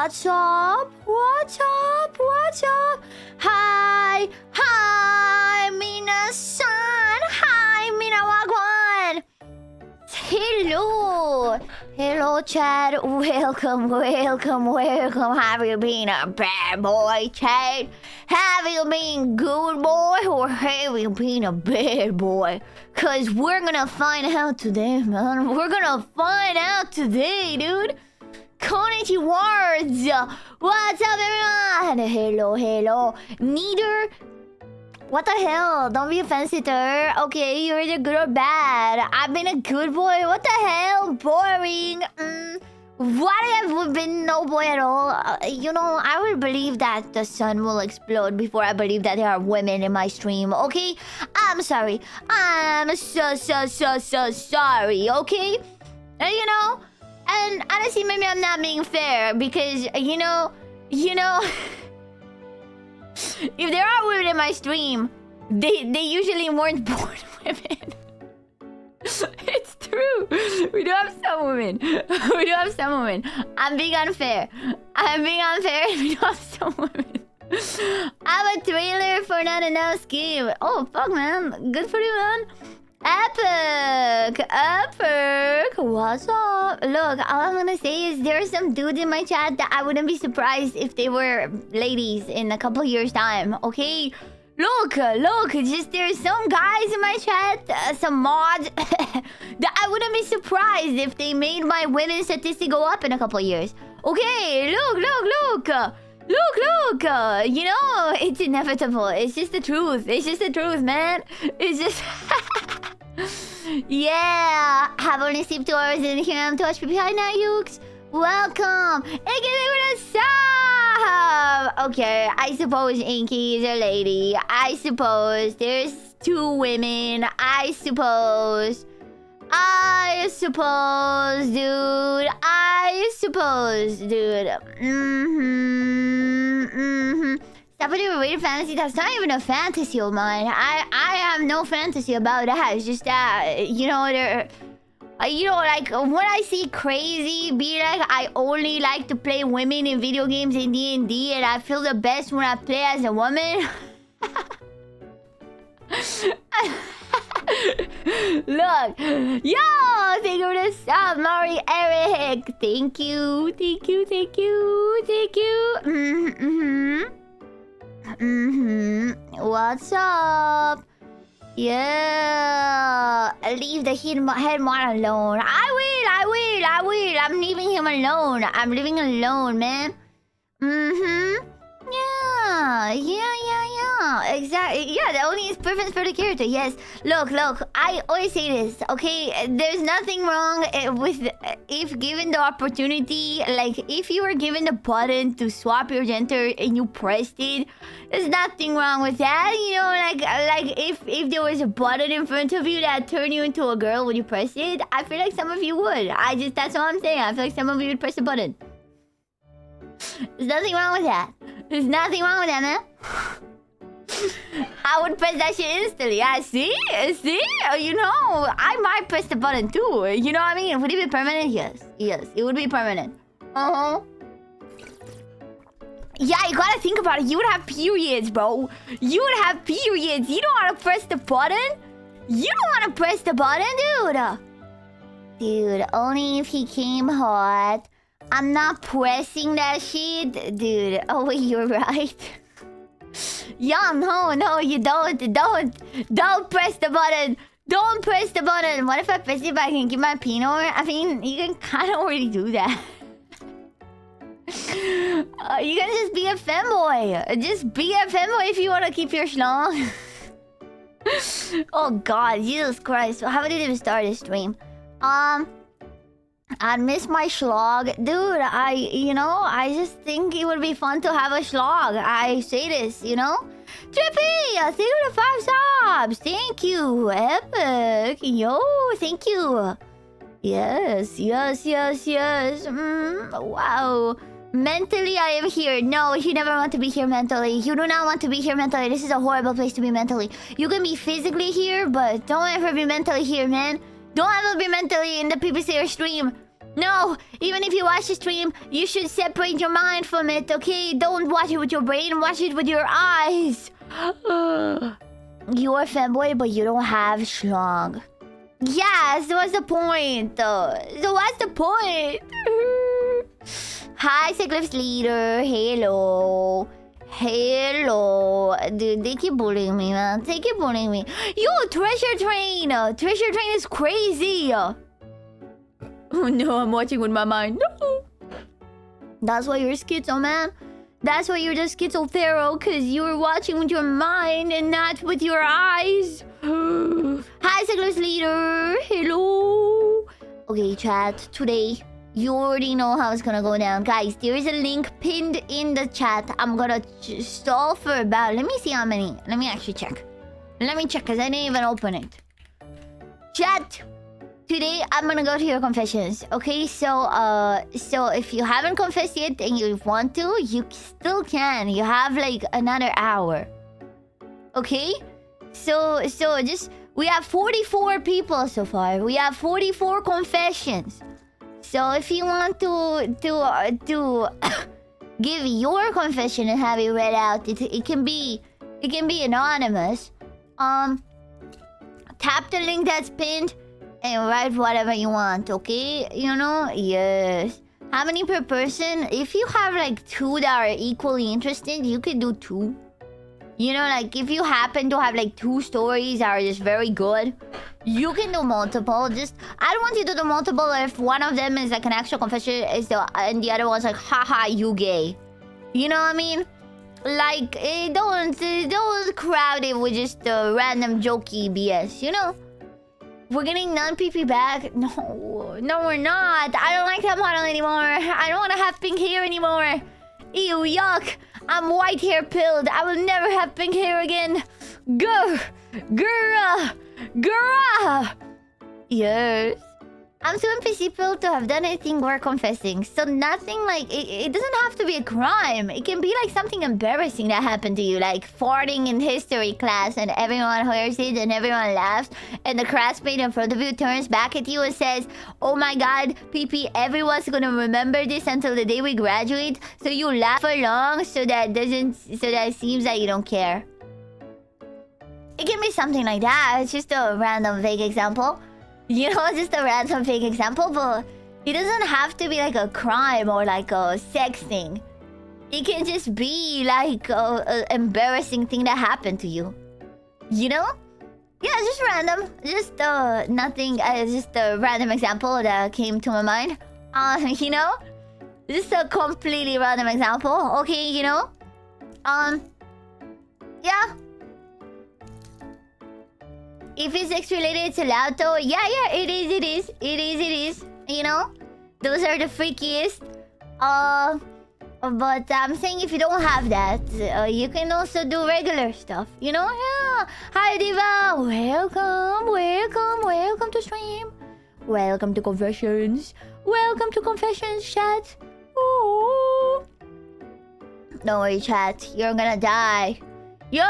What's up? What's up? What's up? Hi! Hi! Minasan! Hi! Minawagwan! Hello! Hello, Chad. Welcome, welcome, welcome. Have you been a bad boy, Chad? Have you been good boy or have you been a bad boy? Cause we're gonna find out today, man. We're gonna find out today, dude. Konnichiwa! What's up, everyone? Hello, hello. Neither. What the hell? Don't be offensive, sir. Okay, you're either good or bad. I've been a good boy. What the hell? Boring. Why have we been no boy at all? You know, I will believe that the sun will explode before I believe that there are women in my stream, okay? I'm sorry. I'm so sorry, okay? You know? And honestly, maybe I'm not being fair because, you know... if there are women in my stream, they usually weren't born women. It's true. We do have some women. We do have some women. I'm being unfair. We do have some women. I have a trailer for not enough game. Oh, fuck, man. Good for you, man. Epic! What's up? Look, all I'm gonna say is there are some dudes in my chat that I wouldn't be surprised if they were ladies in a couple years' time, okay? Look, just there's some guys in my chat, some mods, that I wouldn't be surprised if they made my women statistic go up in a couple years. Okay, look. You know, it's inevitable. It's just the truth. Man. It's just... Yeah, have only sleep 2 hours in here. I'm to watch people behind now, Yukes. Welcome. And give me a sub. Okay, I suppose Inky is a lady. I suppose there's 2 women. I suppose, dude. Stop with your weird fantasy. That's not even a fantasy of mine. I have no fantasy about that. It's just that, you know, like when I see crazy be like, I only like to play women in video games in D&D, and I feel the best when I play as a woman. Look, yo, thank you for the sub, Mari Eric. Thank you. What's up? Yeah. Leave the head mod alone. I will. I'm leaving him alone. I'm leaving alone, man. Yeah. Exactly. Yeah, the only is preference for the character. Yes. Look. I always say this, okay? There's nothing wrong with if given the opportunity, like if you were given the button to swap your gender and you pressed it, there's nothing wrong with that. You know, like if there was a button in front of you that turned you into a girl when you press it, I feel like some of you would. That's all I'm saying. I feel like some of you would press the button. There's nothing wrong with that. Man. I would press that shit instantly. Yeah, see? You know, I might press the button too. You know what I mean? Would it be permanent? Yes, it would be permanent. Yeah, you gotta think about it. You would have periods, bro. You don't want to press the button? Dude, only if he came hot. I'm not pressing that shit, dude. Oh wait, you're right. Yeah, no, you don't press the button. Don't press the button. What if I press it back and give my Pinot? I mean, you can kind of already do that. You can just be a femboy. Just be a femboy if you want to keep your schlong. Oh God, Jesus Christ. How did it even start this stream? I miss my schlog. Dude, I just think it would be fun to have a schlog. I say this, you know? Trippy, thank you for the 5 subs. Thank you. Epic. Yo, thank you. Yes. Wow. Mentally, I am here. No, you never want to be here mentally. You do not want to be here mentally. This is a horrible place to be mentally. You can be physically here, but don't ever be mentally here, man. Don't ever be mentally in the PPCR stream. No, even if you watch the stream, you should separate your mind from it, okay? Don't watch it with your brain, watch it with your eyes. You're a fanboy, but you don't have schlong. Yeah, so what's the point? So what's the point? Hi, Cyclops Leader. Hello. Hello. Dude, they keep bullying me, man. They keep bullying me. Yo, Treasure Train. Treasure Train is crazy. Oh no, I'm watching with my mind. No. That's why you're schizo, man. That's why you're just schizo-pharaoh, because you're watching with your mind and not with your eyes. Hi, Cyclops Leader. Hello. Okay, chat. Today, you already know how it's gonna go down. Guys, there is a link pinned in the chat. I'm gonna stall for about... Let me see how many. Let me actually check. Let me check, because I didn't even open it. Chat. Today, I'm gonna go to your confessions, okay? So if you haven't confessed yet and you want to, you still can. You have, like, another hour. Okay? So just... We have 44 people so far. We have 44 confessions. So if you want to give your confession and have it read out, it can be anonymous. Tap the link that's pinned and write whatever you want, okay? You know? Yes. How many per person? If you have like 2 that are equally interested, you can do 2. You know, like if you happen to have like 2 stories that are just very good, you can do multiple. Just I don't want you to do multiple if one of them is like an actual confession and the other one's like, haha, you gay. You know what I mean? Like, don't crowd it with just random jokey BS, you know? We're getting non-PP back? No, we're not. I don't like that model anymore. I don't want to have pink hair anymore. Ew, yuck. I'm white hair pilled. I will never have pink hair again. Grr. Yes. I'm too NPC pilled to have done anything worth confessing. So nothing like... It doesn't have to be a crime. It can be like something embarrassing that happened to you. Like farting in history class and everyone hears it and everyone laughs. And the classmate in front of you turns back at you and says, oh my god, PP, everyone's gonna remember this until the day we graduate. So you laugh for long so that it seems that you don't care. It can be something like that. It's just a random vague example. You know, just a random fake example, but it doesn't have to be like a crime or like a sex thing. It can just be like a embarrassing thing that happened to you. You know? Yeah, just random. Just nothing. Just a random example that came to my mind. You know? Just a completely random example. Okay, you know? Yeah. If it's sex related, it's allowed though. Yeah, it is. You know? Those are the freakiest. But I'm saying if you don't have that, you can also do regular stuff. You know? Yeah. Hi, Diva. Welcome to stream. Welcome to confessions. Welcome to confessions, chat. Ooh. Don't worry, chat. You're gonna die. You're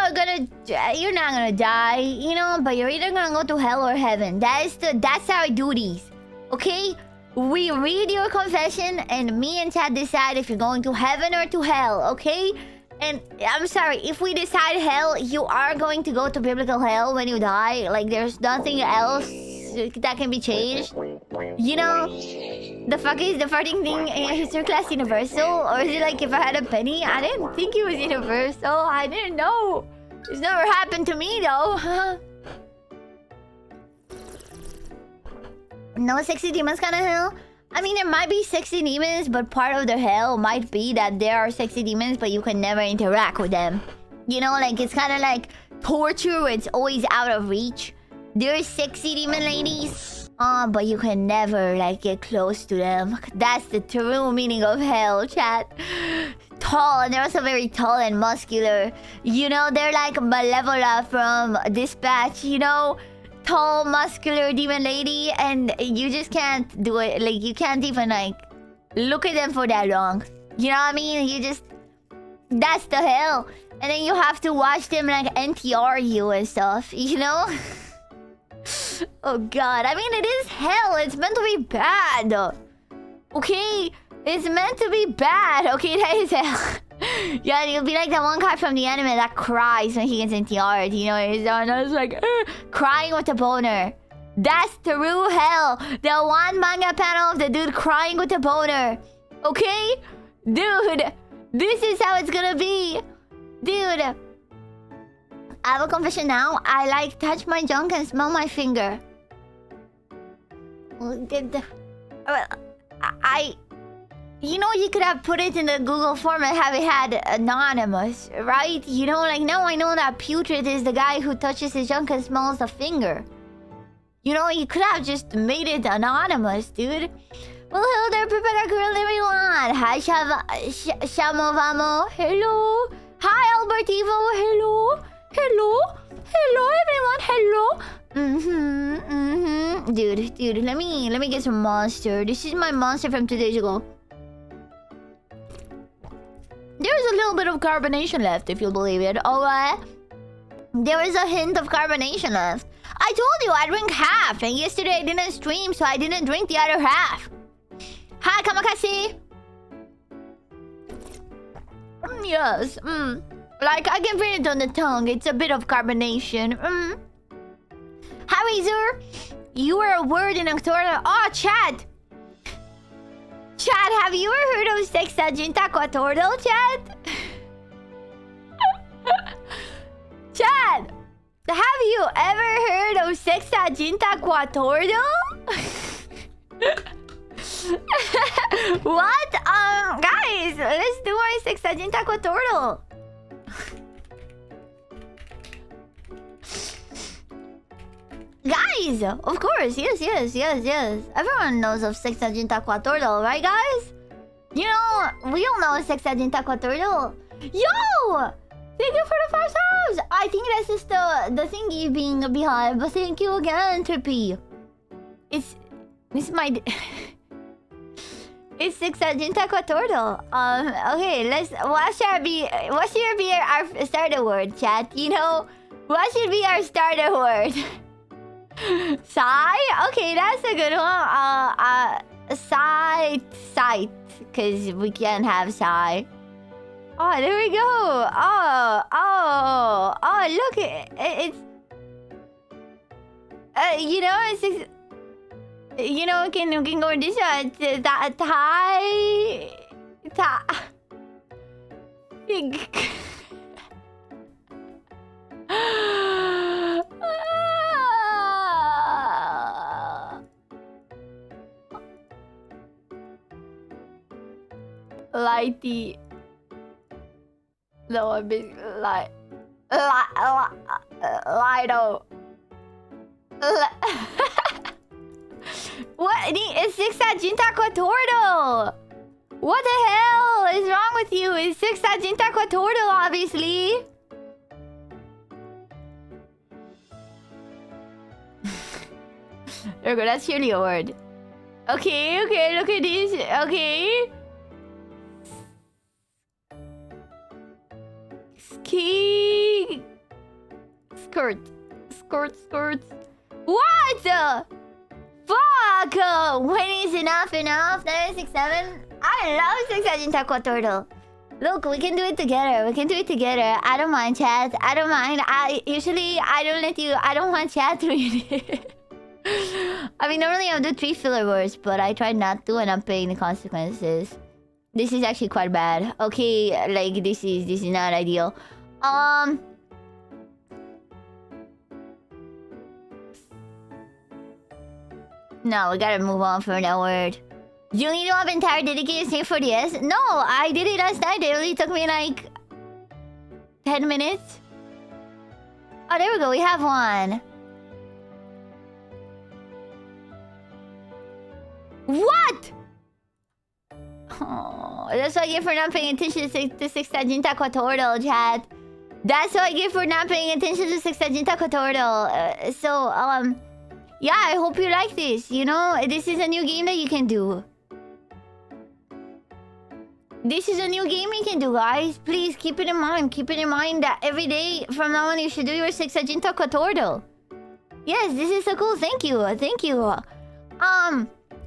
not gonna die, you know, but you're either gonna go to hell or heaven. That's our duties, okay? We read your confession, and me and Chad decide if you're going to heaven or to hell, okay? And I'm sorry, if we decide hell, you are going to go to biblical hell when you die. Like, there's nothing else that can be changed. You know? The fuck is the farting thing in history class universal? Or is it like if I had a penny? I didn't think it was universal. I didn't know. It's never happened to me though. No sexy demons kind of hell? I mean, there might be sexy demons, but part of the hell might be that there are sexy demons, but you can never interact with them. You know, like it's kind of like torture where it's always out of reach. There's sexy demon ladies, but you can never like get close to them. That's the true meaning of hell, chat. Tall, and they're also very tall and muscular. You know, they're like Malevola from Dispatch, you know? Tall, muscular demon lady, and you just can't do it. Like, you can't even like look at them for that long. You know what I mean? You just... That's the hell. And then you have to watch them like NTR you and stuff, you know? Oh god, I mean, it is hell. It's meant to be bad. Okay? It's meant to be bad. Okay, that is hell. Yeah, you'll be like that one guy from the anime that cries when he gets into art. You know, he's just like crying with a boner. That's true hell. The one manga panel of the dude crying with a boner. Okay? Dude, this is how it's gonna be. Dude, I have a confession now. I like touch my junk and smell my finger. You know, you could have put it in the Google form and have it had anonymous, right? You know, like now I know that putrid is the guy who touches his junk and smells the finger. You know, you could have just made it anonymous, dude. Well, hello there, Pepega girl, everyone. Hi, Shamovamo. Hello. Hi, Albertivo. Hello. Hello. Hello, everyone. Hello. Dude, let me get some monster. This is my monster from 2 days ago. There's a little bit of carbonation left, if you believe it. Alright. There is a hint of carbonation left. I told you I drink half, and yesterday I didn't stream, so I didn't drink the other half. Hi, Kamakasi. Yes. Like, I can feel it on the tongue. It's a bit of carbonation. Hi, Razor. You were a word in October. Oh, chat. Chat, have you ever heard of Sexagenta Quatortal, chat? Chat, have you ever heard of Sexagenta Quatortal? What? Guys, let's do our Sexagenta Quatortal. Guys, of course, yes. Everyone knows of Sexagenta Quatortal, right, guys? You know, we all know Sexagenta Quatortal. Yo! Thank you for the 5 stars! I think that's just the thingy being behind, but thank you again, Trippy. It's my... It's Sexagenta Quatortal. Okay, what should be our starter word, chat? You know, what should be our starter word? Sigh? Okay, that's a good one. Sight. Because we can't have sigh. Oh, there we go. Oh, look, it's... you know, it's... You know, we can go in this one. Lighty. No, I mean Lido. What? It's Sexagenta Quatortal. What the hell is wrong with you? It's Sexagenta Quatortal, obviously. There we go. That's surely a word. Okay. Look at this. Okay. Ski. Skirt. What the? Fuck! When is enough? 967. I love Sexagenta Quatortal. Look, we can do it together. I don't mind, chat. I don't mind. I don't want chat to read it. I mean, normally I'll do 3 filler words, but I tried not to, and I'm paying the consequences. This is actually quite bad. Okay, like this is not ideal. No, we gotta move on from that word. You need to have entire dedicated save for DS? No, I did it last night. It only took me like 10 minutes. Oh, there we go. We have one. What? Oh, that's what I get for not paying attention to Sexagenta Quatortal, chat. That's what I get for not paying attention to Sexagenta Quatortal. Yeah, I hope you like this. You know, this is a new game that you can do. This is a new game you can do, guys. Please keep it in mind. Keep it in mind that every day from now on you should do your Sexagenta Quatortal. Yes, this is so cool. Thank you.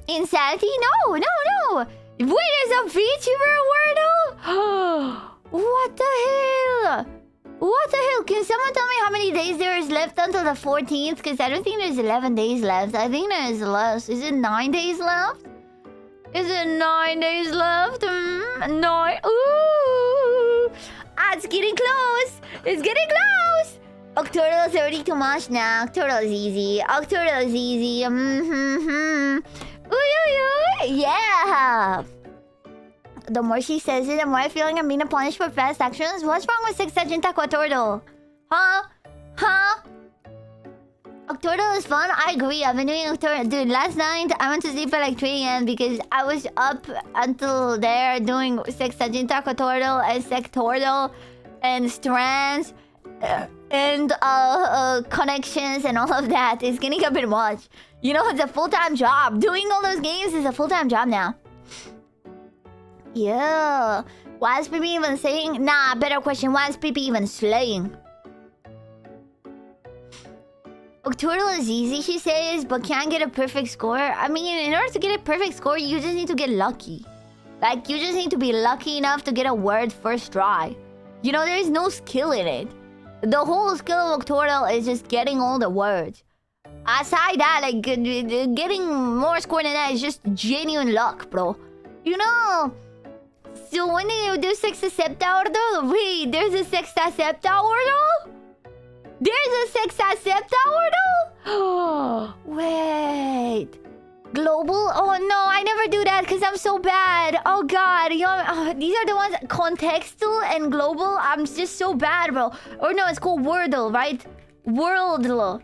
Insanity? No, no, no. Wait, there's a VTuber Wordle? What the hell? What the hell? Can someone tell me how many days there is left until the 14th? Because I don't think there's 11 days left. I think there's less. Is it 9 days left? Is it 9 days left? 9. Ooh. Ah, it's getting close. It's getting close. Octordle is already too much now. Octordle is easy. Octordle is easy. Ooh, yeah. The more she says it, the more I feel like I'm being punished for fast actions. What's wrong with 6 Agenta Quatordo? Huh? Octordle is fun? I agree. I've been doing Octordle. Dude, last night I went to sleep at like 3 a.m. because I was up until there doing 6 Agenta Quatordo and Sectordle and strands and connections and all of that. It's getting a bit much. You know, it's a full-time job. Doing all those games is a full-time job now. Yeah. Why is PP even saying? Nah, better question. Why is PP even slaying? Octordle is easy, she says, but can't get a perfect score. I mean, in order to get a perfect score, you just need to get lucky. Like, you just need to be lucky enough to get a word first try. You know, there's no skill in it. The whole skill of Octordle is just getting all the words. Aside that, like, getting more score than that is just genuine luck, bro. You know... So when you do Sexta Septa Ordo? Wait, there's a Sexta Septa Ordo? There's a Sexta Septa Ordo? Wait. Global? Oh no, I never do that because I'm so bad. Oh god, you know, these are the ones... Contextual and global? I'm just so bad, bro. Or no, it's called Wordle, right? Worldle.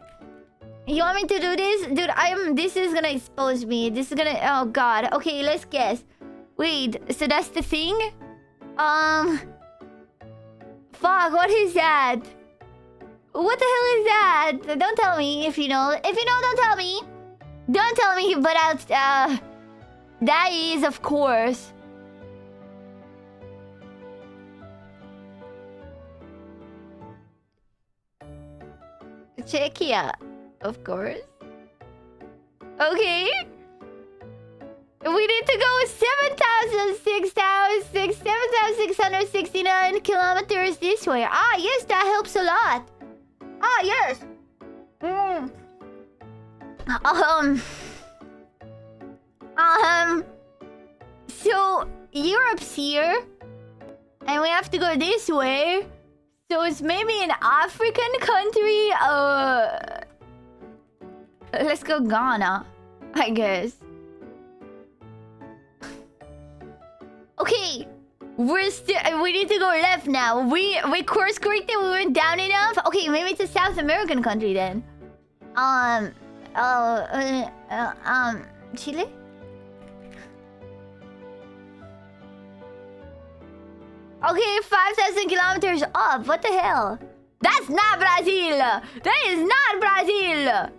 You want me to do this? Dude, this is gonna expose me. This is gonna... Oh god. Okay, let's guess. Wait, so that's the thing? Fuck, what is that? What the hell is that? Don't tell me if you know. If you know, don't tell me. Don't tell me, but I'll... That is, of course. Czechia, of course. Okay. We need to go 7,669 kilometers this way. Ah, yes, that helps a lot. Ah, yes. So Europe's here, and we have to go this way. So it's maybe an African country. Let's go Ghana, I guess. Okay, we need to go left now. We course corrected. We went down enough. Okay, maybe it's a South American country then. Chile. Okay, 5,000 kilometers up. What the hell? That's not Brazil. That is not Brazil.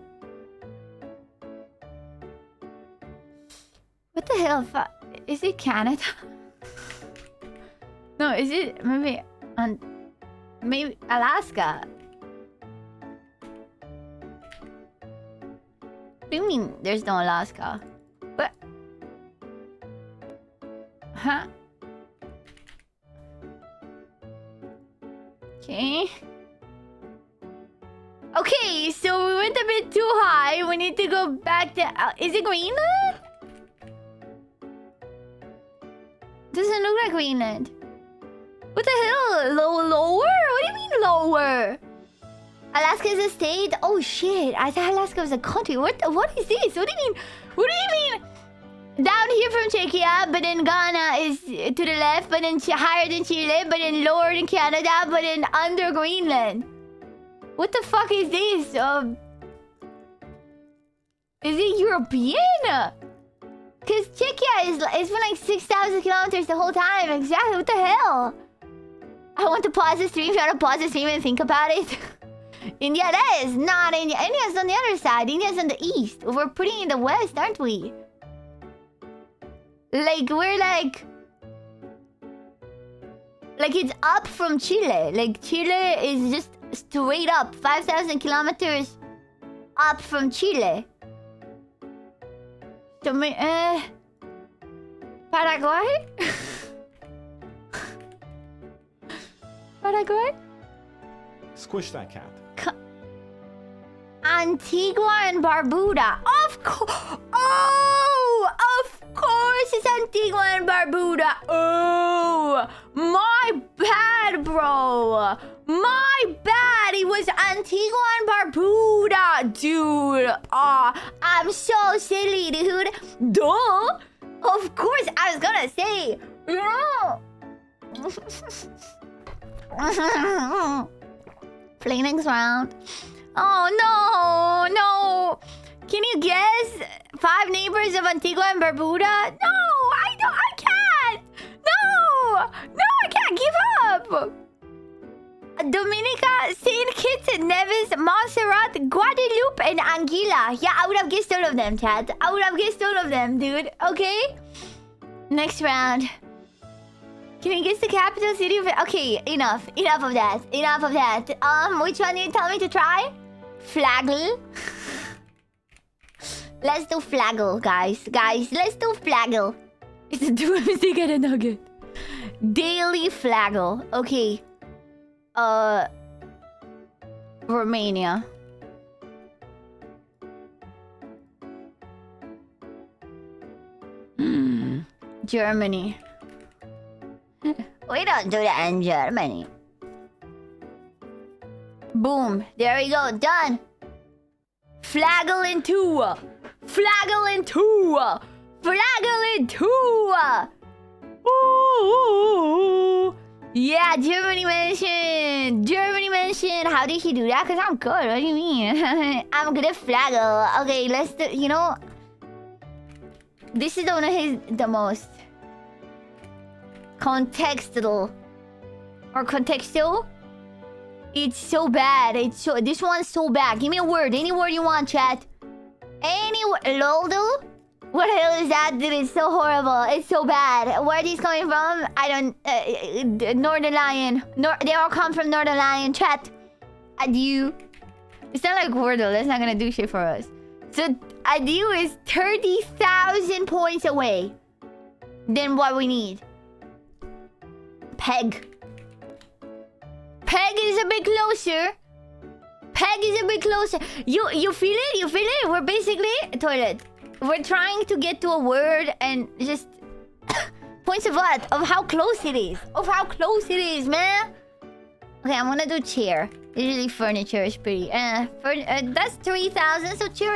What the hell? Is it Canada? No, is it maybe maybe Alaska? What do you mean there's no Alaska? What? Huh? Okay. Okay, so we went a bit too high. We need to go back to... is it Greenland? Doesn't look like Greenland. What the hell? Lower? What do you mean lower? Alaska is a state? Oh shit! I thought Alaska was a country. What is this? What do you mean? What do you mean? Down here from Czechia, but then Ghana is to the left, but then higher than Chile, but then lower than Canada, but then under Greenland. What the fuck is this? Is it European? Because Czechia is for like 6,000 kilometers the whole time. Exactly. What the hell? I want to pause the stream. If you want to pause the stream and think about it. India, that is not India. India's on the other side. India's on the east. We're pretty in the west, aren't we? Like, we're like it's up from Chile. Like, Chile is just straight up 5,000 kilometers up from Chile. Paraguay? Paraguay? Squish that cat. Antigua and Barbuda. Of course. Oh, of course it's Antigua and Barbuda. Oh, my bad, bro. My bad. It was Antigua and Barbuda, dude. I'm so silly, dude. Duh. Of course, I was gonna say. Play next round. Oh no. Can you guess 5 neighbors of Antigua and Barbuda? No, I can't. No, I can't. Give up. Dominica, Saint Kitts and Nevis, Montserrat, Guadeloupe, and Anguilla. Yeah, I would have guessed all of them, chat. I would have guessed all of them, dude. Okay? Next round. Can you guess the capital city of... Okay, enough. Enough of that. Which one you tell me to try? Flagel. Let's do Flagel, guys. Let's do Flagel. It's a dual mistake and a nugget. Daily Flagel. Okay. Romania. Germany. We don't do that in Germany. Boom. There we go. Done. Flagel in 2. Ooh. Yeah, Germany mentioned. How did he do that? Because I'm good. What do you mean? I'm good at Flagel. Okay, let's do... You know... This is one of the most... contextual. Or contextual? It's so bad. This one's so bad. Give me a word. Any word you want, chat. Any word. Loldo? What the hell is that, dude? It's so horrible. It's so bad. Where are these coming from? I don't... Northern Lion. They all come from Northern Lion. Chat. Adieu. It's not like Wordle. That's not gonna do shit for us. So, Adieu is 30,000 points away than what we need. Peg. Peg is a bit closer. You feel it? We're basically... Toilet. We're trying to get to a word and just... Points of what? Of how close it is. Man. Okay, I'm gonna do chair. Usually furniture is pretty... that's 3,000, so chair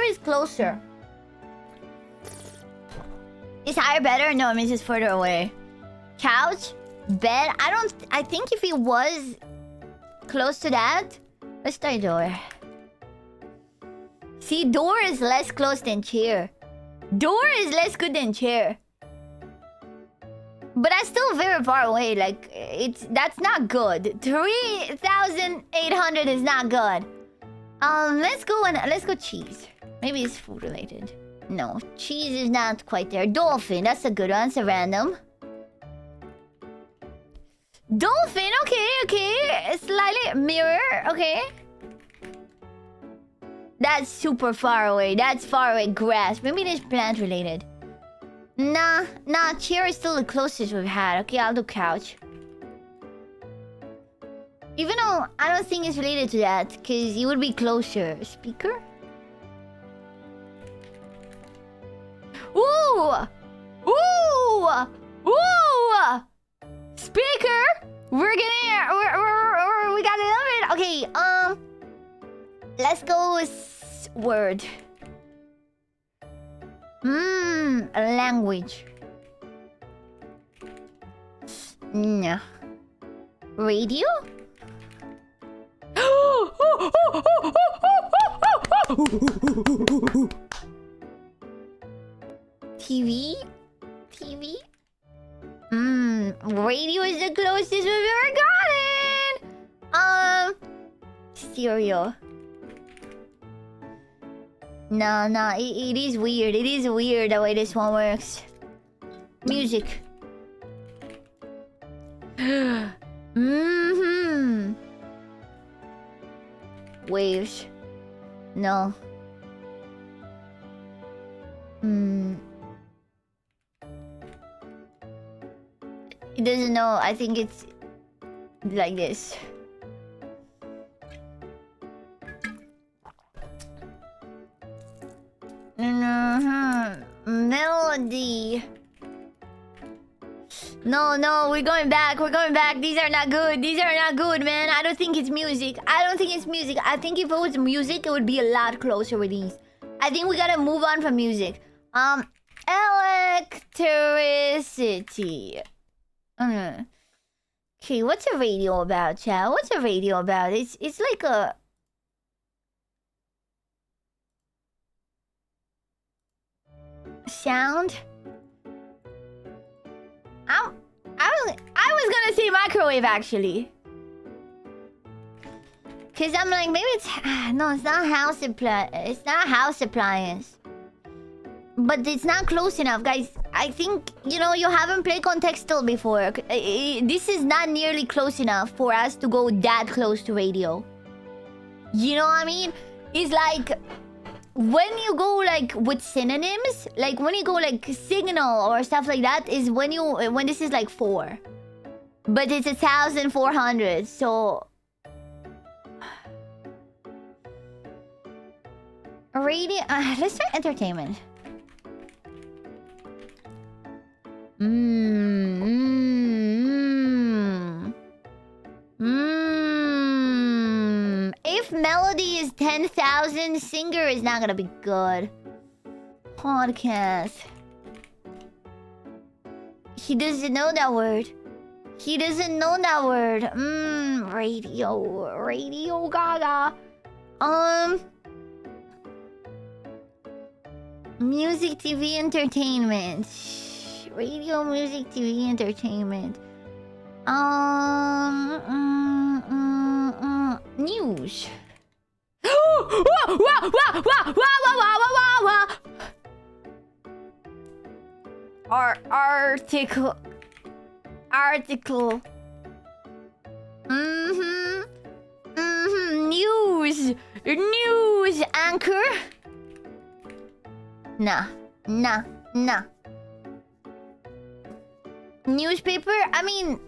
is closer. Is higher better? No, it means it's further away. Couch? Bed? I think if it was close to that... Let's try door. See, door is less close than chair. Door is less good than chair. But that's still very far away. Like, that's not good. 3,800 is not good. Let's go cheese. Maybe it's food related. No, cheese is not quite there. Dolphin, that's a good one. It's a random. Dolphin, okay. Slightly mirror, okay. That's super far away. That's far away. Grass. Maybe it is plant related. Nah. Chair is still the closest we've had. Okay, I'll do couch. Even though I don't think it's related to that, because it would be closer. Speaker? Ooh! Speaker! We got it. Okay, let's go with word. Language. No. Radio? TV? Radio is the closest we've ever gotten. Stereo. No, it is weird. It is weird the way this one works. Music. Waves. No. I think it's like this. Melody. No, we're going back. These are not good. Man. I don't think it's music. I think if it was music, it would be a lot closer with these. I think we gotta move on from music. Electricity. Okay, what's a radio about, chat? What's a radio about? It's like a... sound? I was gonna say microwave, actually. Cause I'm like, maybe it's... no, it's not house appliance. It's not house appliance. But it's not close enough, guys. I think, you know, you haven't played Contextual before. This is not nearly close enough for us to go that close to radio. You know what I mean? It's like... when you go like with synonyms, like when you go like signal or stuff like that, is when this is like 4. But it's 1,400, so... radio... let's try entertainment. If melody is 10,000, singer is not gonna be good. Podcast. He doesn't know that word. Radio Gaga. Music, TV, entertainment. Radio, music, TV, entertainment. News. Article. News anchor. Nah. Newspaper? I mean...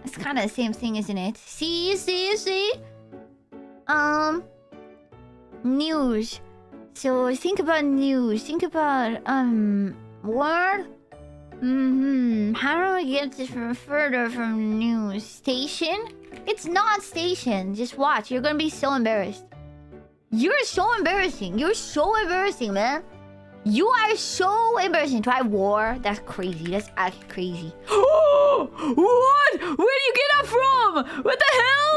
it's kind of the same thing, isn't it? See? News. So think about news. Think about, word? How do I get this from further from news? Station? It's not station. Just watch. You're gonna be so embarrassed. You're so embarrassing, man. You are so embarrassing. Try war. That's crazy. That's actually crazy. What? Where do you get that from? What the hell?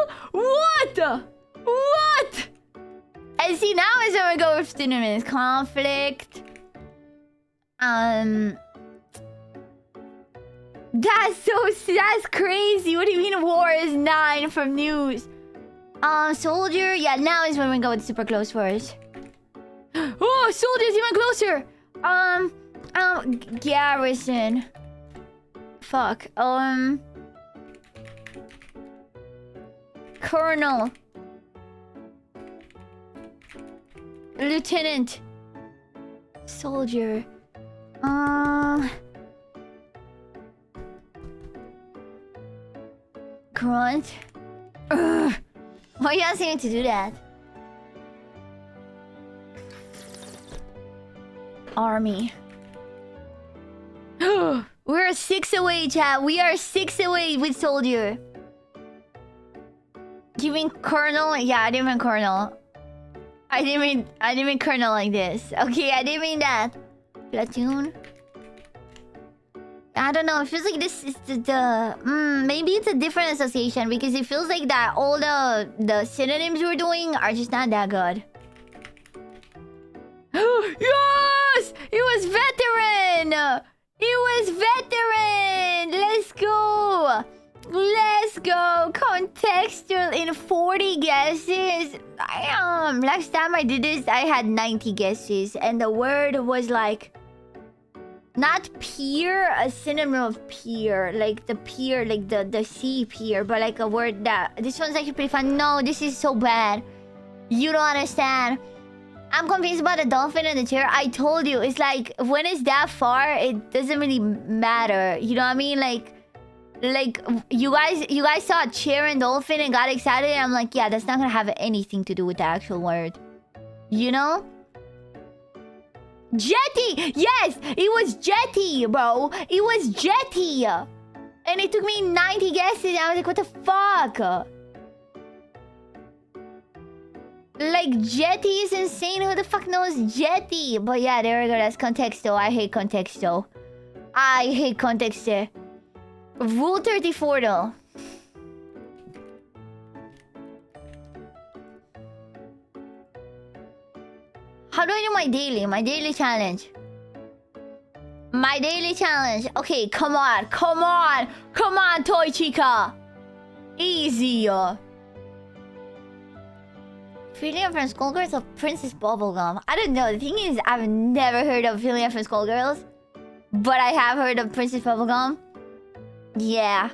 What? And see, now is when we go with synonyms. Conflict. That's crazy. What do you mean war is 9 from news? Soldier. Yeah, now is when we go with super close words. Oh, soldier's even closer. Garrison. Fuck. Colonel. Lieutenant. Soldier. Grunt. Ugh. Why are you asking me to do that? Army. We're 6 away, chat. We are 6 away with soldier. You mean colonel? Yeah, I didn't mean colonel. I didn't mean colonel like this. Okay, I didn't mean that. Platoon. I don't know. It feels like this is maybe it's a different association because it feels like that all the synonyms we're doing are just not that good. Yes! It was veteran! Let's go! Contextual in 40 guesses. Damn! Last time I did this, I had 90 guesses. And the word was like... not peer, a synonym of peer. Like the peer, like the sea peer. But like a word that... this one's actually pretty fun. No, this is so bad. You don't understand. I'm confused about the dolphin in the chair. I told you, it's like when it's that far, it doesn't really matter. You know what I mean? Like you guys saw a chair and dolphin and got excited. And I'm like, yeah, that's not gonna have anything to do with the actual word. You know? Jetty! Yes! It was jetty, bro! It was jetty! And it took me 90 guesses and I was like, what the fuck? Like, jetty is insane. Who the fuck knows jetty? But yeah, there we go. That's contexto. I hate contexto. I hate contexto. Rule 34 though. How do I do my daily? My daily challenge. My daily challenge. Okay, come on. Come on. Come on, Toy Chica. Easy. Philia from Skullgirls or Princess Bubblegum? I don't know. The thing is, I've never heard of Philia from Skullgirls. But I have heard of Princess Bubblegum. Yeah.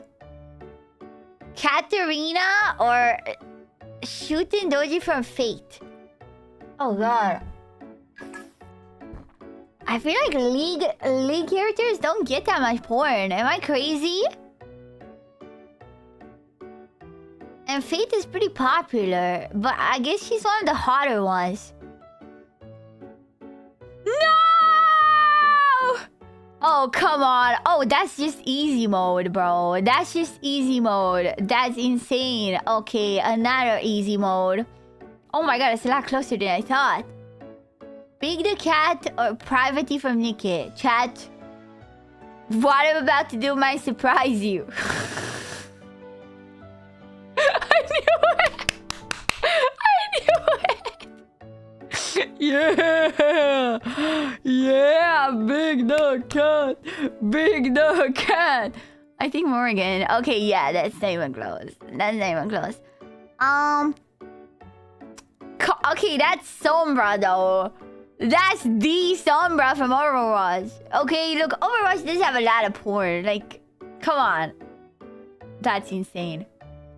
Katarina or Shooting Doji from Fate? Oh god. I feel like League characters don't get that much porn. Am I crazy? And Fate is pretty popular, but I guess she's one of the hotter ones. No! Oh, come on. Oh, that's just easy mode, bro. That's just easy mode. That's insane. Okay, another easy mode. Oh my god, it's a lot closer than I thought. Big the Cat or Privacy from Nikki? Chat. What I'm about to do might surprise you. I knew it! I knew it! Yeah! Yeah! Big the Cat! Big the Cat! I think Morgan. Okay, yeah, that's not even close. That's not even close. Okay, that's Sombra though. That's the Sombra from Overwatch. Okay, look, Overwatch does have a lot of porn. Like, come on. That's insane.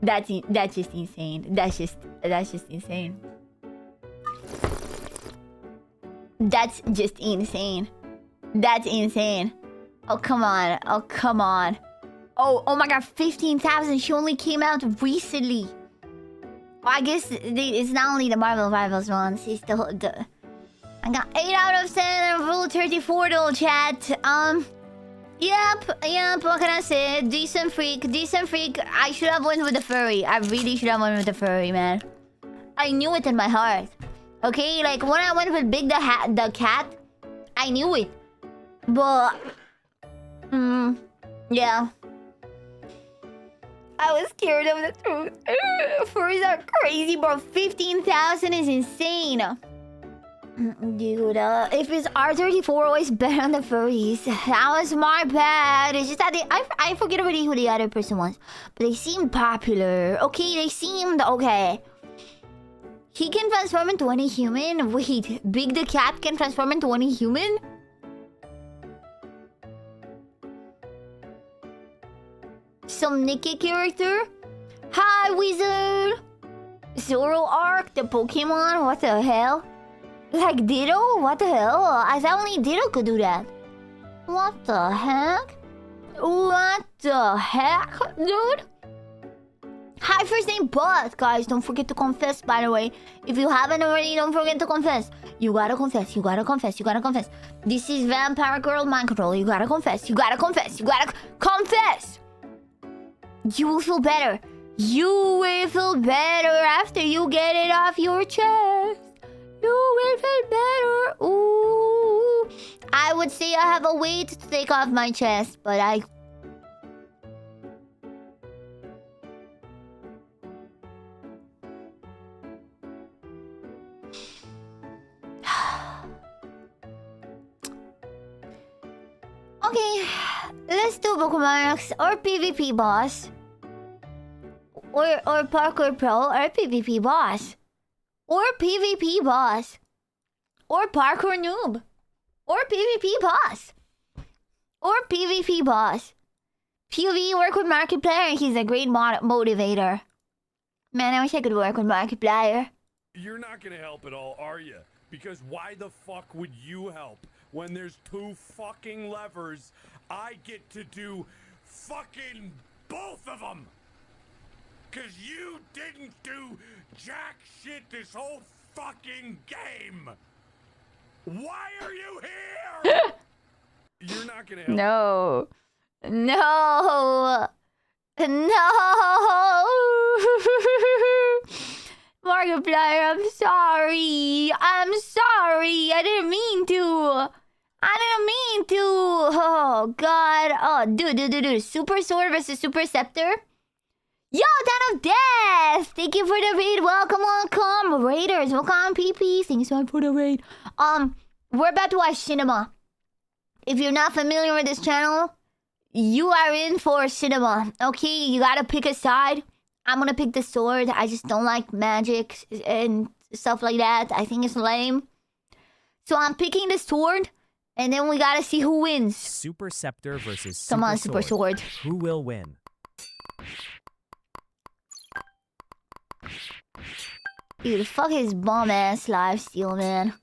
That's just insane. That's just insane. That's just insane. That's insane. Oh, come on. Oh, come on. Oh my god, 15,000. She only came out recently. Well, I guess it's not only the Marvel Rivals ones. It's the... I got 8 out of 10 and Rule 34 though, chat. Yep, what can I say? Decent freak. I should have went with the furry. I really should have went with the furry, man. I knew it in my heart. Okay, like when I went with Big the Cat, I knew it. But... yeah. I was scared of the truth. Furries are crazy, bro. 15,000 is insane. Dude, if it's R34, always bet on the furries. That was my bad. It's just that I forget already who the other person was. But they seemed popular. Okay, they seemed okay. He can transform into any human? Wait, Big the Cat can transform into any human? Some Nikki character? Hi, Wizard! Zoroark, the Pokemon? What the hell? Like Ditto? What the hell? I thought only Ditto could do that. What the heck? What the heck, dude? Hi, first name Buzz. Guys, don't forget to confess, by the way. If you haven't already, don't forget to confess. You gotta confess. This is Vampire Girl Mind Control. You gotta confess. You gotta confess. You will feel better. You will feel better after you get it off your chest. You will feel better. Ooh. I would say I have a weight to take off my chest, but I... Okay, let's do bookmarks or PvP boss. Or Parkour Pro or PvP boss. Or PvP boss. Or Parkour Noob. Or PvP boss. Or PvP boss. PvE work with Markiplier. He's a great motivator. Man, I wish I could work with Markiplier. You're not gonna help at all, are you? Because why the fuck would you help when there's 2 fucking levers? I get to do fucking both of them. Cause you didn't do jack shit this whole fucking game. Why are you here? You're not gonna help. No. No. No. Markiplier, I'm sorry. I'm sorry. I didn't mean to. Oh, God. Oh, dude. Super Sword versus Super Scepter. Yo, Ton of Death! Thank you for the raid. Welcome. Raiders, welcome, PP. Thanks so much for the raid. We're about to watch cinema. If you're not familiar with this channel, you are in for cinema. Okay, you gotta pick a side. I'm gonna pick the sword. I just don't like magic and stuff like that. I think it's lame. So I'm picking the sword, and then we gotta see who wins. Super Scepter versus Come on, Super Sword. Who will win? Dude, fuck his bum-ass lifesteal, man.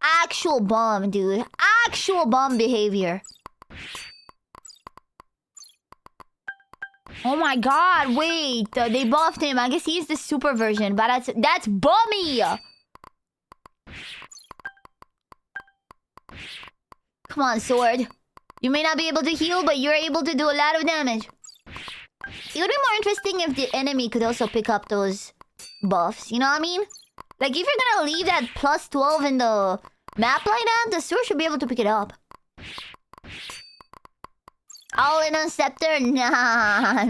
Actual bum, dude. Actual bum behavior. Oh my god, wait. They buffed him. I guess he's the super version, but that's bummy! Come on, sword. You may not be able to heal, but you're able to do a lot of damage. It would be more interesting if the enemy could also pick up those buffs, you know what I mean? Like, if you're gonna leave that plus 12 in the map like that, the sword should be able to pick it up. All in on Scepter? Nah.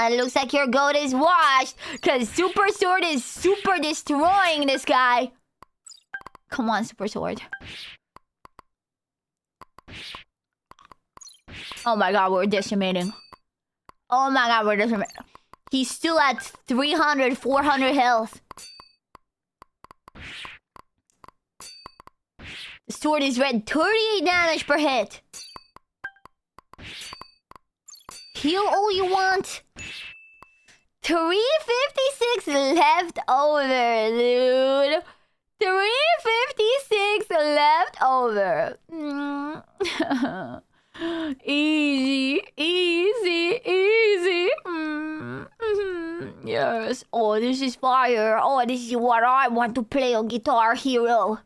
It looks like your goat is washed, because Super Sword is super destroying this guy. Come on, Super Sword. Oh my god, we're decimating. Oh my god, we're decimating. He's still at 300, 400 health. The sword is red. 38 damage per hit. Heal all you want. 356 left over, dude. 356 left over. Easy. Yes. Oh, this is fire. Oh, this is what I want to play on Guitar Hero.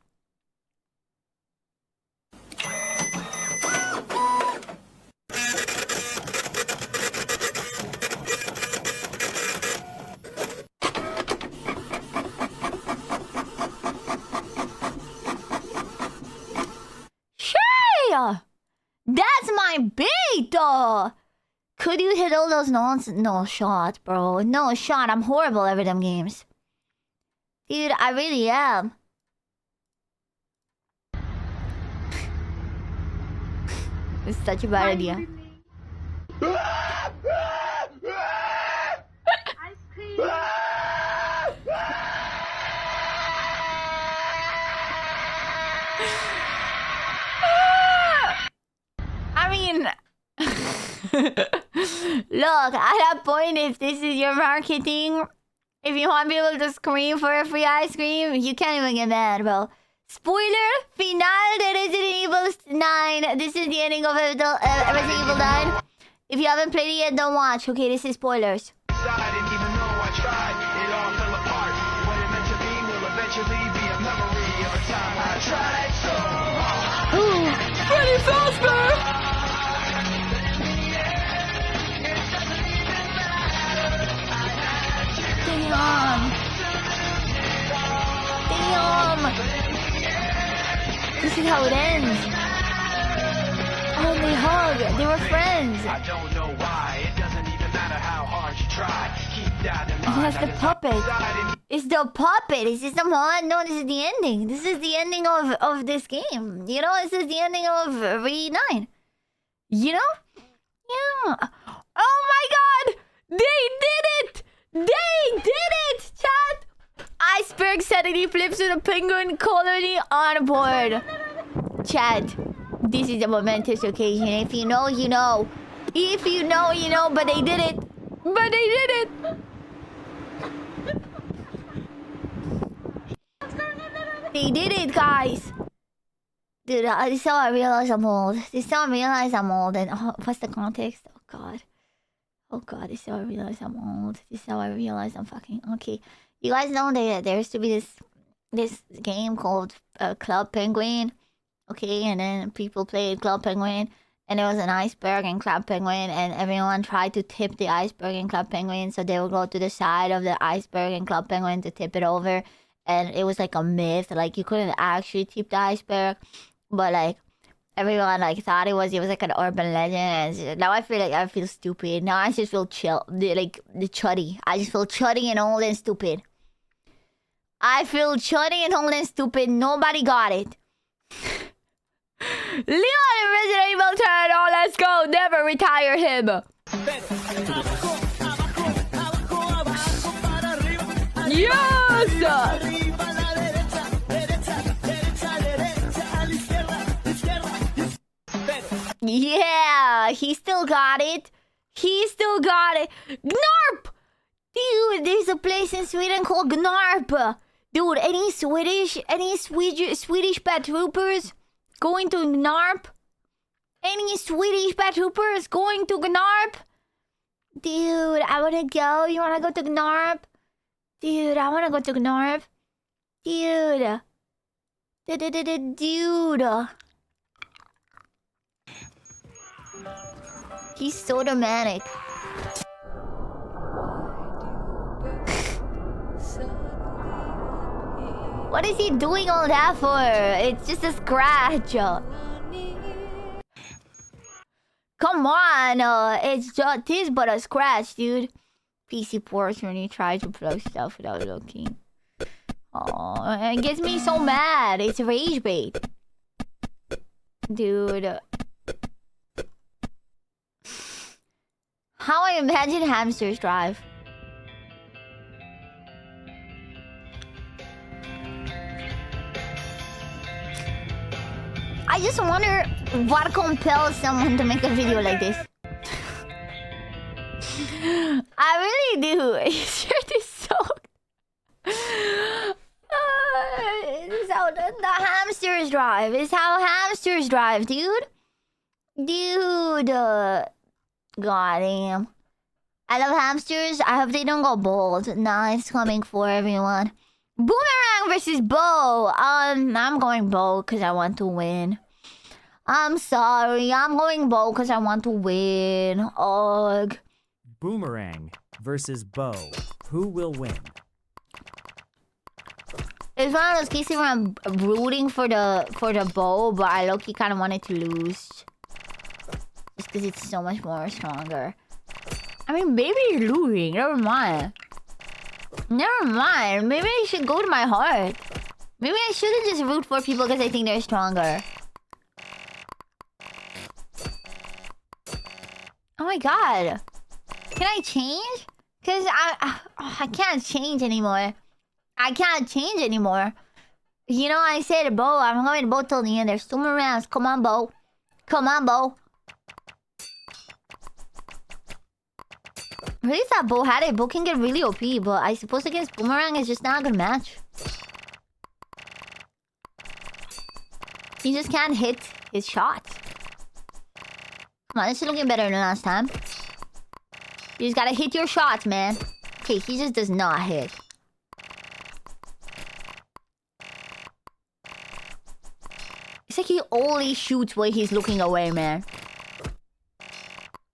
Shay! That's my bait! Could you hit all those nonsense? No shot, bro. No shot. I'm horrible at them games. Dude, I really am. It's such a bad idea. Ice cream. I mean... Look, at that point, if this is your marketing, if you want people to scream for a free ice cream, you can't even get mad, bro. Spoiler, final de Resident Evil 9. This is the ending of Resident Evil 9. If you haven't played it yet, don't watch. Okay, this is spoilers. I didn't even know I tried. It all fell apart. What it meant to be will eventually be a memory of a time I tried so hard. Ooh, Freddy Fazbear! Damn! This is how it ends. Oh, they hug. They were friends. I don't know why. It doesn't even matter how hard you try. Keep that in mind. That's the puppet. It's the puppet. Is this the mod? No, this is the ending. This is the ending of this game. You know, this is the ending of Re9. You know? Yeah. Oh my god! They did it! They did it, chat! Iceberg sanity flips to the penguin colony on board. Chat, this is a momentous occasion. If you know, you know. If you know, you know, but they did it. But they did it! He did it, guys. Dude, this is how I realize I'm old. This is how I realize I'm old. And what's the context? Oh god. Oh god, this is how I realize I'm old. This is how I realize I'm fucking okay. You guys know that there used to be this game called Club Penguin. Okay, and then people played Club Penguin, and there was an iceberg in Club Penguin, and everyone tried to tip the iceberg in Club Penguin, so they would go to the side of the iceberg in Club Penguin to tip it over, and it was like a myth, like you couldn't actually tip the iceberg, but like everyone like thought it was like an urban legend, and now I feel stupid. Now I just feel the chuddy. I just feel chuddy and old and stupid. I feel chuddy and old and stupid. Nobody got it. Leon in Resident Evil 10. Oh, let's go. Never retire him. Yes. Yeah, he still got it. He still got it. Gnarp! Dude, there's a place in Sweden called Gnarp. Dude, any Swedish pet troopers going to Gnarp? Any Swedish pet troopers going to Gnarp? Dude, I wanna go. You wanna go to Gnarp? Dude, I wanna go to Gnarp. Dude. Dude. He's so dramatic. What is he doing all that for? It's just a scratch. Come on, it's just this but a scratch, dude. PC ports when you try to plug stuff without looking. Oh, it gets me so mad. It's rage bait. Dude. How I imagine hamsters drive. I just wonder what compels someone to make a video like this. I really do. It's just so... It's how the hamsters drive. It's how hamsters drive, dude. Dude. God damn. I love hamsters. I hope they don't go bald. Nah, it's coming for everyone. Boomerang versus Bo. I'm going Bo because I want to win. I'm sorry. I'm going Bo because I want to win. Ugh. Boomerang versus Bo. Who will win? It's one of those cases where I'm rooting for the Bo, but I low-key kind of wanted to lose. Just because it's so much more stronger. I mean, maybe you're losing. Never mind. Never mind. Maybe I should go to my heart. Maybe I shouldn't just root for people because I think they're stronger. Oh my god. Can I change? Because I can't change anymore. I can't change anymore. You know, I said Bo. I'm going to Bo till the end. There's 2 more rounds. Come on, Bo. Come on, Bo. Really thought Bo had it. Bo can get really OP, but I suppose against Boomerang is just not a good match. He just can't hit his shots. Come on, this is looking better than last time. You just gotta hit your shots, man. Okay, he just does not hit. It's like he only shoots when he's looking away, man.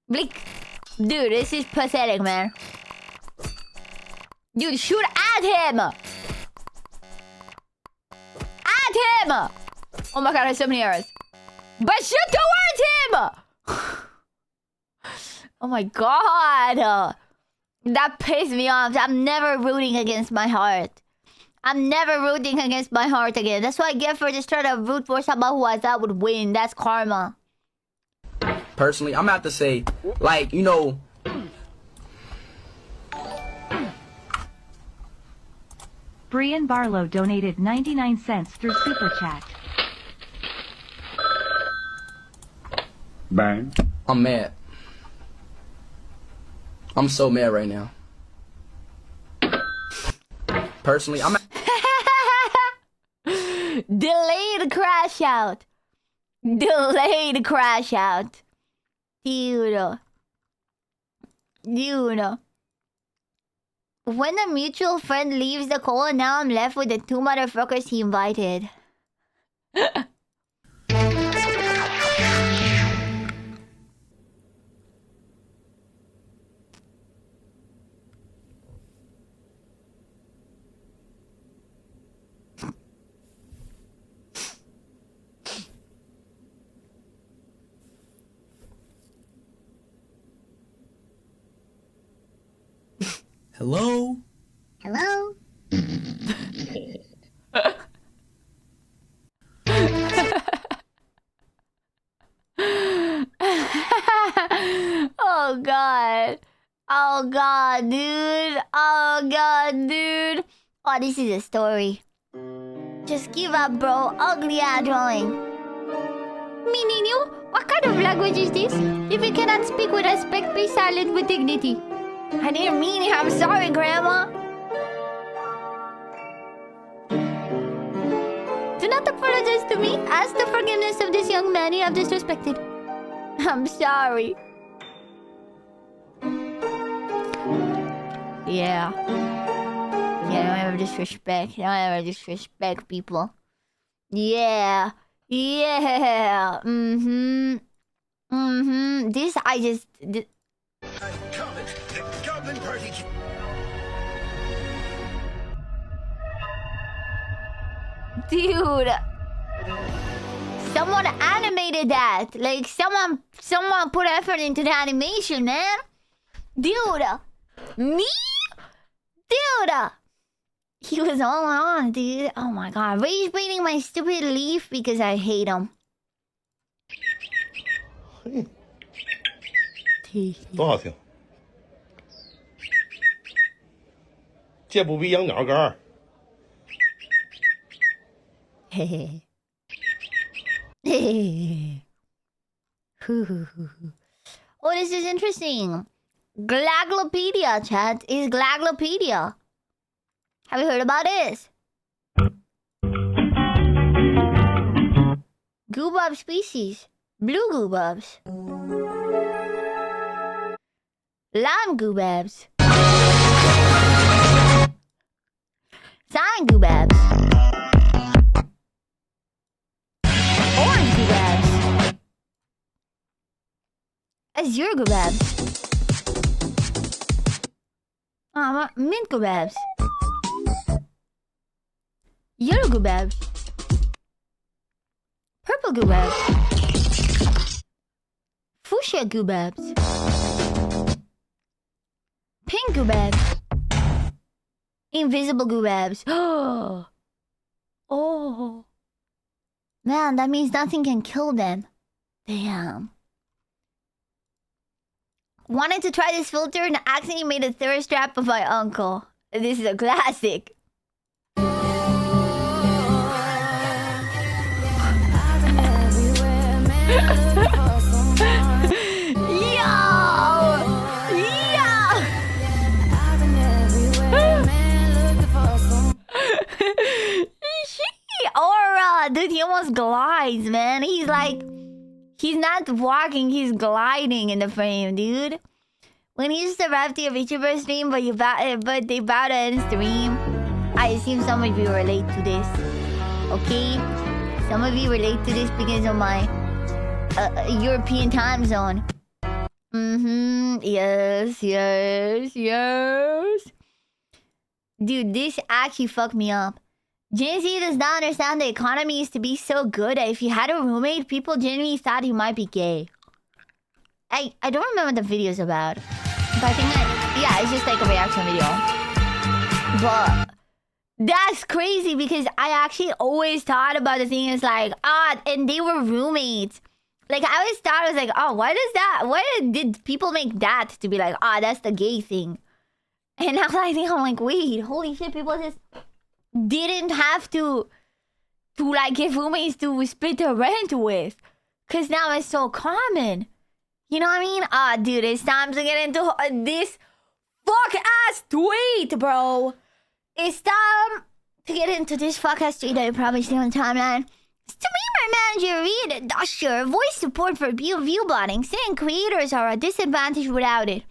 Blink. Dude, this is pathetic, man. Dude, shoot at him! At him! Oh my god, there's so many arrows. But shoot towards him! Oh my god. That pissed me off. I'm never rooting against my heart. I'm never rooting against my heart again. That's what I get for just trying to root for someone who I thought would win. That's karma. Personally, I'm gonna have to say, like, you know... Brian Barlow donated 99 cents through Super Chat. Bang. I'm mad. I'm so mad right now. Personally, I'm... Delayed crash out. Delayed crash out. Dude. Dude. When a mutual friend leaves the call, now I'm left with the two motherfuckers he invited. Hello? Hello? Oh god. Oh god, dude. Oh god, dude. Oh, this is a story. Just give up, bro. Ugly ass drawing. Menino, what kind of language is this? If you cannot speak with respect, be silent with dignity. I didn't mean it. I'm sorry, Grandma. Do not apologize to me. Ask the forgiveness of this young man you have disrespected. I'm sorry. Yeah. Yeah, don't ever disrespect. Don't ever disrespect people. Yeah. Yeah. This, I just... Dude, someone animated that. Like someone put effort into the animation, man. Dude, me? Dude, he was all on, dude. Oh my god, rage baiting my stupid leaf because I hate him. 多好听！这不比养鸟干儿。嘿嘿嘿。Oh, this is interesting. Glaglopedia, chat, is Glaglopedia. Have you heard about this? Goobab species. Blue goobabs. Lime goobabs. Cyan goobabs. Orange goobabs. Azure goobabs. Mint goobabs. Yellow goobabs. Purple goobabs. Fuchsia goobabs. Pink goobabs. Invisible goobabs. Oh. Man, that means nothing can kill them. Damn. Wanted to try this filter and accidentally made a thirst trap of my uncle. This is a classic. Aura, dude, he almost glides, man. He's like, he's not walking, he's gliding in the frame, dude. When he used to rap to your VTuber stream, but they bow to end stream. I assume some of you relate to this, okay? Some of you relate to this because of my European time zone. Yes. Dude, this actually fucked me up. Gen Z does not understand the economy used to be so good that if you had a roommate, people genuinely thought you might be gay. I don't remember what the video's about. But I think yeah, it's just like a reaction video. But that's crazy because I actually always thought about the thing as like, and they were roommates. Like, I always thought, I was like, oh, why did people make that to be like, that's the gay thing? And now I think, I'm like, wait, holy shit, people just didn't have to like give roommates to split the rent with. Cause now it's so common. You know what I mean? Dude, it's time to get into this fuck ass tweet, bro. It's time to get into this fuck-ass tweet that you probably see on the timeline. Streamer manager Reed Dusher voice support for view botting, saying creators are a disadvantage without it.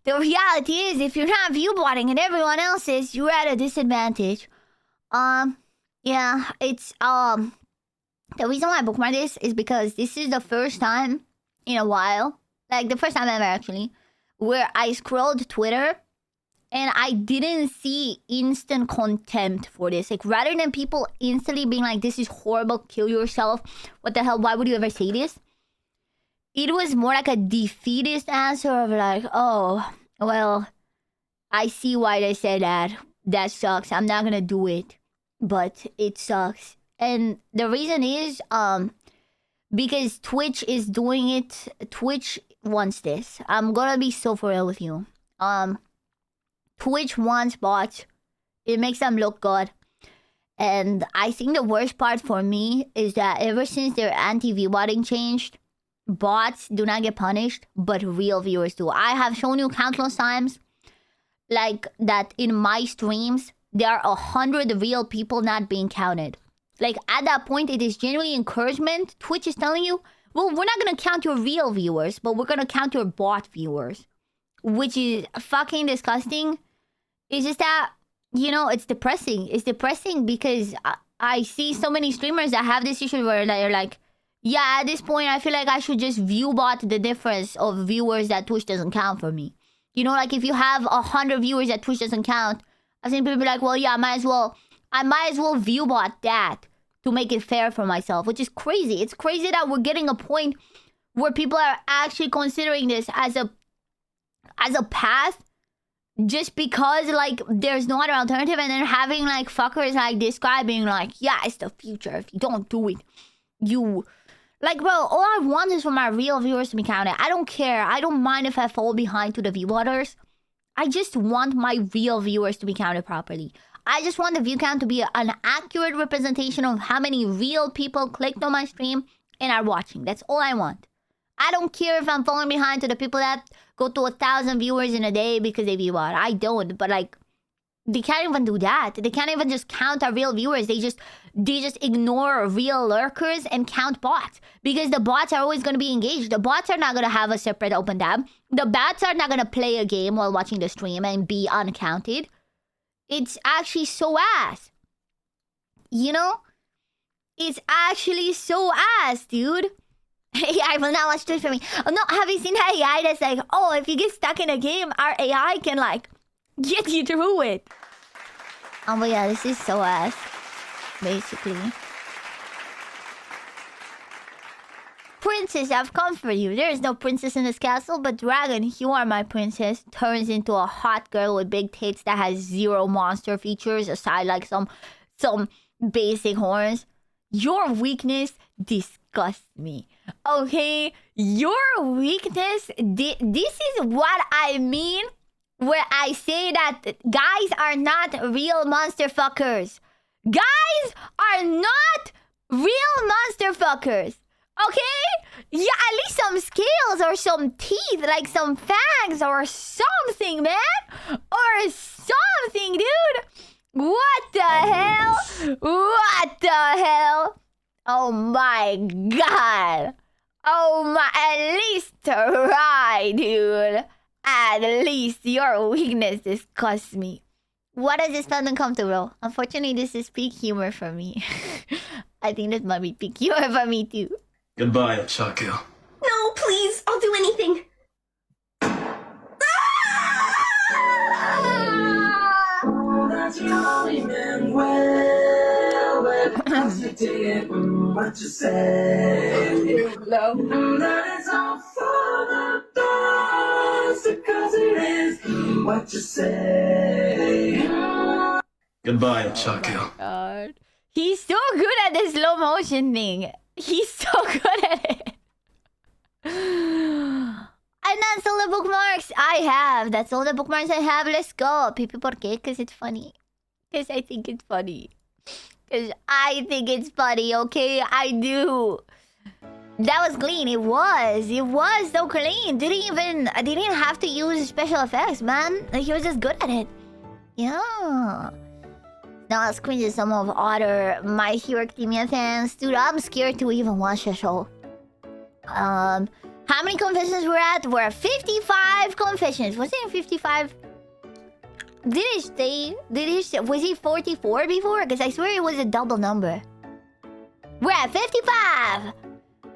The reality is, if you're not view botting and everyone else is, you're at a disadvantage. Yeah, it's the reason why I bookmarked this is because this is the first time in a while, like the first time ever actually, where I scrolled Twitter and I didn't see instant contempt for this. Like, rather than people instantly being like, this is horrible, kill yourself, what the hell, why would you ever say this? It was more like a defeatist answer of like, oh, well, I see why they said that. That sucks. I'm not gonna do it. But it sucks. And the reason is, because Twitch is doing it. Twitch wants this. I'm gonna be so for real with you. Twitch wants bots. It makes them look good. And I think the worst part for me is that ever since their anti-VBotting changed, bots do not get punished, but real viewers do. I have shown you countless times, like, that in my streams, there are 100 real people not being counted. Like, at that point, it is genuinely encouragement. Twitch is telling you, well, we're not gonna count your real viewers, but we're gonna count your bot viewers. Which is fucking disgusting. It's just that, you know, it's depressing. It's depressing because I see so many streamers that have this issue where they're like, yeah, at this point, I feel like I should just view bot the difference of viewers that Twitch doesn't count for me. You know, like if you have 100 viewers that Twitch doesn't count, I've seen people be like, well, yeah, I might as well view bot that to make it fair for myself, which is crazy. It's crazy that we're getting a point where people are actually considering this as a path just because, like, there's no other alternative, and then having, like, fuckers like this guy being like, yeah, it's the future. If you don't do it, you... Like, bro, all I want is for my real viewers to be counted. I don't care. I don't mind if I fall behind to the view-botters. I just want my real viewers to be counted properly. I just want the view count to be an accurate representation of how many real people clicked on my stream and are watching. That's all I want. I don't care if I'm falling behind to the people that go to 1,000 viewers in a day because they view bot. I don't, but like, they can't even do that. They can't even just count our real viewers. They just ignore real lurkers and count bots. Because the bots are always going to be engaged. The bots are not going to have a separate open tab. The bots are not going to play a game while watching the stream and be uncounted. It's actually so ass. You know? It's actually so ass, dude. AI will not watch Twitch for me. Oh, no, have you seen that AI that's like, oh, if you get stuck in a game, our AI can, like, get you through it. Oh, but yeah, this is so ass. Basically. Princess, I've come for you. There is no princess in this castle, but Dragon, you are my princess. Turns into a hot girl with big tits that has zero monster features aside like some basic horns. Your weakness disgusts me. Okay? Your weakness, this is what I mean where I say that guys are not real monster fuckers. Guys are not real monster fuckers. Okay? Yeah, at least some scales or some teeth, like some fangs or something, man. Or something, dude. What the hell? What the hell? Oh my god. Oh my, at least try, dude. At least your weakness disgusts me. What does this felt uncomfortable? Unfortunately, this is peak humor for me. I think this might be peak humor for me too. Goodbye, Chaku. No, please, I'll do anything. What you say? That is all for the best, because it is what you say. Goodbye, Chaku. God. He's so good at this slow motion thing. He's so good at it. And that's all the bookmarks I have. That's all the bookmarks I have. Let's go. Pipi por qué? Because it's funny. Because I think it's funny. Because I think it's funny, okay? I do. That was clean. It was. It was so clean. I didn't have to use special effects, man. Like, he was just good at it. Yeah. Not screens of some of other My Hero Academia fans. Dude, I'm scared to even watch the show. How many confessions we're at? We're at 55 confessions. Was it 55? Did it stay? Was it 44 before? Because I swear it was a double number. We're at 55.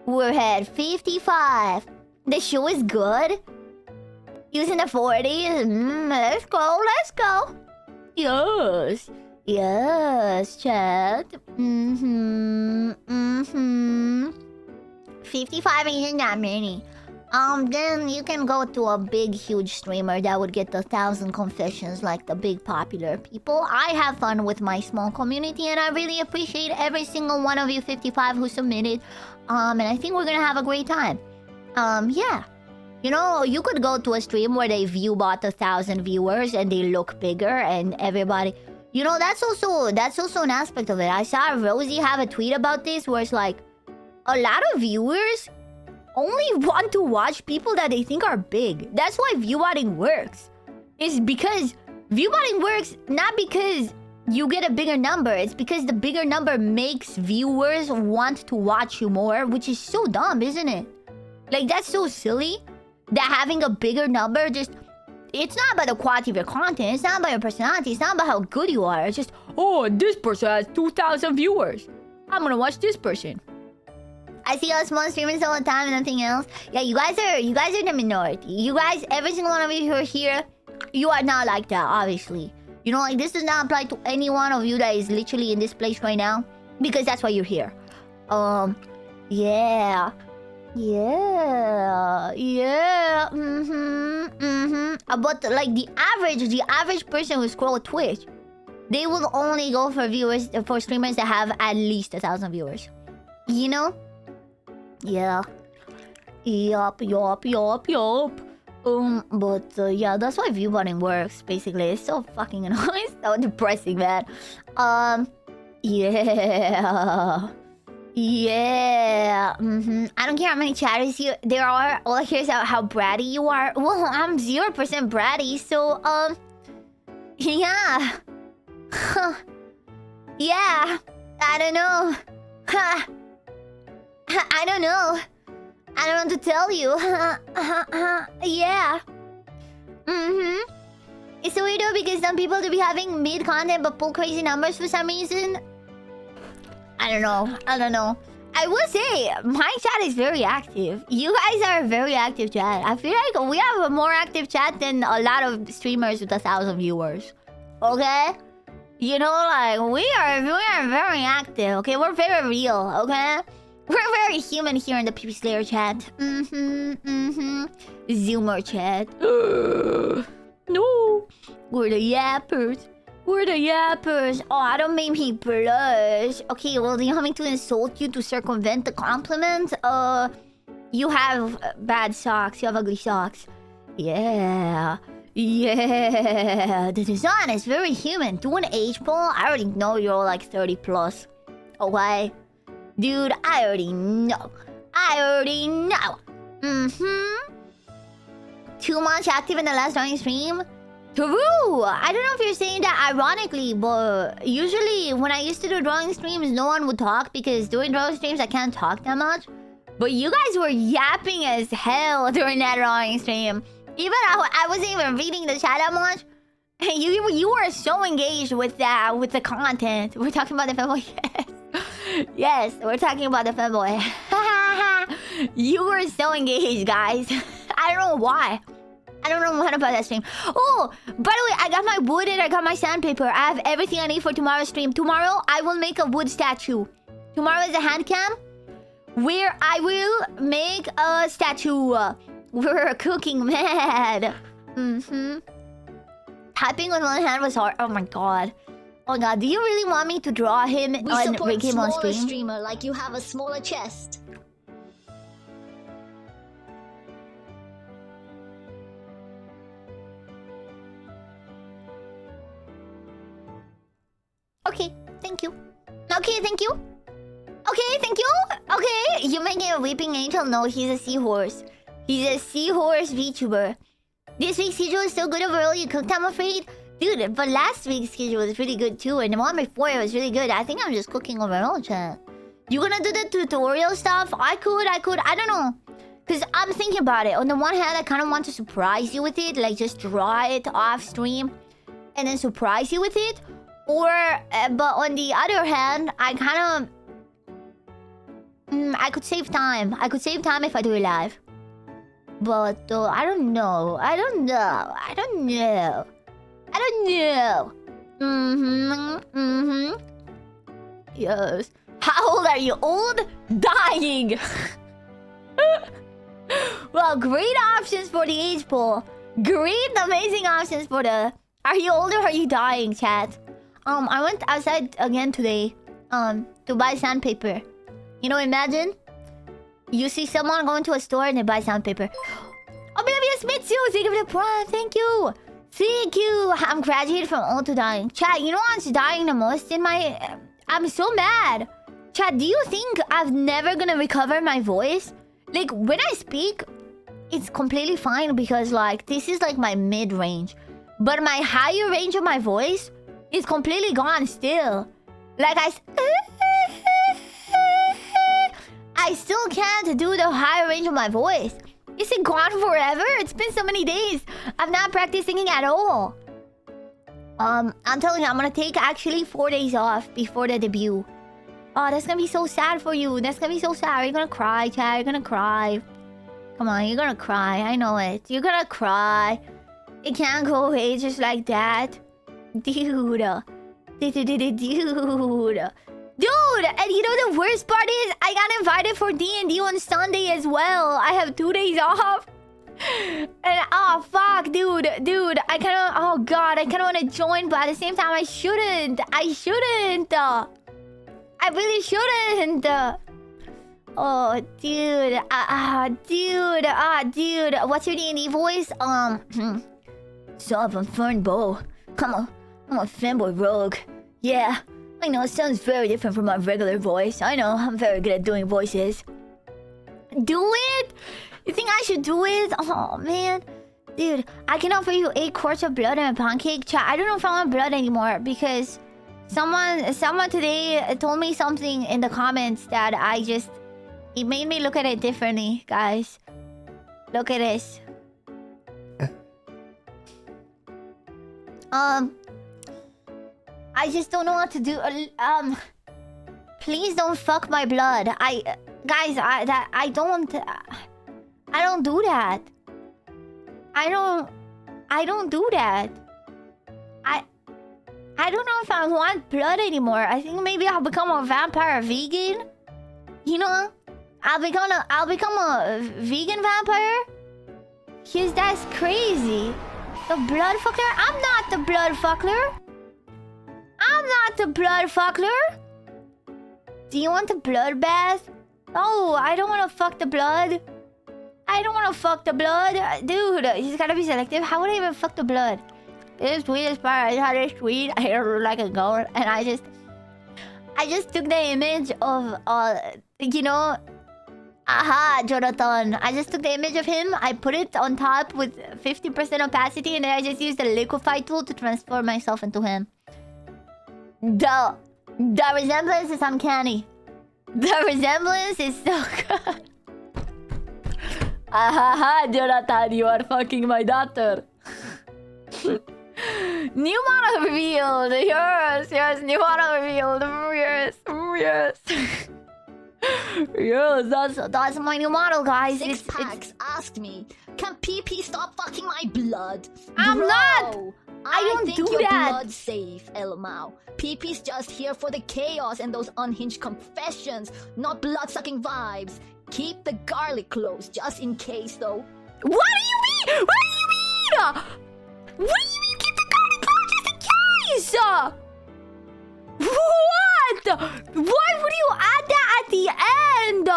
We're at 55. The show is good. Using the 40s. Let's go. Let's go. Yes. Yes, chat. 55 isn't that many. Then you can go to a big, huge streamer that would get the 1,000 confessions like the big popular people. I have fun with my small community, and I really appreciate every single one of you 55 who submitted. And I think we're gonna have a great time. Yeah. You know, you could go to a stream where they view bought 1,000 viewers and they look bigger and everybody... You know, that's also an aspect of it. I saw Rosie have a tweet about this where it's like, a lot of viewers only want to watch people that they think are big. That's why viewbotting works. It's because viewbotting works not because you get a bigger number. It's because the bigger number makes viewers want to watch you more, which is so dumb, isn't it? Like, that's so silly that having a bigger number just... It's not about the quality of your content. It's not about your personality. It's not about how good you are. It's just, oh, this person has 2,000 viewers. I'm gonna watch this person. I see all small streamers all the time and nothing else. Yeah, you guys are the minority. You guys, every single one of you who are here, you are not like that, obviously. You know, like, this does not apply to any one of you that is literally in this place right now. Because that's why you're here. Yeah. But like the average person who scroll Twitch, they will only go for streamers that have at least 1,000 viewers. You know? Yeah. Yup. But yeah, that's why viewbotting works. Basically, it's so fucking annoying. It's so depressing, man. Yeah. Yeah. I don't care how many chatters there are. All I care is how bratty you are. Well, I'm 0% bratty, so yeah. Yeah. I don't know. I don't know. I don't know what to tell you. Yeah. It's so weird though because some people do be having mid content but pull crazy numbers for some reason. I don't know. I will say, my chat is very active. You guys are a very active chat. I feel like we have a more active chat than a lot of streamers with 1,000 viewers. Okay? You know, like, we are very active, okay? We're very real, okay? We're very human here in the PP Slayer chat. Zoomer chat. No! We're the yappers. We're the yappers. Oh, don't make me blush. Okay, well, do you want me to insult you to circumvent the compliment? You have bad socks. You have ugly socks. Yeah. Yeah. The design is very human. Do an age poll? I already know you're all like 30 plus. Okay? Dude, I already know. Too much active in the last drawing stream? True! I don't know if you're saying that ironically, but usually when I used to do drawing streams, no one would talk because during drawing streams, I can't talk that much. But you guys were yapping as hell during that drawing stream. Even I wasn't even reading the chat that much. You were so engaged with the content. We're talking about the fanboy. Yes, we're talking about the fanboy. You were so engaged, guys. I don't know why. I don't know what about that stream. Oh, by the way, I got my wood and I got my sandpaper. I have everything I need for tomorrow's stream. Tomorrow, I will make a wood statue. Tomorrow is a hand cam where I will make a statue. We're cooking mad. Typing with one hand was hard. Oh my god. Oh god, do you really want me to draw him and make him on stream? Streamer like you have a smaller chest. Okay, thank you. Okay, thank you. Okay, thank you. Okay, you're making a weeping angel. No, he's a seahorse. He's a seahorse VTuber. This week's schedule is so good overall. You cooked, I'm afraid. Dude, but last week's schedule was really good too, and the one before it was really good. I think I'm just cooking overall, chat. You gonna do the tutorial stuff? I could. I don't know. Because I'm thinking about it. On the one hand, I kind of want to surprise you with it. Like, just draw it off stream. And then surprise you with it. Or, but on the other hand, I kind of... I could save time. I could save time if I do it live. But, I don't know. Yes. How old are you? Old? Dying! Well, great options for the age poll. Great, amazing options for the... Are you old or are you dying, chat? I went outside again today, to buy sandpaper. You know, imagine you see someone going to a store and they buy sandpaper. Oblivious Mitsu, thank you for the prime. Thank you. Thank you. I'm graduated from old to dying. Chat, you know what's dying the most in my... I'm so mad. Chat, do you think I'm never gonna recover my voice? Like, when I speak, it's completely fine because, like, this is, like, my mid-range. But my higher range of my voice is completely gone still. Like, I still can't do the higher range of my voice. Is it gone forever? It's been so many days. I've not practiced singing at all. I'm telling you, I'm gonna take actually 4 days off before the debut. Oh, that's gonna be so sad for you. That's gonna be so sad. You're gonna cry, Chad. You're gonna cry. Come on, you're gonna cry. I know it. You're gonna cry. It can't go away just like that. Dude. Dude. And you know the worst part is I got invited for D&D on Sunday as well. I have 2 days off. And oh fuck, dude, I kind of, oh god, I kind of want to join, but at the same time I shouldn't. I really shouldn't. Oh, dude. Dude. What's your D&D voice? So I'm a fern bow. I'm a fanboy rogue. Yeah, I know it sounds very different from my regular voice. I know, I'm very good at doing voices. Do it? You think I should do it? Oh, man. Dude, I can offer you 8 quarts of blood and a pancake. Chat, I don't know if I want blood anymore because... Someone today told me something in the comments that it made me look at it differently, guys. Look at this. I just don't know what to do. Please don't fuck my blood. I don't do that. I don't do that. I don't know if I want blood anymore. I think maybe I'll become a vampire vegan. You know? I'll become a vegan vampire. Because that's crazy. The blood fucker? I'm not the blood fucker. Do you want the blood bath? Oh, I don't want to fuck the blood. Dude, you just gotta be selective. How would I even fuck the blood? This sweetest part, I had it sweet. I heard like a goat, and I just took the image of you know, aha, Jonathan. I just took the image of him. I put it on top with 50% opacity, and then I just used the liquefy tool to transform myself into him. The resemblance is uncanny. The resemblance is so good. Aha, Jonathan, you are fucking my daughter. New model revealed. Yes, new model revealed. Yes. Yes, that's my new model, guys. Six Packs asked me, can PP stop fucking my blood? I'm Bro, not. I don't think do your that. blood's safe, Elmao. PP's just here for the chaos and those unhinged confessions, not blood-sucking vibes. Keep the garlic close, just in case, though. What do you mean? Keep the garlic close just in case? What? Why would you add that at the end?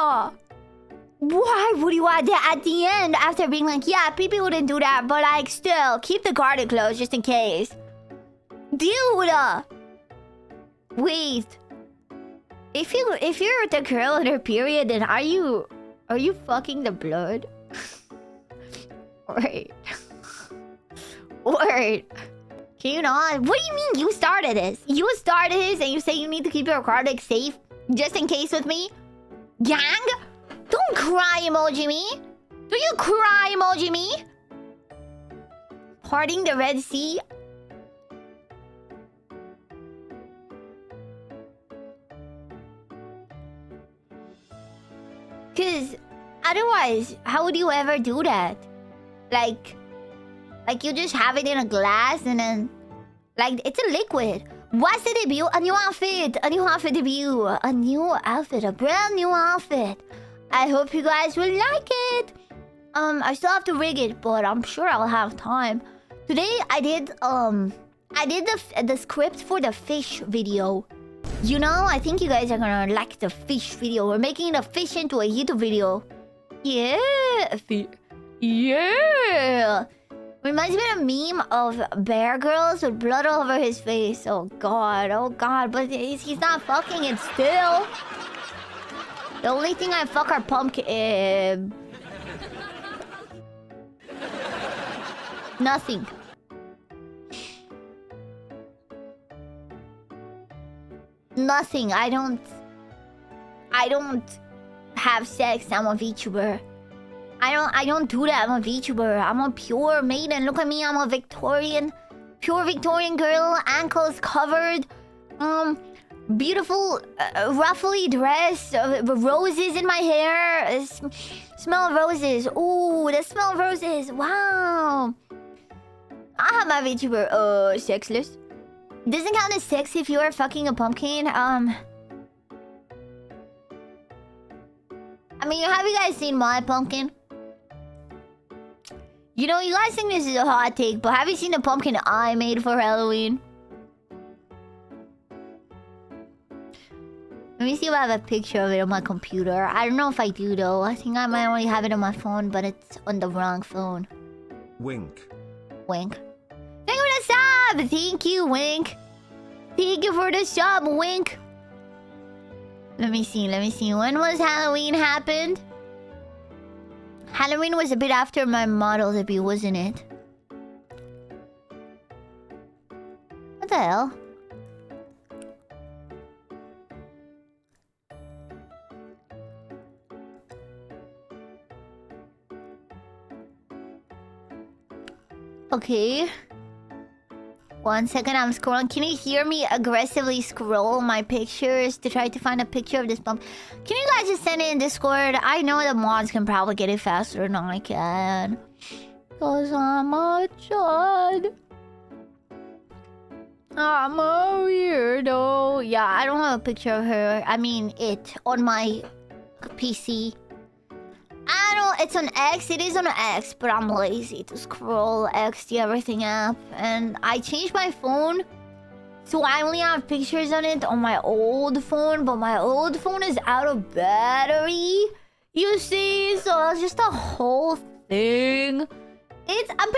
Why would you add that at the end after being like, yeah, people wouldn't do that, but like, still, keep the garlic close just in case. Dude! Wait. If you're the girl in her period, then are you fucking the blood? Wait. Wait. Can you not? What do you mean you started this? You started this and you say you need to keep your card deck safe just in case with me? Gang? Don't cry emoji me. Do you cry emoji me? Parting the Red Sea? Cause otherwise, how would you ever do that? Like you just have it in a glass and then... Like, it's a liquid. What's the debut? A new outfit. A new outfit debut. A new outfit. A brand new outfit. I hope you guys will like it. I still have to rig it, but I'm sure I'll have time. Today, I did the script for the fish video. You know, I think you guys are gonna like the fish video. We're making the fish into a YouTube video. Yeah. Yeah. Reminds me of a meme of Bear Grylls with blood all over his face. Oh god, but he's not fucking it still. The only thing I fuck are pumpkin. Nothing. Nothing. I don't have sex. I'm a VTuber. I don't do that. I'm a VTuber. I'm a pure maiden. Look at me. I'm a Victorian. Pure Victorian girl. Ankles covered. Beautiful, ruffly dress. Roses in my hair. Smell of roses. Ooh, the smell of roses. Wow. I have my VTuber. Sexless. Doesn't count as sex if you are fucking a pumpkin. I mean, have you guys seen my pumpkin? You know, you guys think this is a hot take, but have you seen the pumpkin I made for Halloween? Let me see if I have a picture of it on my computer. I don't know if I do, though. I think I might only have it on my phone, but it's on the wrong phone. Wink. Wink. Thank you for the sub! Thank you, Wink. Thank you for the sub, Wink. Let me see. When was Halloween happened? Halloween was a bit after my model debut, wasn't it? What the hell? Okay. 1 second, I'm scrolling. Can you hear me aggressively scroll my pictures to try to find a picture of this pump? Can you guys just send it in Discord? I know the mods can probably get it faster than I can. Cause I'm a chud. I'm a weirdo. Yeah, I don't have a picture of her. I mean, it on my PC. I don't... It's on X. It is on X, but I'm lazy to scroll X the everything app. And I changed my phone, so I only have pictures on it on my old phone. But my old phone is out of battery, you see? So it's just a whole thing. I'm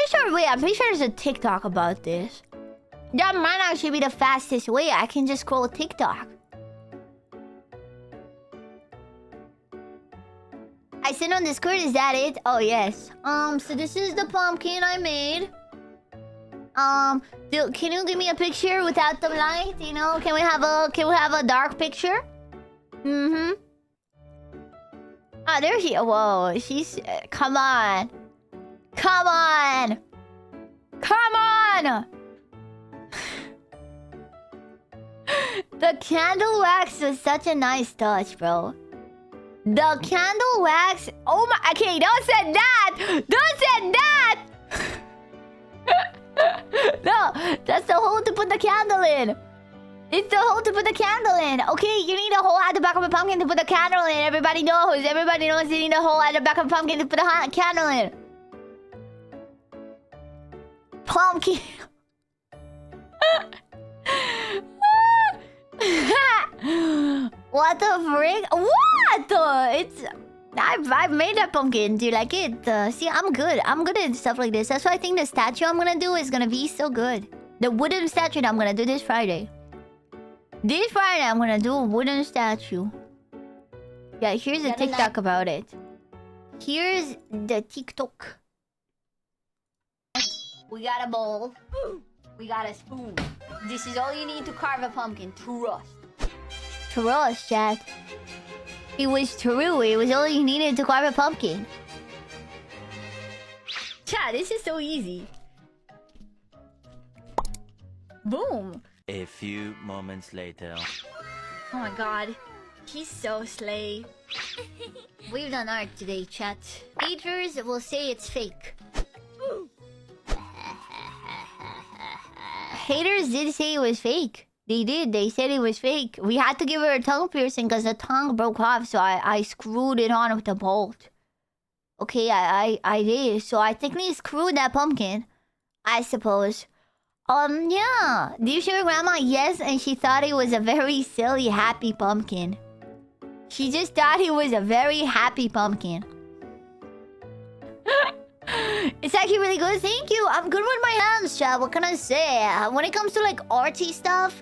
pretty sure there's a TikTok about this. That might actually be the fastest way. I can just scroll TikTok. I sent on Discord, is that it? Oh, yes. So this is the pumpkin I made. Can you give me a picture without the light? You know, can we have a dark picture? Mm-hmm. Ah, there she... Whoa, she's... come on. Come on! Come on! The candle wax was such a nice touch, bro. The candle wax... Oh my... Okay, don't say that! Don't say that! No, that's the hole to put the candle in. It's the hole to put the candle in. Okay, you need a hole at the back of a pumpkin to put the candle in. Everybody knows. Everybody knows you need a hole at the back of a pumpkin to put the candle in. Pumpkin. What the frick? What? It's... I've made that pumpkin. Do you like it? See, I'm good. I'm good at stuff like this. That's why I think the statue I'm gonna do is gonna be so good. The wooden statue that I'm gonna do this Friday. This Friday, I'm gonna do a wooden statue. Yeah, here's a TikTok about it. Here's the TikTok. We got a bowl. We got a spoon. This is all you need to carve a pumpkin. Trust. Trust, chat. It was true. It was all you needed to carve a pumpkin. Chat, this is so easy. Boom. A few moments later. Oh my god. He's so slay. We've done art today, chat. Haters will say it's fake. Haters did say it was fake. They did. They said it was fake. We had to give her a tongue piercing because the tongue broke off, so I screwed it on with a bolt. Okay, I did. So I technically screwed that pumpkin, I suppose. Yeah. Do you show your grandma? Yes, and she thought it was a very silly, happy pumpkin. She just thought it was a very happy pumpkin. It's actually really good. Thank you. I'm good with my hands, chat. What can I say? When it comes to like artsy stuff,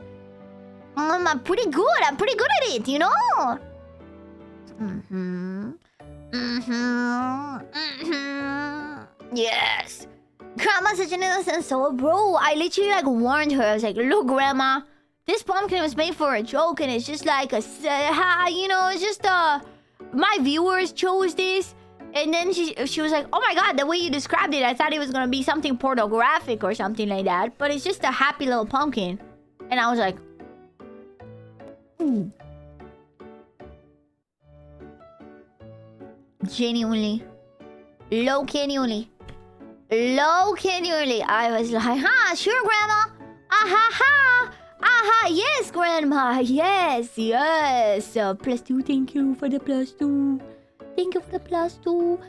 I'm pretty good. I'm pretty good at it, you know? Yes. Grandma's such an innocent soul, bro. I literally like warned her. I was like, look, grandma, this pumpkin was made for a joke, and it's just like you know, it's just my viewers chose this. And then she was like, oh my god, the way you described it, I thought it was gonna be something pornographic or something like that, but it's just a happy little pumpkin. And I was like, ooh. Genuinely. Low genuinely. I was like, sure, grandma. Ha. Yes, grandma. Yes. +2, thank you for the +2. Thank you for the +2.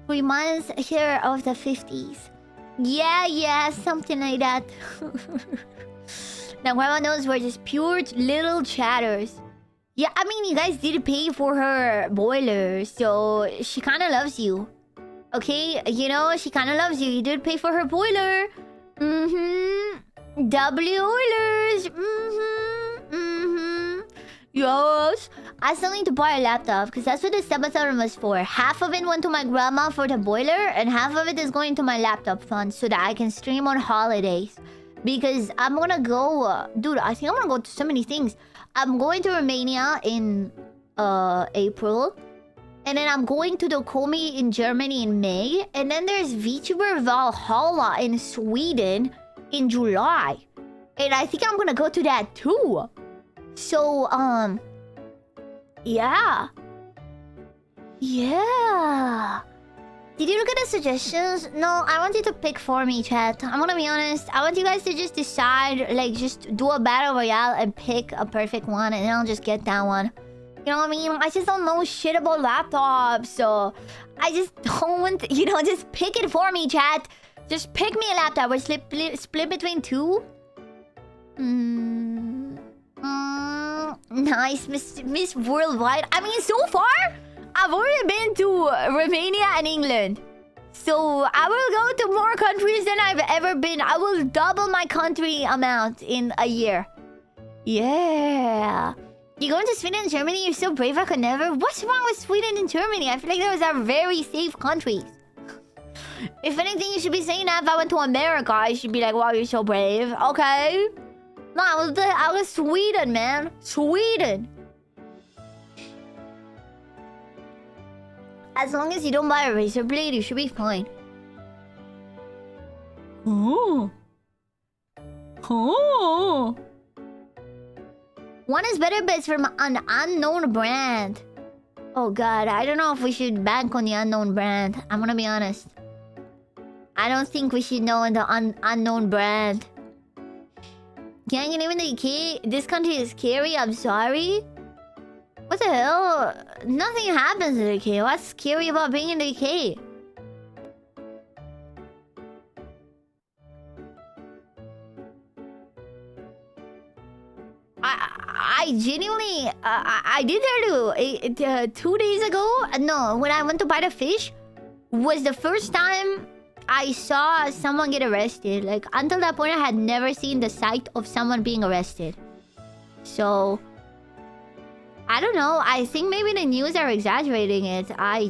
Reminds her of the 50s. Yeah, something like that. Now, grandma knows we're just pure little chatters. Yeah, I mean, you guys did pay for her boiler, so she kind of loves you. Okay, you know, she kind of loves you. You did pay for her boiler. W Oilers. Yes. I still need to buy a laptop because that's what the subathon was for. Half of it went to my grandma for the boiler, and half of it is going to my laptop fund so that I can stream on holidays. Because I'm gonna go, dude, I think I'm gonna go to so many things. I'm going to Romania in April. And then I'm going to the Komi in Germany in May. And then there's VTuber Valhalla in Sweden in July. And I think I'm gonna go to that too. So, yeah. Did you look at the suggestions? No, I want you to pick for me, chat. I'm gonna be honest. I want you guys to just decide, like, just do a battle royale and pick a perfect one, and then I'll just get that one. You know what I mean? I just don't know shit about laptops, so I just don't, you know, just pick it for me, chat. Just pick me a laptop. We're split between two. Nice, Miss Worldwide. I mean, so far, I've already been to Romania and England. So I will go to more countries than I've ever been. I will double my country amount in a year. Yeah. You going to Sweden and Germany? You're so brave, I could never. What's wrong with Sweden and Germany? I feel like those are very safe countries. If anything, you should be saying that if I went to America, I should be like, wow, you're so brave. Okay. No, I was Sweden, man. Sweden. As long as you don't buy a razor blade, you should be fine. Oh. One is better, but it's from an unknown brand. Oh god, I don't know if we should bank on the unknown brand. I'm gonna be honest. I don't think we should know the unknown brand. Can't get even the UK. This country is scary, I'm sorry. What the hell? Nothing happens in the UK. What's scary about being in the UK? I genuinely, I did tell you, 2 days ago, no, when I went to buy the fish, was the first time I saw someone get arrested. Like, until that point, I had never seen the sight of someone being arrested. So, I don't know. I think maybe the news are exaggerating it. I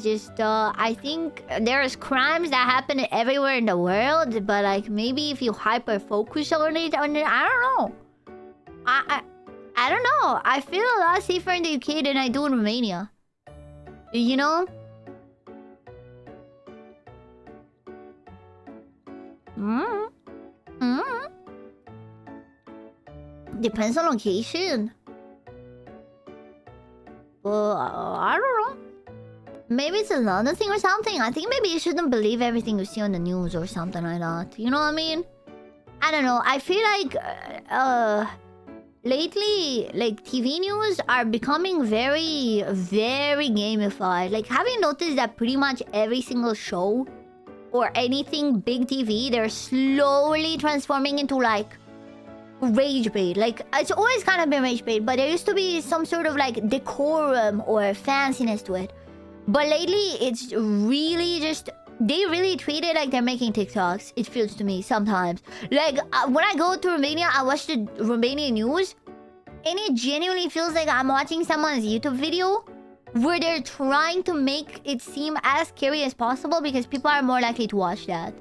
think there's crimes that happen everywhere in the world, but like maybe if you hyper focus on it, I don't know. I don't know. I feel a lot safer in the UK than I do in Romania. You know? Depends on location. I don't know. Maybe it's another thing or something. I think maybe you shouldn't believe everything you see on the news or something like that. You know what I mean? I don't know. I feel like lately, like TV news are becoming very, very gamified. Like, have you noticed that pretty much every single show or anything big TV, they're slowly transforming into like rage bait? Like, it's always kind of been rage bait, but there used to be some sort of like decorum or fanciness to it. But lately, it's really just... They really treat it like they're making TikToks. It feels to me sometimes. Like, when I go to Romania, I watch the Romanian news, and it genuinely feels like I'm watching someone's YouTube video where they're trying to make it seem as scary as possible because people are more likely to watch that.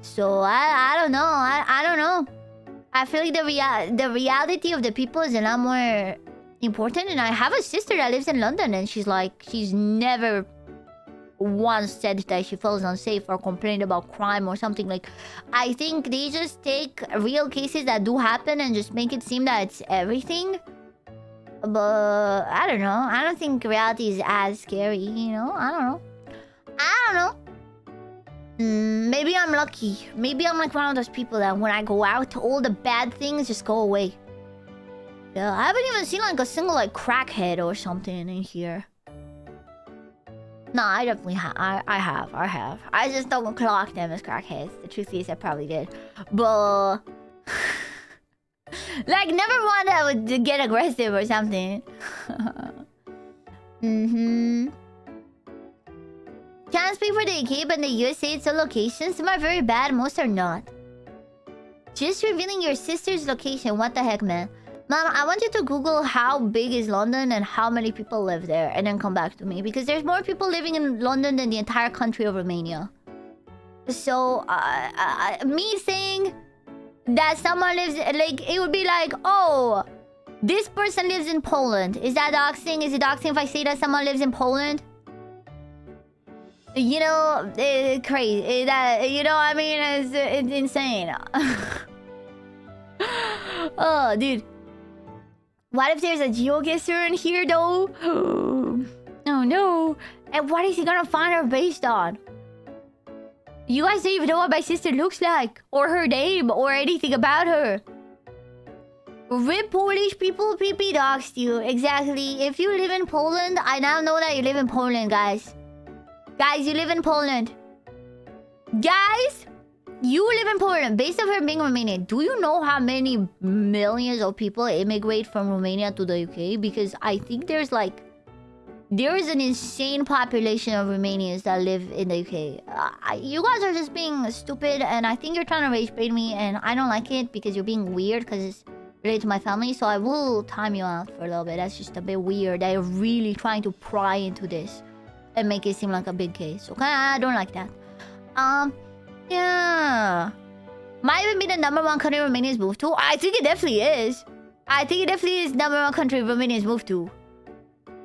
So, I don't know. I don't know. I feel like the reality of the people is a lot more important. And I have a sister that lives in London, and she's never once said that she feels unsafe or complained about crime or something. Like, I think they just take real cases that do happen and just make it seem that it's everything. But I don't know. I don't think reality is as scary, you know? I don't know. Maybe I'm lucky. Maybe I'm like one of those people that when I go out, all the bad things just go away. Yeah, I haven't even seen like a single like crackhead or something in here. No, I definitely have. I have. I just don't clock them as crackheads. The truth is, I probably did. But... like, never one that would get aggressive or something. Can't speak for the UK, but in the USA, it's a location. Some are very bad, most are not. Just revealing your sister's location. What the heck, man? Mom, I want you to Google how big is London and how many people live there, and then come back to me. Because there's more people living in London than the entire country of Romania. So, me saying that someone lives... Like, it would be like, oh, this person lives in Poland. Is that doxing? Is it doxing if I say that someone lives in Poland? You know, crazy. That, you know what I mean? It's insane. Oh, dude. What if there's a geoguesser in here, though? Oh, no. And what is he gonna find her based on? You guys don't even know what my sister looks like, or her name, or anything about her. Rip Polish people, PP doxed you. Exactly. If you live in Poland, I now know that you live in Poland, guys. Guys, you live in Poland. Guys, you live in Poland. Based on her being Romanian, do you know how many millions of people immigrate from Romania to the UK? Because I think there is an insane population of Romanians that live in the UK. You guys are just being stupid, and I think you're trying to rage bait me, and I don't like it because you're being weird because it's related to my family. So I will time you out for a little bit. That's just a bit weird. They're really trying to pry into this and make it seem like a big case. Okay, I don't like that. Yeah. Might even be the #1 country Romanians move to. I think it definitely is. I think it definitely is #1 country Romanians move to.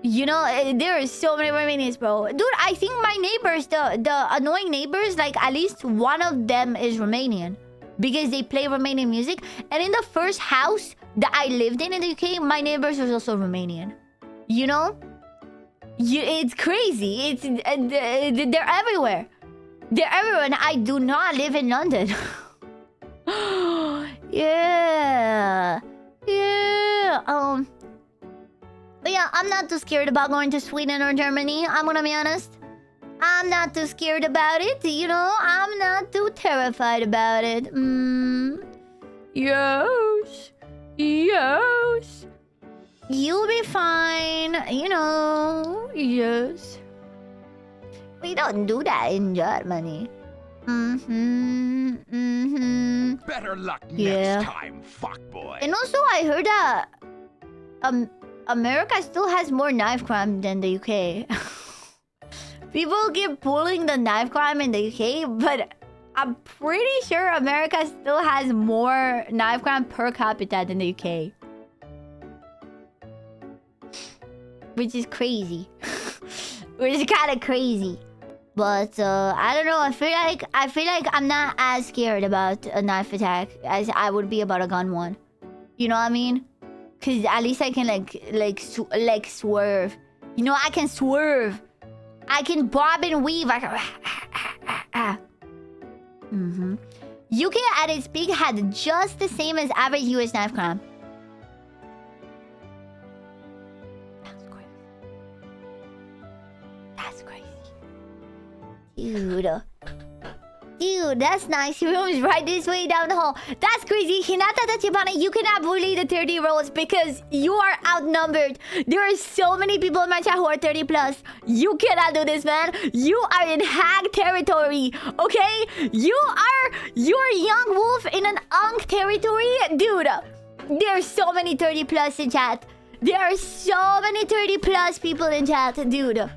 You know, there are so many Romanians, bro. Dude, I think my neighbors, the annoying neighbors, like at least one of them is Romanian. Because they play Romanian music. And in the first house that I lived in the UK, my neighbors was also Romanian. You know? It's crazy. They're everywhere. They're everywhere, and I do not live in London. Yeah. But yeah, I'm not too scared about going to Sweden or Germany. I'm gonna be honest. I'm not too scared about it. You know, I'm not too terrified about it. Yes. You'll be fine. You know, yes. We don't do that in Germany. Better luck next time, fuckboy. And also, I heard that America still has more knife crime than the UK. People keep pulling the knife crime in the UK, but I'm pretty sure America still has more knife crime per capita than the UK. Which is crazy. Which is kind of crazy. But I don't know. I feel like I'm not as scared about a knife attack as I would be about a gun one. You know what I mean? Cause at least I can like swerve. You know, I can swerve. I can bob and weave. I can... UK at its peak had just the same as average US knife crime. That's crazy. Dude, that's nice. Your room is right this way down the hall. That's crazy. Hinata Tachibana, you cannot bully the 30-year-olds because you are outnumbered. There are so many people in my chat who are 30 plus. You cannot do this, man. You are in hag territory, okay? You're young wolf in an unk territory. Dude, there are so many 30 plus in chat. There are so many 30 plus people in chat, dude.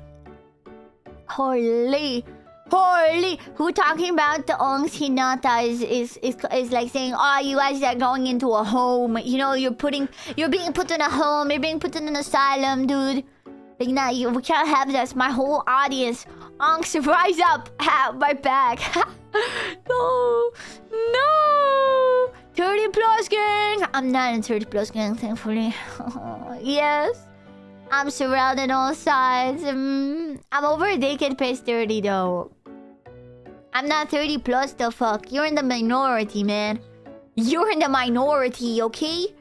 Holy. Who talking about the Ongs Hinata is like saying, oh, you guys are going into a home. You know, you're being put in a home. You're being put in an asylum, dude. Like, nah, we can't have this. My whole audience. Ongs, rise up. My back. No. 30 plus gang. I'm not in 30 plus gang, thankfully. Yes. I'm surrounded on all sides. I'm over decade past 30 though. I'm not 30 plus the fuck. You're in the minority, man. You're in the minority, okay?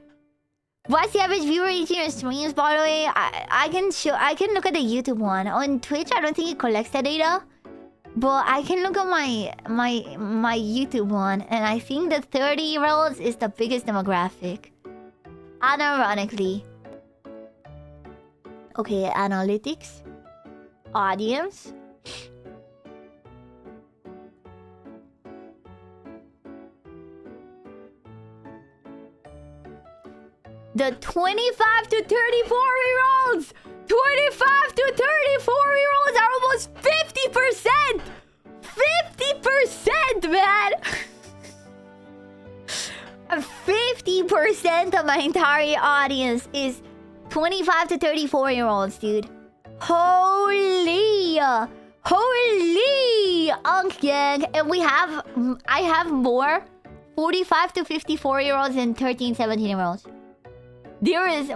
What's the average viewer each in your streams, by the way? I can look at the YouTube one. On Twitch, I don't think it collects the data. But I can look at my YouTube one, and I think the 30-year-olds is the biggest demographic. Unironically. Okay, analytics. Audience. The 25 to 34-year-olds! 25 to 34-year-olds are almost 50%! 50%, man! 50% of my entire audience is 25 to 34-year-olds, dude. Holy! Unk gang! And I have more 45 to 54-year-olds than 13, 17-year-olds. There is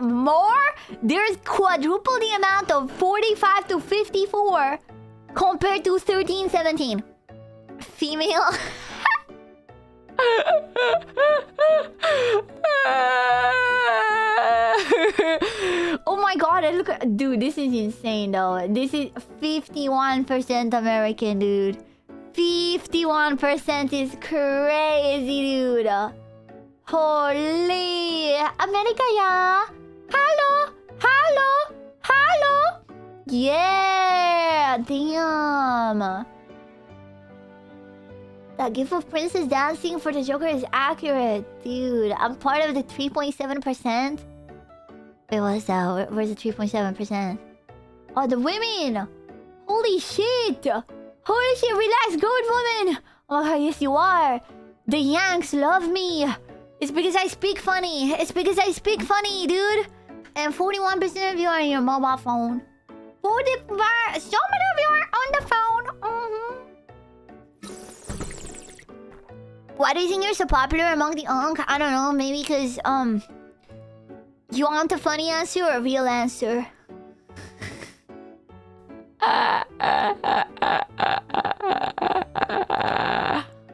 quadruple the amount of 45 to 54 compared to 13, 17. Female. Oh my god, look at... Dude, this is insane though. This is 51% American, dude. 51% is crazy, dude. Holy America, yeah. Hello. Yeah, damn. The gif of Princess dancing for the Joker is accurate, dude. I'm part of the 3.7%. Wait, what's that? Where's the 3.7%? Oh, the women. Holy shit. Relax, good woman. Oh my god, yes you are. The Yanks love me. It's because I speak funny. Dude. And 41% of you are on your mobile phone. 45. So many of you are on the phone. Why do you think you're so popular among the Unk? I don't know. Maybe because you want a funny answer or a real answer?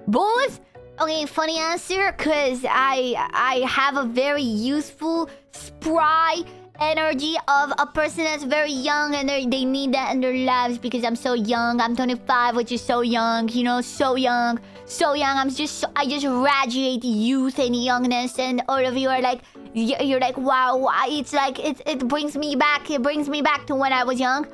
Both? Okay, funny answer, cause I have a very useful, spry energy of a person that's very young, and they need that in their lives because I'm so young. I'm 25, which is so young, you know, so young. I just radiate youth and youngness, and all of you are like, you're like, wow, it's like it brings me back. It brings me back to when I was young.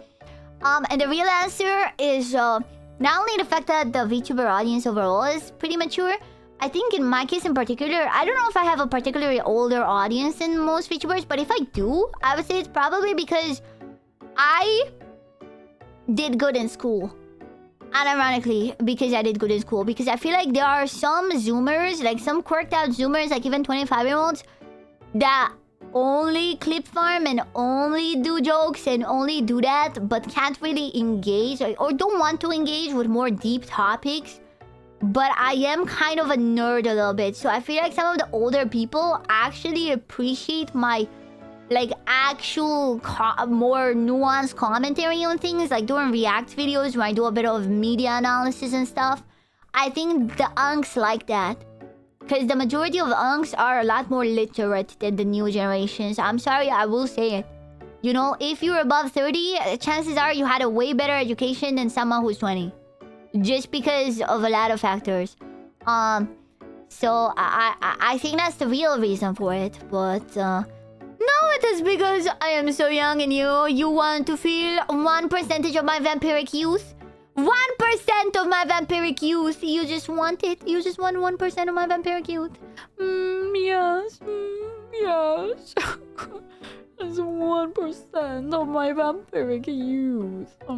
And the real answer is not only the fact that the VTuber audience overall is pretty mature, I think in my case in particular, I don't know if I have a particularly older audience than most VTubers, but if I do, I would say it's probably because I did good in school. Unironically, because I did good in school. Because I feel like there are some Zoomers, like some quirked out Zoomers, like even 25-year-olds, that only clip farm and only do jokes and only do that, but can't really engage or don't want to engage with more deep topics. But I am kind of a nerd a little bit, so I feel like some of the older people actually appreciate my like actual more nuanced commentary on things, like doing react videos where I do a bit of media analysis and stuff. I think the unks like that, because the majority of unks are a lot more literate than the new generations. I'm sorry, I will say it. You know, if you're above 30, chances are you had a way better education than someone who's 20, just because of a lot of factors. So I think that's the real reason for it, but no, it is because I am so young and you want to feel 1% of my vampiric youth. 1% of my vampiric youth. You just want it. You just want 1% of my vampiric youth. Yes. Yes. It's 1% of my vampiric youth. I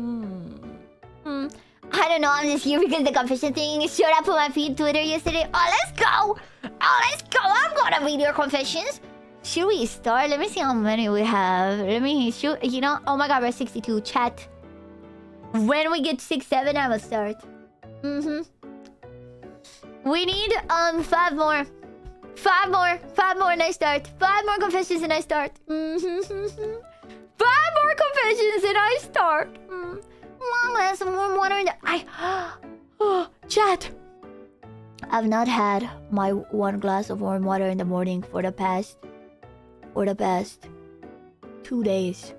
don't know, I'm just here because the confession thing showed up on my feed Twitter yesterday. Oh, let's go! Oh, let's go! I'm gonna read your confessions. Should we start? Let me see how many we have. Let me shoot. You know, oh my god, we're 62. Chat. When we get 6-7, I will start. We need 5 more. 5 more. 5 more and I start. 5 more confessions and I start. 5 more confessions and I start. One glass of warm water in the... Chat. I've not had my 1 glass of warm water in the morning for the past 2 days,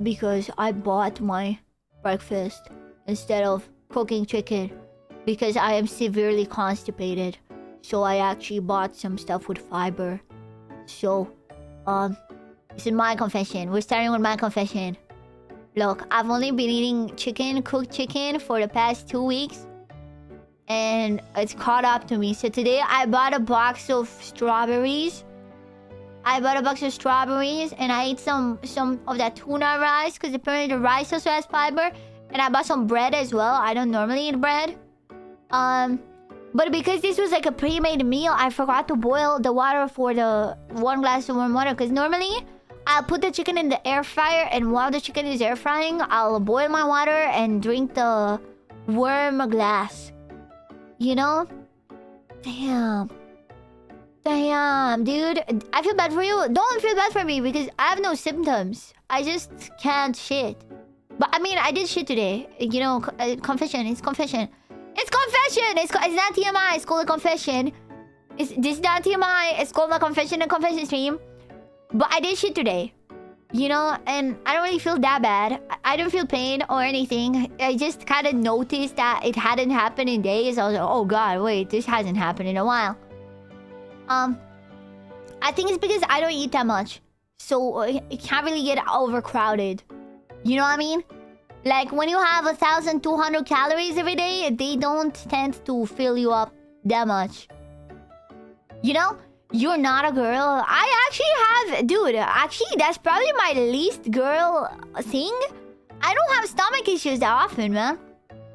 because I bought my breakfast instead of cooking chicken, because I am severely constipated. So I actually bought some stuff with fiber. So this is my confession. We're starting with my confession. Look, I've only been eating chicken, cooked chicken, for the past 2 weeks, and it's caught up to me. So today I bought a box of strawberries. And I ate some of that tuna rice, because apparently the rice also has fiber. And I bought some bread as well. I don't normally eat bread. But because this was like a pre-made meal, I forgot to boil the water for the 1 glass of warm water. Because normally, I'll put the chicken in the air fryer, and while the chicken is air frying, I'll boil my water and drink the warm glass. You know? Damn, dude. I feel bad for you. Don't feel bad for me because I have no symptoms. I just can't shit. But I mean, I did shit today. You know, confession. It's confession. It's confession! It's not TMI. It's called a confession. This is not TMI. It's called a confession and confession stream. But I did shit today. You know, and I don't really feel that bad. I don't feel pain or anything. I just kind of noticed that it hadn't happened in days. I was like, oh god, wait, this hasn't happened in a while. I think it's because I don't eat that much. So it can't really get overcrowded. You know what I mean? Like when you have 1,200 calories every day, they don't tend to fill you up that much. You know? You're not a girl. I actually have... Dude, actually, that's probably my least girl thing. I don't have stomach issues that often, man.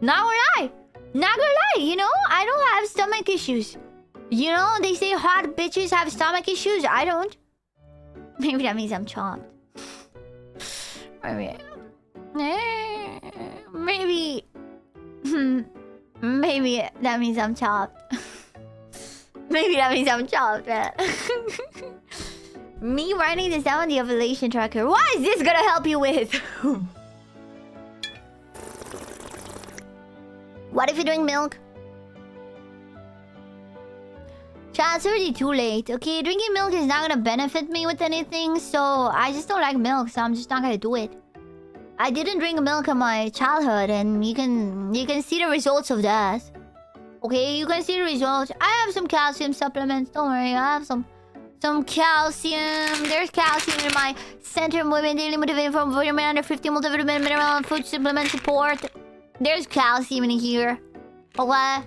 Not gonna lie. Not gonna lie, you know? I don't have stomach issues. You know, they say hot bitches have stomach issues. I don't. Maybe that means I'm chopped. Maybe... Maybe that means I'm chopped. Maybe that means I'm chopped, man. Me writing this down on the ovulation tracker. What is this gonna help you with? What if you drink milk? Chat, it's already too late. Okay, drinking milk is not gonna benefit me with anything, so I just don't like milk, so I'm just not gonna do it. I didn't drink milk in my childhood, and you can see the results of that. Okay, you can see the results. I have some calcium supplements. Don't worry, I have some calcium. There's calcium in my Centrum Women Daily Multivitamin from vitamin under 50 multivitamin mineral and food supplement support. There's calcium in here. Okay.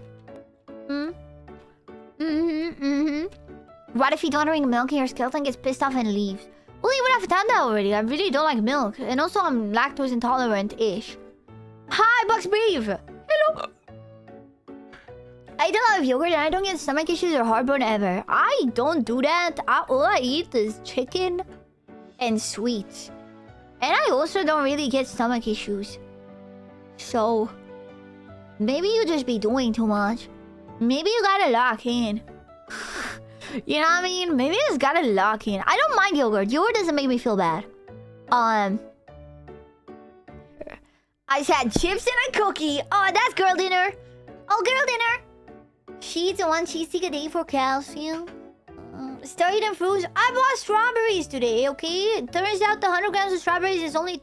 What if you don't drink milk and your skeleton gets pissed off and leaves? Well, you would have done that already. I really don't like milk. And also, I'm lactose intolerant-ish. Hi, Bucks Brave! Hello! I eat a lot of yogurt and I don't get stomach issues or heartburn ever. I don't do that. All I eat is chicken and sweets. And I also don't really get stomach issues. So, maybe you just be doing too much. Maybe you gotta lock in. You know what I mean? Maybe you just gotta lock in. I don't mind yogurt. Yogurt doesn't make me feel bad. I said chips and a cookie. Oh, that's girl dinner. Oh, girl dinner. She eats 1 cheese stick a day for calcium. Start eating fruits. I bought strawberries today, okay? It turns out the 100 grams of strawberries is only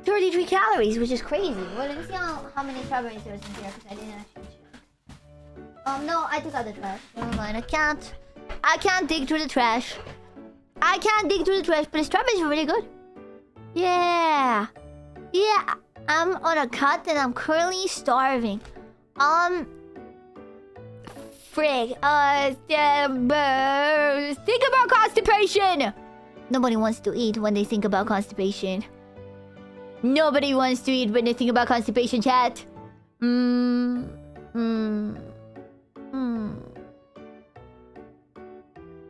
33 calories, which is crazy. Well, let me see how many strawberries there was in here, because I didn't actually check. No, I took out the trash. Never mind, I can't dig through the trash. I can't dig through the trash, but the strawberries are really good. Yeah. Yeah, I'm on a cut and I'm currently starving. Frig. Think about constipation! Nobody wants to eat when they think about constipation. Nobody wants to eat when they think about constipation, chat.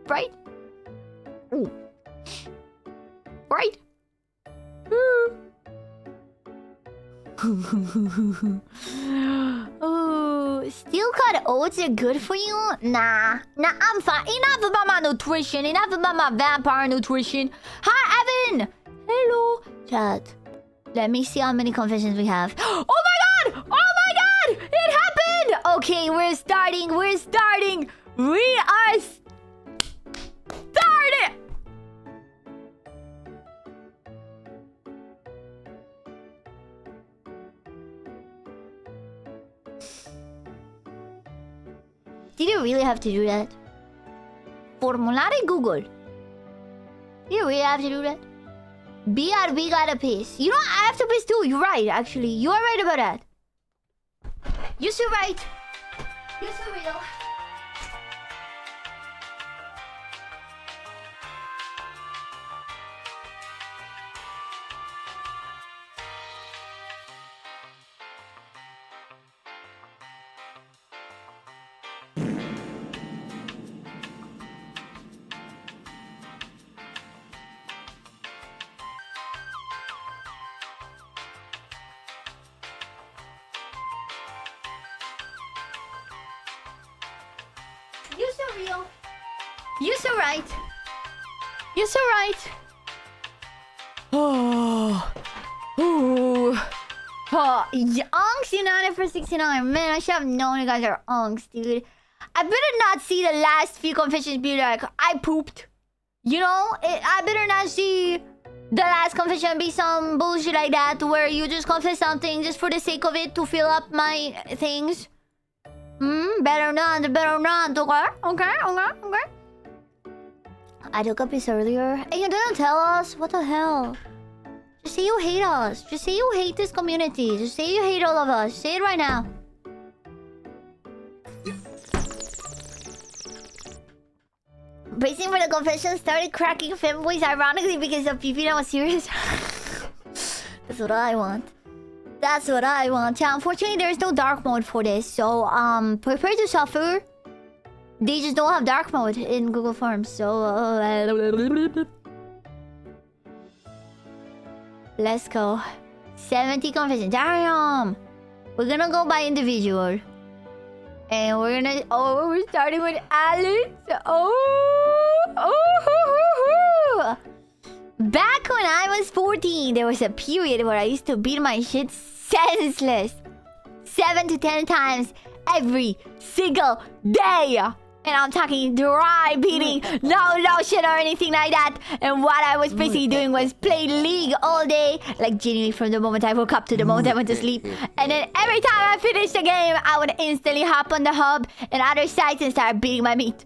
Right? Ooh. Right? Oh, steel cut oats are good for you? Nah, I'm fine. Enough about my nutrition. Enough about my vampire nutrition. Hi, Evan. Hello, chat. Let me see how many confessions we have. Oh my god! Oh my god! It happened! Okay, we're starting. We are starting. Did you really have to do that? Formulare Google. Did you really have to do that? BRB gotta piss. You know, I have to piss too. You're right, actually. You are right about that. You're so right. You're so real. You're so real. You're so right. You're so right. Oh. Ooh. Oh. Unks United for 69. Man, I should have known you guys are unks, dude. I better not see the last few confessions be like, I pooped. You know? I better not see the last confession be some bullshit like that where you just confess something just for the sake of it to fill up my things. Better not, okay? I took a piss earlier. And you didn't tell us? What the hell? Just say you hate us. Just say you hate this community. Just say you hate all of us. Say it right now. Bracing for the confession started cracking femboys ironically because of PP that was serious. That's what I want. That's what I want. Yeah, unfortunately, there's no dark mode for this. So, prepare to suffer. They just don't have dark mode in Google Forms. So, let's go. 70 confessions. Damn! We're gonna go by individual. And we're gonna... Oh, we're starting with Alex. Back when I was 14, there was a period where I used to beat my shit senseless 7 to 10 times every single day. And I'm talking dry beating, no lotion or anything like that. And what I was basically doing was play League all day, like genuinely from the moment I woke up to the moment I went to sleep. And then every time I finished the game, I would instantly hop on the hub and other sites and start beating my meat.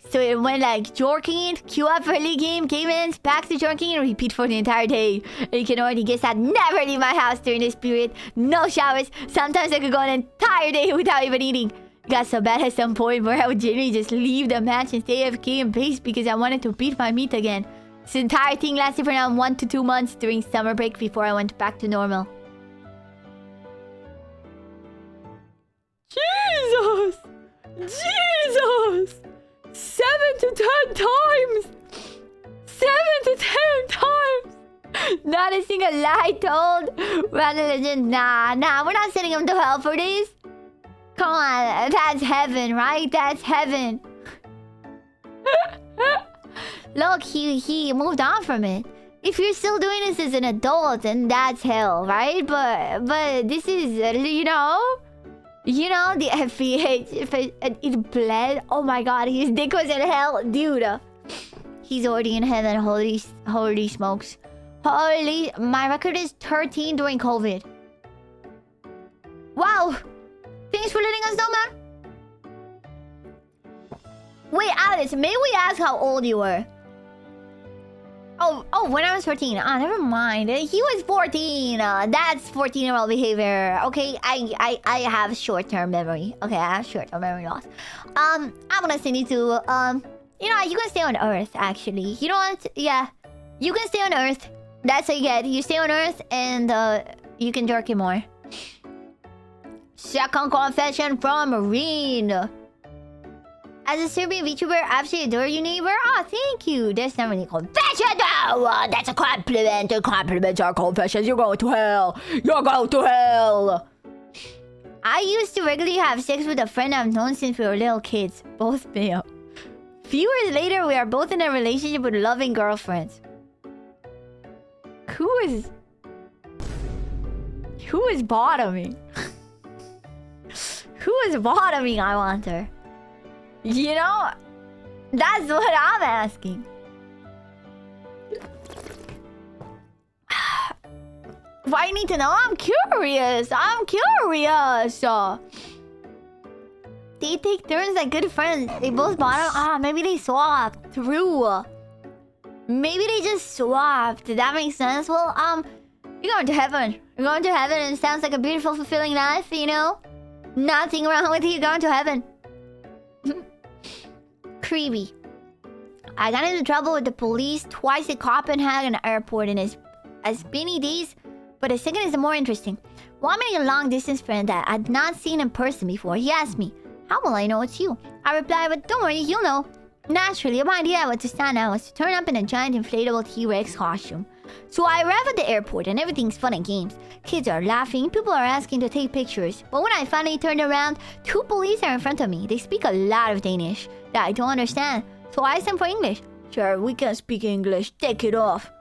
So it went like jorking, queue up for a league game, game ends, back to jorking, and repeat for the entire day. And you can already guess I'd never leave my house during this period. No showers. Sometimes I could go an entire day without even eating. got so bad at some point where I would generally just leave the match and stay AFK in base because I wanted to beat my meat again. This entire thing lasted for around 1 to 2 months during summer break before I went back to normal. Jesus! Jesus! 7 to 10 times! 7 to 10 times! Not a single lie told. Rather than just, nah, we're not sending him to hell for this. Come on, that's heaven, right? That's heaven. Look, he moved on from it. If you're still doing this as an adult, then that's hell, right? But this is, you know, the FVH, if it bled. Oh my god, his dick was in hell, dude. He's already in heaven. Holy smokes. Holy, my record is 13 during COVID. Wow. Thanks for letting us know, man. Wait, Alice, may we ask how old you were? Oh, when I was 14. Ah, never mind. He was 14. That's 14-year-old behavior. Okay, I have short-term memory. Okay, I have short-term memory loss. I'm gonna send you to, you know, you can stay on Earth, actually. You know what? Yeah. You can stay on Earth. That's what you get. You stay on Earth, and, you can jerk it more. Second confession from Marine. As a Serbian VTuber, I absolutely adore you, neighbor. Oh, thank you. That's not really confession, though. That's a compliment. The compliments are confessions. You're going to hell. You're going to hell. I used to regularly have sex with a friend I've known since we were little kids. Both male. Few years later, we are both in a relationship with loving girlfriends. Who is bottoming? Who is bottoming, I wonder? You know, that's what I'm asking. Why you need to know? I'm curious. They take turns like good friends. They both bottom. Ah, maybe they swapped. True. Maybe they just swapped. Did that make sense? Well, you're going to heaven. You're going to heaven, and it sounds like a beautiful, fulfilling life, you know? Nothing wrong with you going to heaven. Creepy. I got into trouble with the police twice at Copenhagen airport in as many days, but the second is the more interesting. While meeting a long-distance friend that I'd not seen in person before, he asked me, "How will I know it's you?" I replied, "But don't worry, you'll know." Naturally, my idea was to stand out was to turn up in a giant inflatable T-Rex costume. So I arrive at the airport and everything's fun and games. Kids are laughing, people are asking to take pictures. But when I finally turn around, 2 police are in front of me. They speak a lot of Danish that I don't understand. So I asked them for English. "Sure, we can speak English. Take it off."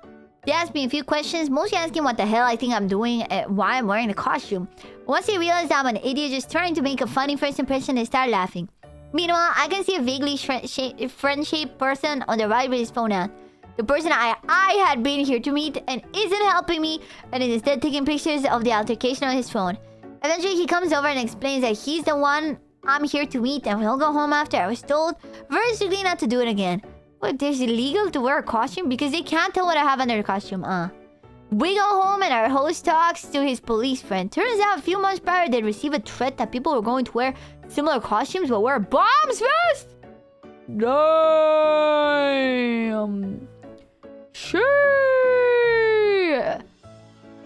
They asked me a few questions, mostly asking what the hell I think I'm doing and why I'm wearing the costume. Once they realized I'm an idiot just trying to make a funny first impression, they start laughing. Meanwhile, I can see a vaguely friend-shaped person on the right with his phone out. The person I had been here to meet and isn't helping me and is instead taking pictures of the altercation on his phone. Eventually, he comes over and explains that he's the one I'm here to meet and we'll go home after. I was told very strictly not to do it again. What, there's illegal to wear a costume? Because they can't tell what I have under the costume, We go home and our host talks to his police friend. Turns out a few months prior they'd received a threat that people were going to wear similar costumes but wear bombs first! Damn! Sure!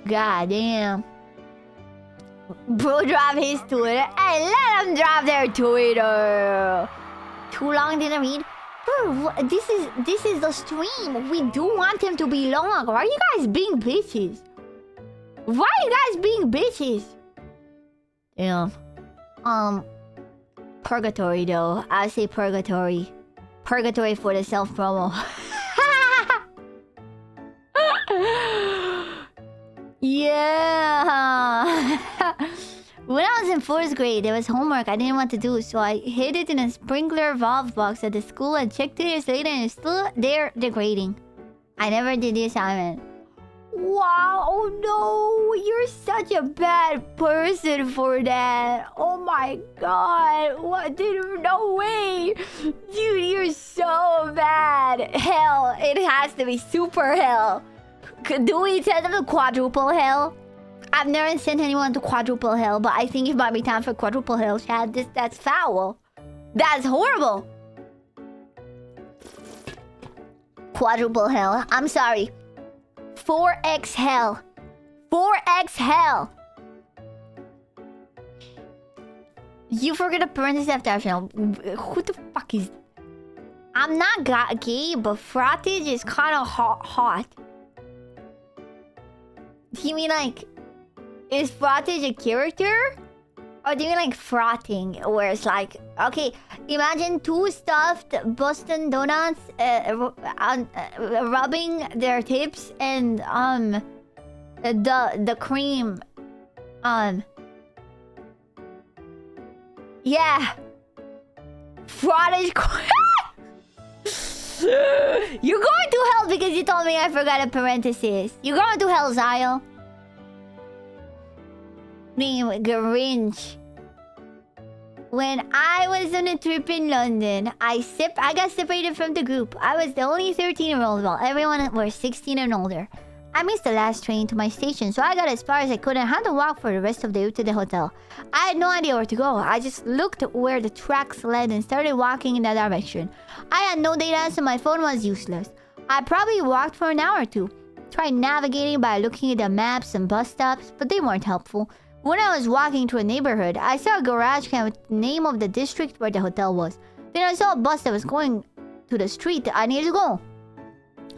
God damn. Bro drop his Twitter. Hey, let him drop their Twitter! Too long didn't read? Bro, this is the stream. We do want him to be long. Why are you guys being bitches? Why are you guys being bitches? Damn. Purgatory though. I say purgatory. Purgatory for the self-promo. Yeah. When I was in 4th grade, there was homework I didn't want to do, so I hid it in a sprinkler valve box at the school and checked 2 years later and it's still there degrading. I never did the assignment. Wow, oh no, you're such a bad person for that. Oh my god, what? No way. Dude, you're so bad. Hell, it has to be super hell. Do we tell them to quadruple hell? I've never sent anyone to quadruple hell, but I think it might be time for quadruple hell, Chad. That's foul. That's horrible. Quadruple hell. I'm sorry. 4x hell. 4x hell. You forget a parenthesis after optional. Who the fuck is... I'm not gay, but frottage is kind of hot. Do you mean like... Is frottage a character? Or do you mean like frotting? Where it's like... Okay, imagine two stuffed Boston donuts rubbing their tips and the cream yeah, frottage. You're going to hell because you told me I forgot a parenthesis. You're going to hell, Zyle. Name Grinch. When I was on a trip in London, I got separated from the group. I was the only 13-year-old while everyone was 16 and older. I missed the last train to my station, so I got as far as I could and had to walk for the rest of the route to the hotel. I had no idea where to go. I just looked where the tracks led and started walking in that direction. I had no data, so my phone was useless. I probably walked for an hour or two. Tried navigating by looking at the maps and bus stops, but they weren't helpful. When I was walking through a neighborhood, I saw a garage cam with the name of the district where the hotel was. Then I saw a bus that was going to the street that I needed to go.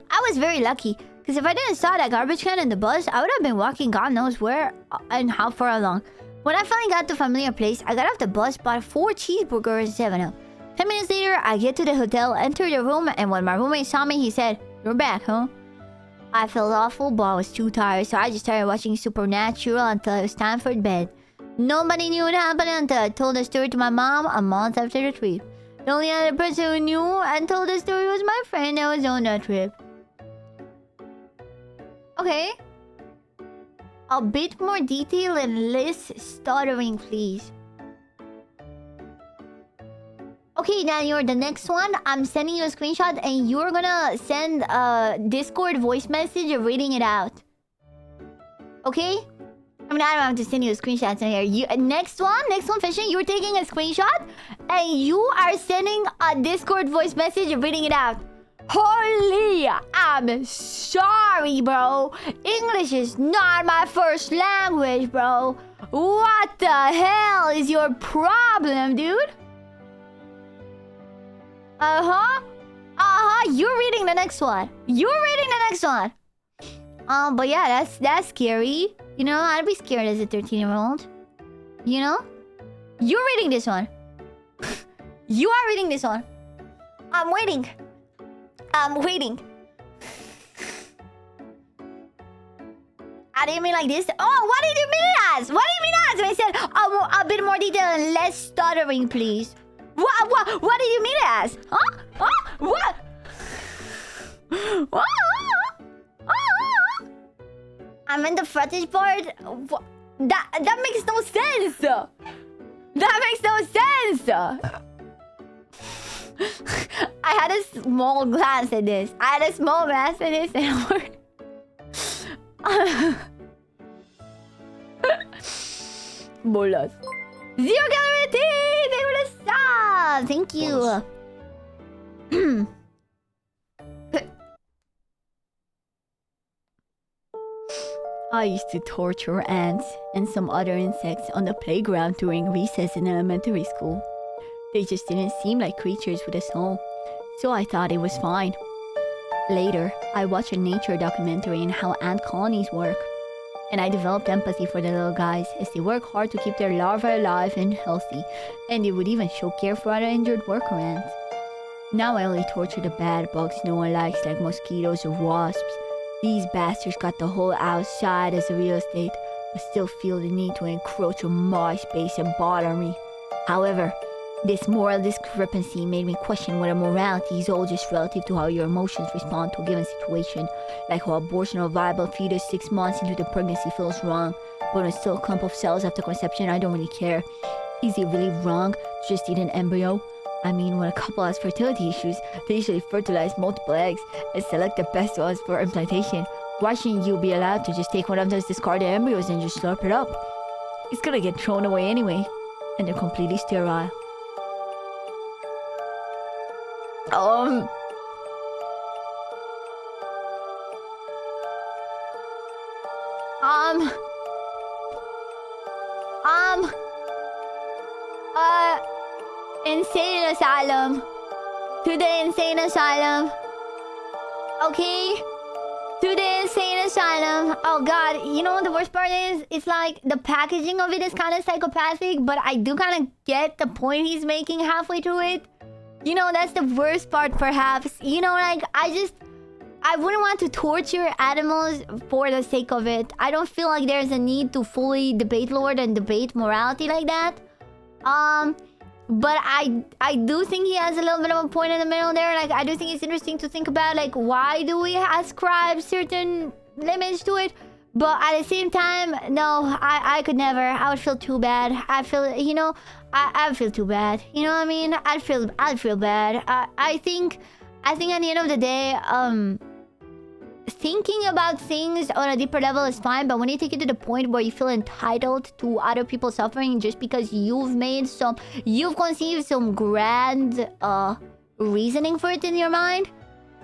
I was very lucky, because if I didn't saw that garbage can in the bus, I would have been walking God knows where and how far along. When I finally got to a familiar place, I got off the bus, bought 4 cheeseburgers and 7-Up. 10 minutes later, I get to the hotel, enter the room, and when my roommate saw me, he said, "You're back, huh?" I felt awful, but I was too tired, so I just started watching Supernatural until it was time for bed. Nobody knew what happened until I told the story to my mom a month after the trip. The only other person who knew and told the story was my friend that was on that trip. Okay. A bit more detail and less stuttering, please. Okay, Daniel, the next one, I'm sending you a screenshot and you're gonna send a Discord voice message of reading it out. Okay? I mean, I don't have to send you a screenshot in here. Next one, Fishing, you're taking a screenshot and you are sending a Discord voice message of reading it out. Holy, I'm sorry, bro. English is not my first language, bro. What the hell is your problem, dude? You're reading the next one. But yeah, that's scary. You know, I'd be scared as a 13-year-old. You know? You're reading this one. You are reading this one. I'm waiting. I didn't mean like this. Oh, what did you mean as? I said a bit more detail and less stuttering, please. What did you mean as? Huh? What? I'm in the frottage part. That makes no sense. I had a small glance at this. And bolas. 0 calorie tea! They were stop! Thank you. I used to torture ants and some other insects on the playground during recess in elementary school. They just didn't seem like creatures with a soul, so I thought it was fine. Later, I watched a nature documentary on how ant colonies work, and I developed empathy for the little guys as they work hard to keep their larvae alive and healthy, and they would even show care for other injured worker ants. Now I only torture the bad bugs no one likes, like mosquitoes or wasps. These bastards got the whole outside as a real estate, but still feel the need to encroach on my space and bother me. However, this moral discrepancy made me question whether morality is all just relative to how your emotions respond to a given situation, like how abortion of a viable fetus 6 months into the pregnancy feels wrong, but when it's still a clump of cells after conception, I don't really care. Is it really wrong to just eat an embryo? I mean, when a couple has fertility issues, they usually fertilize multiple eggs and select the best ones for implantation. Why shouldn't you be allowed to just take one of those discarded embryos and just slurp it up? It's gonna get thrown away anyway. And they're completely sterile. Insane asylum. To the insane asylum. Okay? To the insane asylum. Oh god, you know what the worst part is? It's like the packaging of it is kind of psychopathic, but I do kind of get the point he's making halfway through it. You know, that's the worst part perhaps. You know, like, I wouldn't want to torture animals for the sake of it. I don't feel like there's a need to fully debate Lord and debate morality like that. But I do think he has a little bit of a point in the middle there. Like, I do think it's interesting to think about, like, why do we ascribe certain limits to it? But at the same time, no, I could never. I would feel too bad. I feel, you know, I feel too bad. You know what I mean? I'd feel bad. I think at the end of the day, thinking about things on a deeper level is fine, but when you take it to the point where you feel entitled to other people's suffering just because you've conceived some grand reasoning for it in your mind,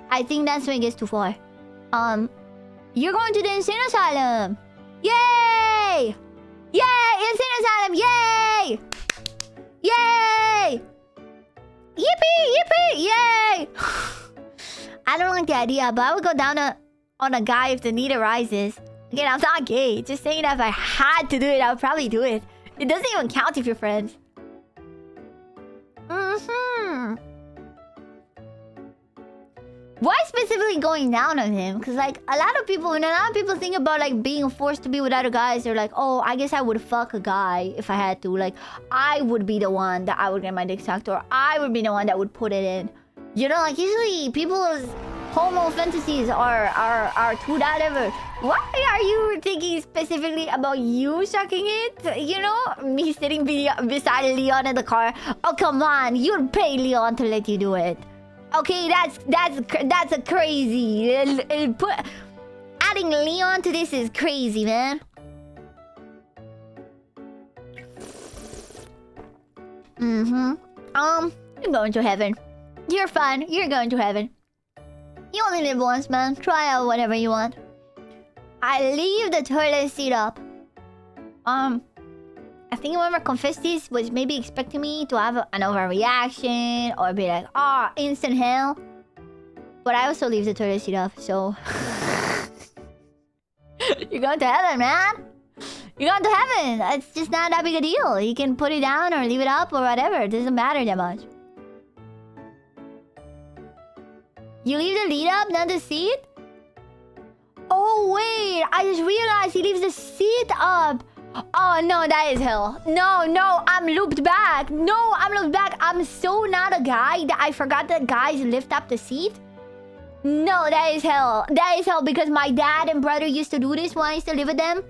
I think that's when it gets too far. You're going to the insane asylum! Yay! Yay! Insane asylum! Yay! Yay! Yippee! Yippee! Yay! I don't like the idea, but I would go down on a guy if the need arises. Again, I'm not gay. Just saying that if I had to do it, I would probably do it. It doesn't even count if you're friends. Why specifically going down on him? Because, like, when a lot of people think about, like, being forced to be with other guys, they're like, oh, I guess I would fuck a guy if I had to. Like, I would be the one that I would get my dick sucked, or I would be the one that would put it in. You know, like, usually people's homo fantasies are to that ever. Why are you thinking specifically about you sucking it? You know, me sitting beside Leon in the car. Oh, come on, you'd pay Leon to let you do it. Okay, that's a crazy. Adding Leon to this is crazy, man. You're going to heaven. You're fine. You're going to heaven. You only live once, man. Try out whatever you want. I leave the toilet seat up. I think whoever confessed this was maybe expecting me to have an overreaction or be like, oh, instant hell. But I also leave the toilet seat up, so... You're going to heaven, man. You're going to heaven. It's just not that big a deal. You can put it down or leave it up or whatever. It doesn't matter that much. You leave the lid up, not the seat? Oh, wait. I just realized he leaves the seat up. Oh, no, that is hell. No, I'm looped back. No, I'm looped back. I'm so not a guy that I forgot that guys lift up the seat. No, that is hell. That is hell because my dad and brother used to do this when I used to live with them.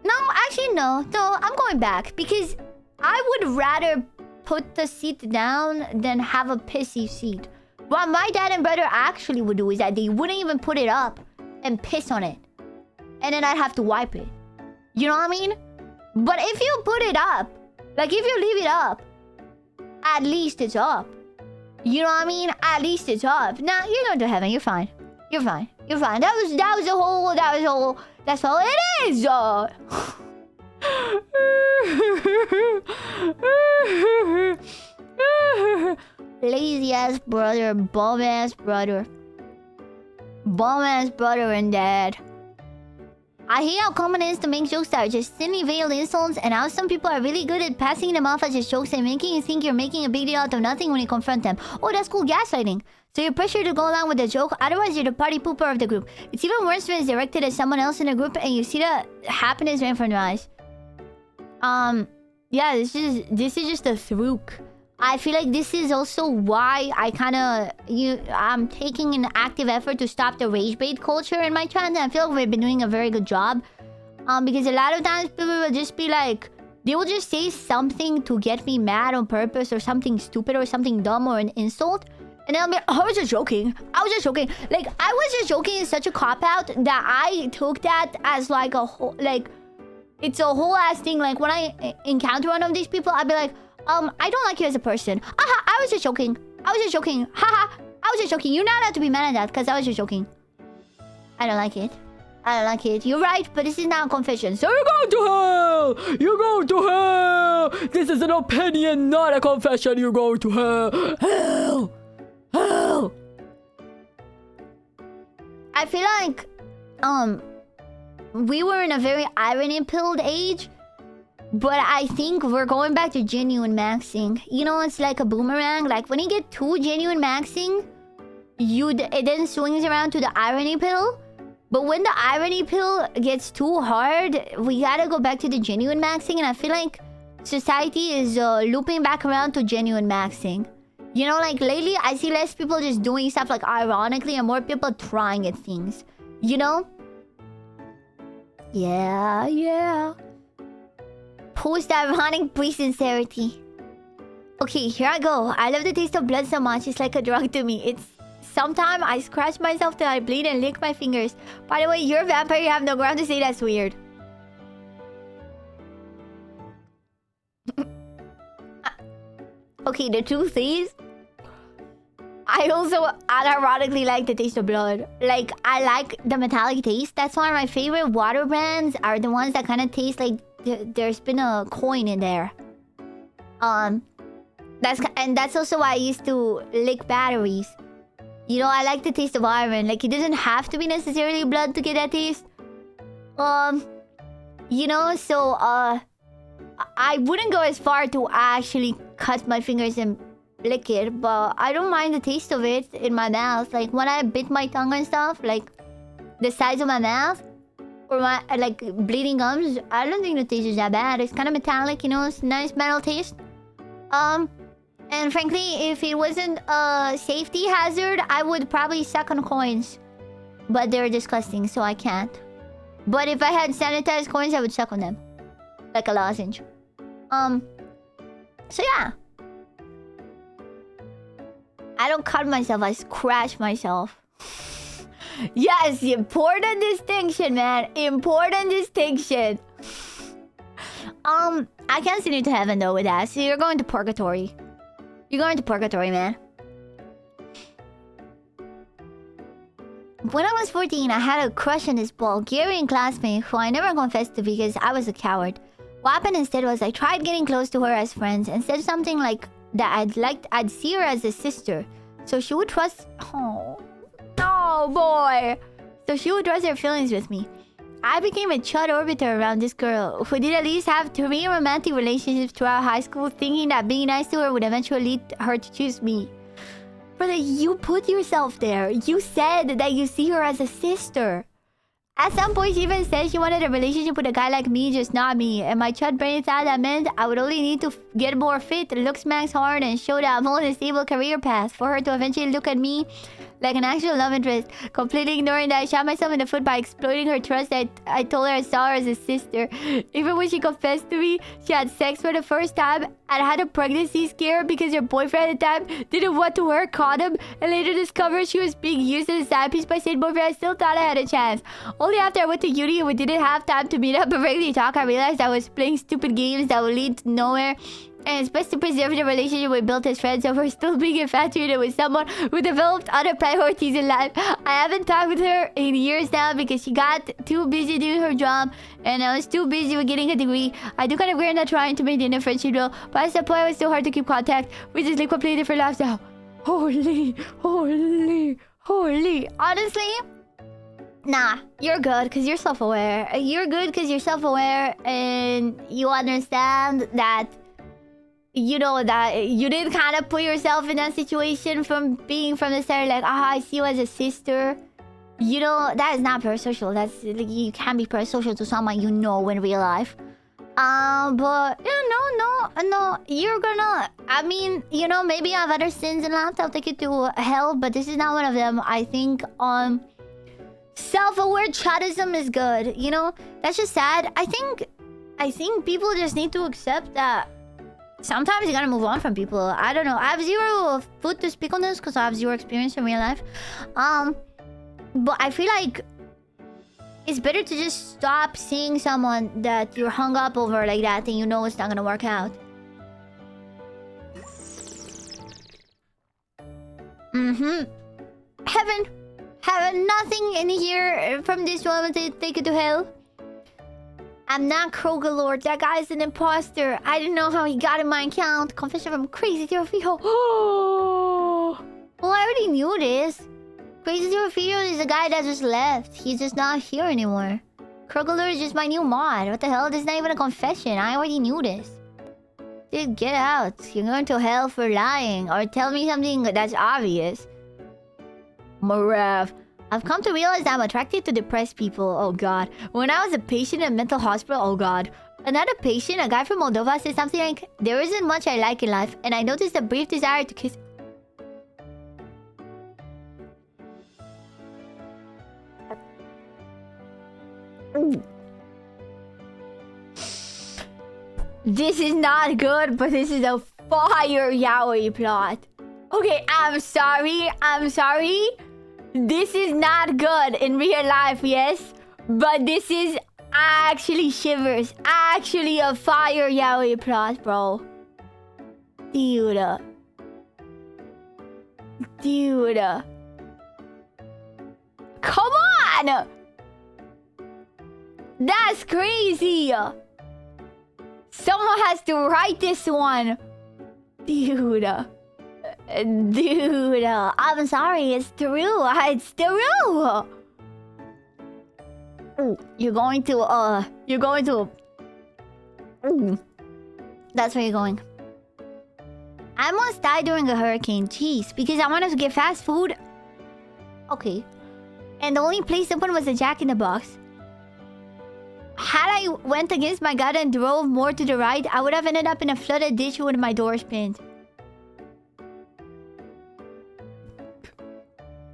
No, actually, no. No, I'm going back because I would rather put the seat down than have a pissy seat. What my dad and brother actually would do is that they wouldn't even put it up and piss on it. And then I'd have to wipe it. You know what I mean? But if you put it up, like if you leave it up, at least it's up. You know what I mean? At least it's up. Nah, you're going to heaven. You're fine. You're fine. You're fine. That's all it is. Lazy ass brother, bum ass brother. Bum ass brother and dad. I hate how common it is to make jokes that are just thinly veiled insults, and how some people are really good at passing them off as just jokes and making you think you're making a big deal out of nothing when you confront them. Oh, that's cool gaslighting. So you're pressured to go along with the joke, otherwise you're the party pooper of the group. It's even worse when it's directed at someone else in the group and you see the happiness right in front of your eyes. Yeah, this is just a throok. I feel like this is also why I'm taking an active effort to stop the rage bait culture in my channel. I feel like we've been doing a very good job. Because a lot of times people will just be like, they will just say something to get me mad on purpose, or something stupid or something dumb or an insult. And then I'll be like, I was just joking. I was just joking. Like, I was just joking is such a cop-out that I took that as like a whole, like, it's a whole ass thing. Like, when I encounter one of these people, I'd be like, I don't like you as a person. Aha, I was just joking. I was just joking. Haha, I was just joking. You're not allowed to be mad at that because I was just joking. I don't like it. I don't like it. You're right, but this is not a confession. So you're going to hell! You're going to hell! This is an opinion, not a confession. You're going to hell! Hell! Hell! I feel like, we were in a very irony-pilled age, but I think we're going back to genuine maxing. You know, it's like a boomerang. Like, when you get too genuine maxing, it then swings around to the irony pill. But when the irony pill gets too hard, we gotta go back to the genuine maxing. And I feel like society is looping back around to genuine maxing. You know, like lately, I see less people just doing stuff like ironically and more people trying at things. You know? Yeah, yeah. Post-ironic pre-sincerity. Okay, here I go. I love the taste of blood so much. It's like a drug to me. It's... Sometimes I scratch myself till I bleed and lick my fingers. By the way, you're a vampire. You have no ground to say that's weird. Okay, the truth is, I also unironically like the taste of blood. Like, I like the metallic taste. That's why my favorite water brands are the ones that kind of taste like there's been a coin in there. That's also why I used to lick batteries. You know, I like the taste of iron. Like, it doesn't have to be necessarily blood to get that taste. You know, so, I wouldn't go as far to actually cut my fingers and lick it, but I don't mind the taste of it in my mouth. Like, when I bit my tongue and stuff, like, the sides of my mouth, or my, like, bleeding gums, I don't think the taste is that bad. It's kind of metallic, you know, it's a nice metal taste. And frankly, if it wasn't a safety hazard, I would probably suck on coins. But they're disgusting, so I can't. But if I had sanitized coins, I would suck on them. Like a lozenge. So yeah. I don't cut myself, I scratch myself. Yes, important distinction, man. Important distinction. I can't send you to heaven though with that. So you're going to purgatory. You're going to purgatory, man. When I was 14, I had a crush on this Bulgarian classmate who I never confessed to because I was a coward. What happened instead was I tried getting close to her as friends and said something like that I'd see her as a sister. So she would trust... Oh boy. So she would trust her feelings with me. I became a chud orbiter around this girl, who did at least have 3 romantic relationships throughout high school, thinking that being nice to her would eventually lead her to choose me. Brother, you put yourself there. You said that you see her as a sister. At some point, she even said she wanted a relationship with a guy like me, just not me. And my chud brain thought that meant I would only need to get more fit, look smacks hard, and show that I'm on a stable career path for her to eventually look at me like an actual love interest, completely ignoring that I shot myself in the foot by exploiting her trust that I told her I saw her as a sister. Even when she confessed to me she had sex for the first time and had a pregnancy scare because her boyfriend at the time didn't want to wear a condom, and later discovered she was being used as a side piece by said boyfriend, I still thought I had a chance. Only after I went to uni and we didn't have time to meet up and regularly talk, I realized I was playing stupid games that would lead to nowhere. And it's best to preserve the relationship we built as friends over still being infatuated with someone who developed other priorities in life. I haven't talked with her in years now because she got too busy doing her job and I was too busy with getting a degree. I do kind of regret not trying to maintain a friendship though, but at some point it was so hard to keep contact. We just live completely different lives now. Holy. Honestly, nah, you're good because you're self-aware. You're good because you're self-aware and you understand that, you know, that you did kind of put yourself in that situation from being from the start like, I see you as a sister. You know, that is not parasocial. That's like, you can't be parasocial to someone you know in real life. But yeah, no, you're gonna, I mean, you know, maybe I have other sins in life that'll take you to hell, but this is not one of them. I think self-aware chadism is good, you know. That's just sad. I think people just need to accept that sometimes you gotta move on from people. I don't know. I have zero foot to speak on this because I have zero experience in real life. But I feel like it's better to just stop seeing someone that you're hung up over like that and you know it's not gonna work out. Heaven, nothing in here from this moment to take it to hell. I'm not Kroger Lord. That guy's an imposter. I didn't know how he got in my account. Confession from Crazy Zero Fio. Oh, well, I already knew this. Crazy Zero Fio is the guy that just left. He's just not here anymore. Kroger Lord is just my new mod. What the hell? This is not even a confession. I already knew this. Dude, get out. You're going to hell for lying. Or tell me something that's obvious. Marav. I've come to realize I'm attracted to depressed people. Oh god. When I was a patient in a mental hospital, oh god. Another patient, a guy from Moldova, said something like, there isn't much I like in life, and I noticed a brief desire to kiss. This is not good, but this is a fire yaoi plot. Okay, I'm sorry. This is not good in real life, yes? But this is actually shivers. Actually a fire yaoi plot, bro. Dude. Come on! That's crazy! Someone has to write this one. Dude, I'm sorry, it's true. It's true. You're going to that's where you're going. I almost died during a hurricane. Jeez, because I wanted to get fast food. Okay. And the only place open was a Jack in the Box. Had I went against my gut and drove more to the right, I would have ended up in a flooded ditch with my doors pinned.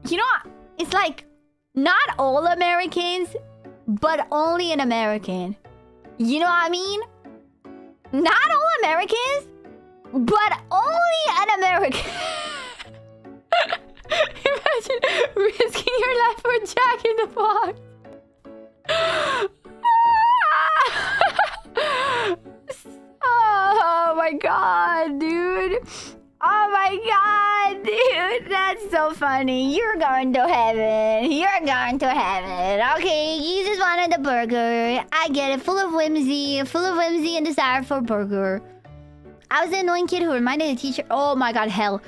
You know, it's like, not all Americans, but only an American. You know what I mean? Not all Americans, but only an American. Imagine risking your life for Jack in the Box. Oh my god, dude. Oh my god, dude. That's so funny. You're going to heaven. You're going to heaven. Okay, you just wanted a burger. I get it. Full of whimsy and desire for a burger. I was the annoying kid who reminded the teacher. Oh my god, hell.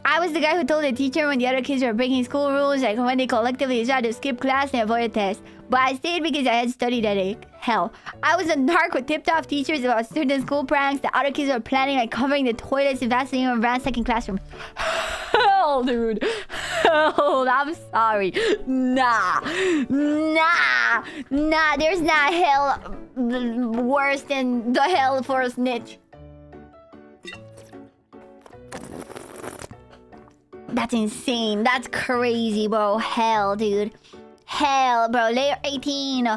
I was the guy who told the teacher when the other kids were breaking school rules, like when they collectively tried to skip class and avoid a test. But I stayed because I had studied that day. Hell. I was a narc with tipped-off teachers about student school pranks. The other kids were planning like covering the toilets in Vaseline and ransacking classrooms. Hell, dude. Hell, I'm sorry. Nah. There's not hell worse than the hell for a snitch. That's insane. That's crazy, bro. Hell, dude. Hell, bro. Layer 18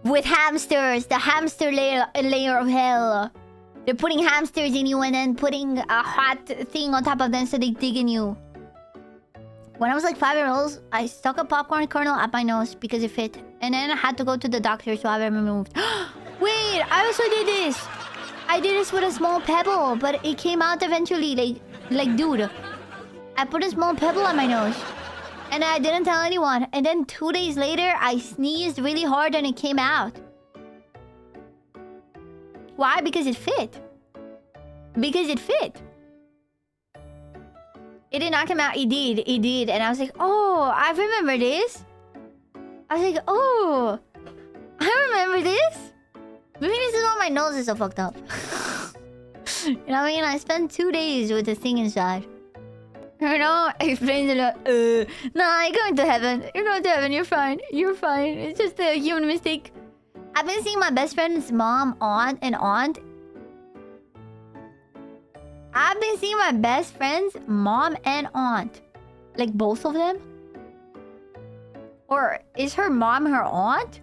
with hamsters. The hamster layer of hell. They're putting hamsters in you and then putting a hot thing on top of them so they dig in you. When I was like 5 years old, I stuck a popcorn kernel up my nose because it fit. And then I had to go to the doctor to have it removed. Wait, I also did this. I did this with a small pebble, but it came out eventually. Like, dude. I put a small pebble on my nose. And I didn't tell anyone. And then 2 days later, I sneezed really hard and it came out. Why? Because it fit. Because it fit. It did not come out. It did. It did. And I was like, oh, I remember this. I was like, oh, I remember this. Maybe this is why my nose is so fucked up. You know what I mean? I spent 2 days with this thing inside. You know, explains a lot. Nah, you're going to heaven. You're going to heaven. You're fine. You're fine. It's just a human mistake. I've been seeing my best friend's mom, aunt. I've been seeing my best friend's mom and aunt. Like both of them? Or is her mom her aunt?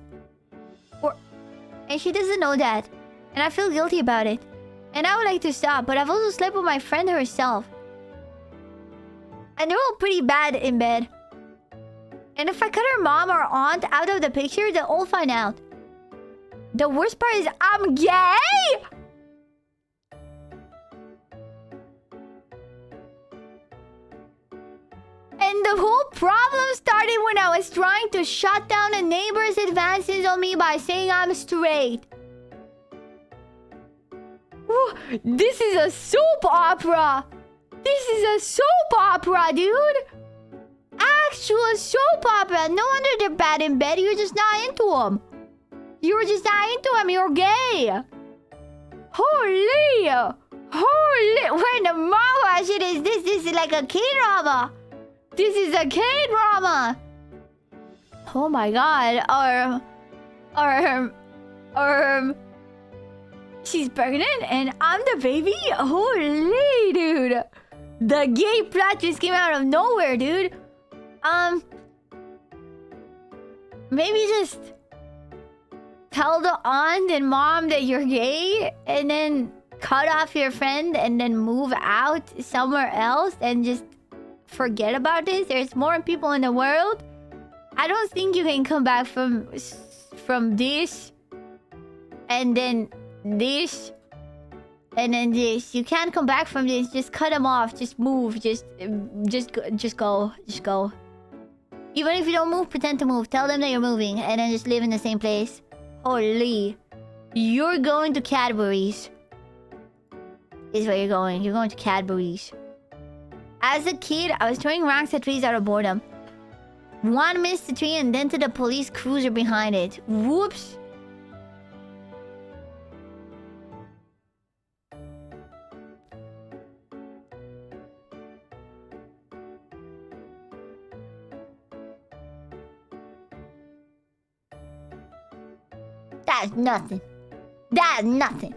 And she doesn't know that. And I feel guilty about it. And I would like to stop, but I've also slept with my friend herself. And they're all pretty bad in bed. And if I cut her mom or aunt out of the picture, they'll all find out. The worst part is I'm gay! And the whole problem started when I was trying to shut down a neighbor's advances on me by saying I'm straight. Ooh, this is a soap opera! This is a soap opera, dude! Actual soap opera! No wonder they're bad in bed, you're just not into them. You're just not into them, you're gay! Holy! Holy! Where in the mama shit is this? This is like a K-drama! This is a K-drama! Oh my god, she's pregnant and I'm the baby? Holy, dude! The gay plot just came out of nowhere, dude. Maybe just tell the aunt and mom that you're gay and then cut off your friend and then move out somewhere else and just forget about this. There's more people in the world. I don't think you can come back from this and then this and then this. You can't come back from this. Just cut them off. Just move. Just go. Even if you don't move, pretend to move. Tell them that you're moving and then just live in the same place. Holy. You're going to Cadbury's. Is where you're going. You're going to Cadbury's. As a kid, I was throwing rocks at trees out of boredom. One missed the tree and dented a police cruiser behind it. Whoops. That's nothing. That's nothing.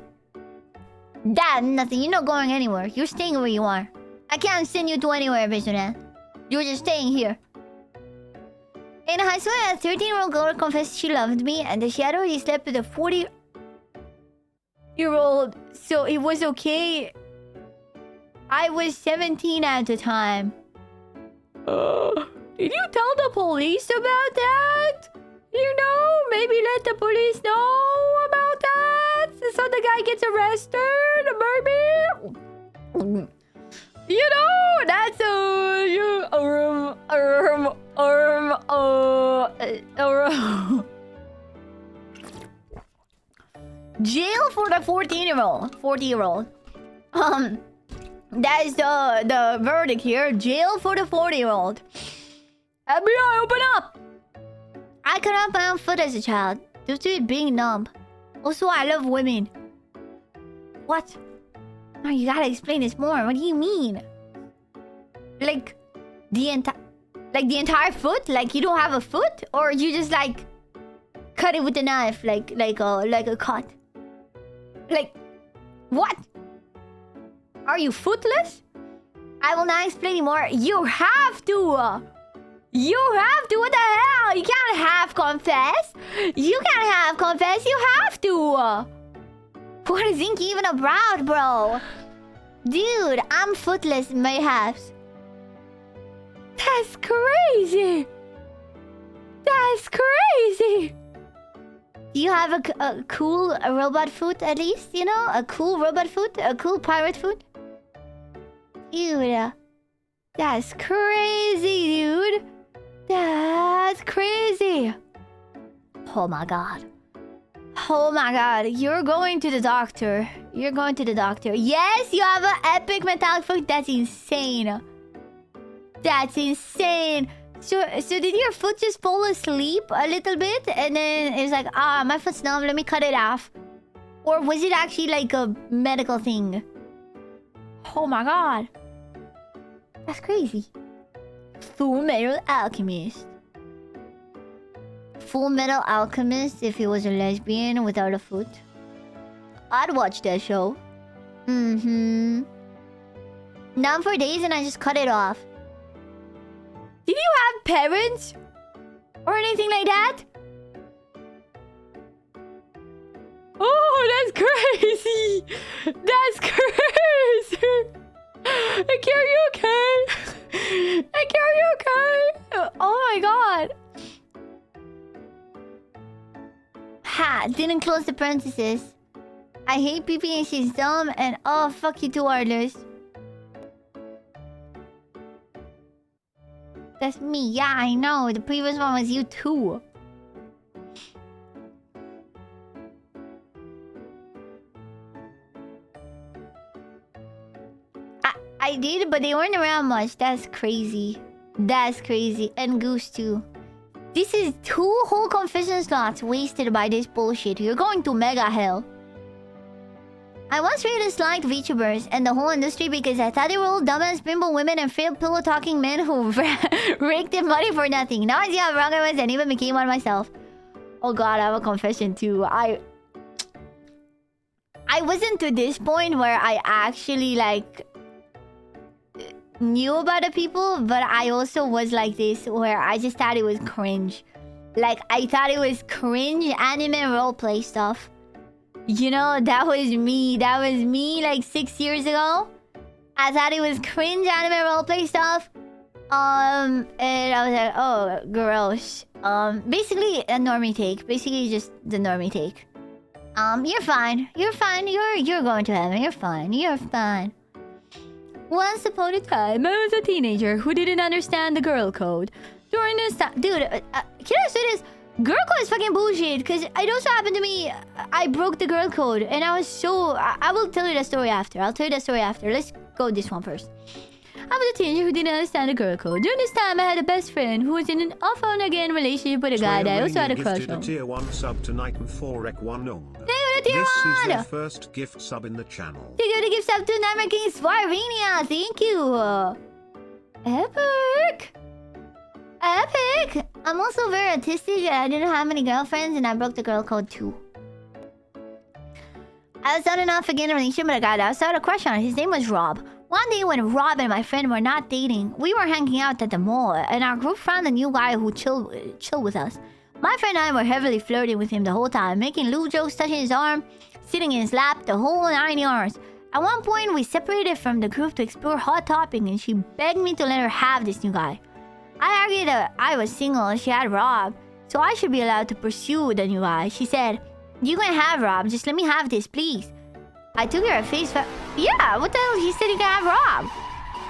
That's nothing. You're not going anywhere. You're staying where you are. I can't send you to anywhere, Bishop. You're just staying here. In high school, a 13-year-old girl confessed she loved me and that she had already slept with a 40-year-old. So it was okay. I was 17 at the time. Did you tell the police about that? You know, maybe let the police know about that so the guy gets arrested, maybe. You know, that's jail for the 40-year-old. That is the verdict here. Jail for the 40-year-old. FBI, open up! I cut off my own foot as a child due to it being numb. Also, I love women. What? No, you gotta explain this more. What do you mean? Like the entire foot? Like you don't have a foot, or you just like cut it with a knife, like a cut? Like what? Are you footless? I will not explain anymore. You have to. You have to. What the hell? You can't half confess. You can't half confess. You have to. What is Inky even about, bro? Dude, I'm footless, mayhaps. That's crazy. That's crazy. Do you have a cool robot foot at least? You know? A cool robot foot? A cool pirate foot? Dude. That's crazy, dude. That's crazy. Oh my god. Oh my god. You're going to the doctor. You're going to the doctor. Yes, you have an epic metallic foot. That's insane. That's insane. So did your foot just fall asleep a little bit? And then it's like, my foot's numb. Let me cut it off. Or was it actually like a medical thing? Oh my god. That's crazy. Full Metal Alchemist. Full Metal Alchemist if he was a lesbian without a foot. I'd watch that show. Numb for days and I just cut it off. Did you have parents? Or anything like that? Oh, that's crazy! That's crazy! Like, are you okay? Like, are you okay? Oh my god. Ha! Didn't close the parentheses. I hate PP and she's dumb and oh, fuck you too, Arliss. That's me. Yeah, I know. The previous one was you too. I did, but they weren't around much. That's crazy. That's crazy. And Goose too. This is 2 whole confession slots wasted by this bullshit. You're going to mega hell. I once really disliked VTubers and the whole industry because I thought they were all dumbass bimbo women and failed pillow-talking men who raked in money for nothing. Now I see how wrong I was and even became one myself. Oh god, I have a confession too. I wasn't to this point where I actually like knew about the people, but I also was like this where I just thought it was cringe. Like, I thought it was cringe anime roleplay stuff. You know, that was me. That was me like 6 years ago. I thought it was cringe anime roleplay stuff. And I was like, oh, gross. Basically a normie take. Basically just the normie take. You're fine. You're fine. You're going to heaven. You're fine. You're fine. Once upon a time, I was a teenager who didn't understand the girl code. During this time... Dude, can I say this? Girl code is fucking bullshit, because it also happened to me. I broke the girl code, and I was so... I will tell you the story after. I'll tell you the story after. Let's go this one first. I was a teenager who didn't understand the girl code. During this time, I had a best friend who was in an off-on-again relationship with a guy that I also had a crush on. A tier 1 sub tonight and 4-1 This is your first gift sub in the channel. Thank you to give sub to Nightmare King Swarvenia. Thank you. Epic. Epic. I'm also very autistic and I didn't have many girlfriends and I broke the girl code too. I was on and off again in a relationship with a guy that I also had a crush on. His name was Rob. One day when Rob and my friend were not dating, we were hanging out at the mall and our group found a new guy who chill with us. My friend and I were heavily flirting with him the whole time, making lewd jokes, touching his arm, sitting in his lap, the whole 9 yards. At one point, we separated from the group to explore Hot Topic and she begged me to let her have this new guy. I argued that I was single and she had Rob, so I should be allowed to pursue the new guy. She said, "You can have Rob, just let me have this, please." I took her at face value. Yeah, what the hell? He said he can have Rob.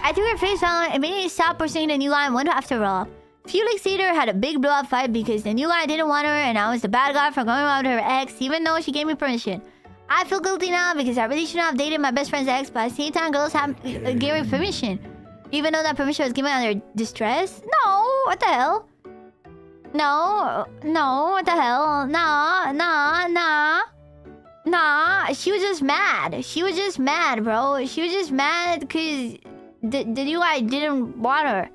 I took her at face value and immediately stopped pursuing the new guy and went after Rob. A few weeks later, had a big blow-up fight because the new guy didn't want her and I was the bad guy for going around with her ex, even though she gave me permission. I feel guilty now because I really shouldn't have dated my best friend's ex, but at the same time, girls have gave me permission. Even though that permission was given under distress? No, what the hell? No, what the hell? Nah, she was just mad. She was just mad, bro. She was just mad because the new guy didn't want her.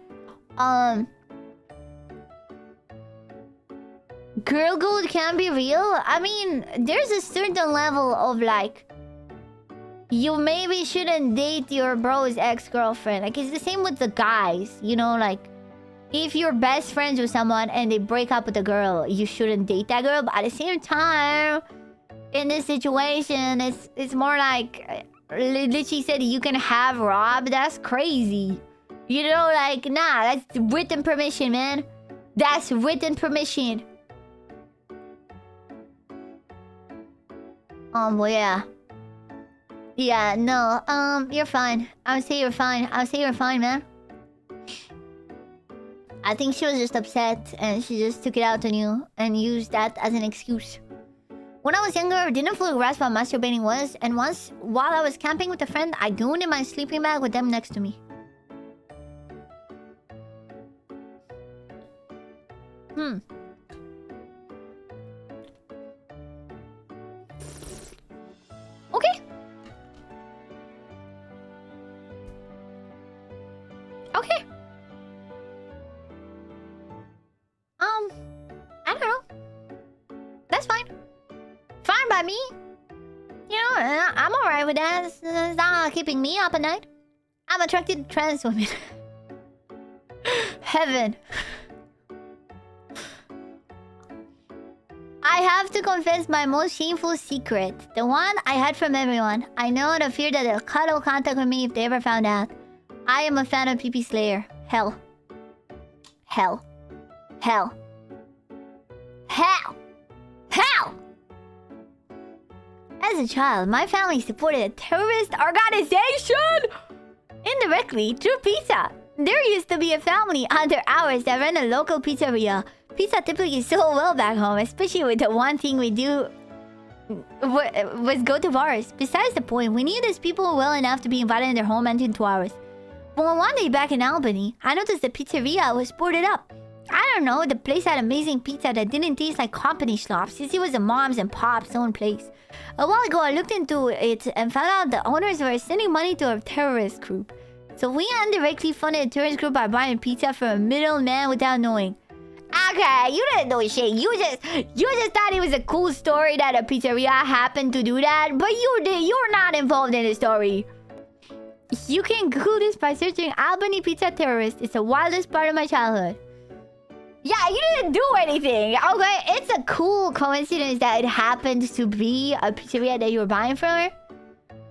Girl code can be real? I mean, there's a certain level of like... You maybe shouldn't date your bro's ex-girlfriend. Like, it's the same with the guys. You know, like... If you're best friends with someone and they break up with a girl, you shouldn't date that girl. But at the same time... In this situation, it's more like... Literally said you can have Rob. That's crazy. You know, like, nah, that's written permission, man. That's written permission. Well, yeah. Yeah, no, you're fine. I would say you're fine. I would say you're fine, man. I think she was just upset and she just took it out on you and used that as an excuse. When I was younger, I didn't fully grasp what masturbating was, and once, while I was camping with a friend, I gooned in my sleeping bag with them next to me. Okay. Okay. I don't know. That's fine. Fine by me. You know, I'm alright with that. It's not keeping me up at night. I'm attracted to trans women. Heaven. I have to confess my most shameful secret. The one I hid from everyone. I know out of fear that they'll cut all contact with me if they ever found out. I am a fan of PP Slayer. Hell. Hell. Hell. Hell. Hell! As a child, my family supported a terrorist organization! Indirectly, through pizza. There used to be a family under ours that ran a local pizzeria. Pizza typically sold well back home, especially with the one thing we do was go to bars. Besides the point, we knew these people well enough to be invited in their home in 2 hours. But one day back in Albany, I noticed the pizzeria was boarded up. I don't know, the place had amazing pizza that didn't taste like company slop since it was a mom's and pop's own place. A while ago, I looked into it and found out the owners were sending money to a terrorist group. So we indirectly funded a terrorist group by buying pizza from a middleman without knowing. Okay, you didn't know shit. You just thought it was a cool story that a pizzeria happened to do that, but you're not involved in the story. You can Google this by searching Albany Pizza Terrorist. It's the wildest part of my childhood. Yeah, you didn't do anything, okay? It's a cool coincidence that it happened to be a pizzeria that you were buying from her.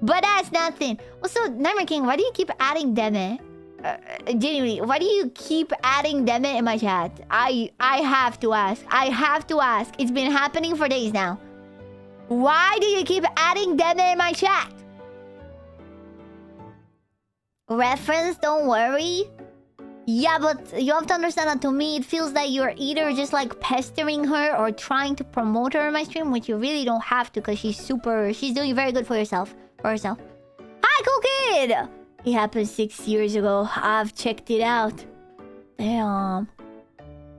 But that's nothing. Also, Nightmare King, why do you keep adding Deme? Genuinely, why do you keep adding Deme in my chat? I have to ask. I have to ask. It's been happening for days now. Why do you keep adding Deme in my chat? Reference, don't worry. Yeah, but you have to understand that to me, it feels like you're either just like pestering her or trying to promote her in my stream, which you really don't have to because she's doing very good for herself. Hi, cool kid! It happened 6 years ago. I've checked it out. Damn.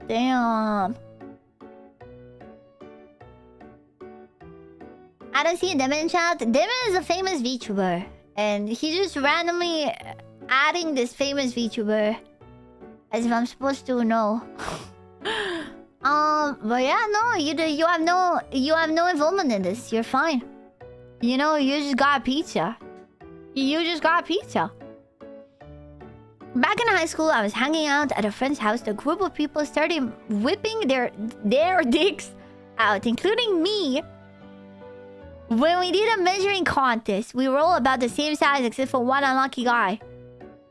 Damn. I don't see Demon in chat. Demon is a famous VTuber. And he's just randomly adding this famous VTuber. As if I'm supposed to know. But yeah, no, you have no involvement in this. You're fine. You know, you just got pizza. You just got pizza. Back in high school, I was hanging out at a friend's house. The group of people started whipping their dicks out, including me. When we did a measuring contest, we were all about the same size except for one unlucky guy.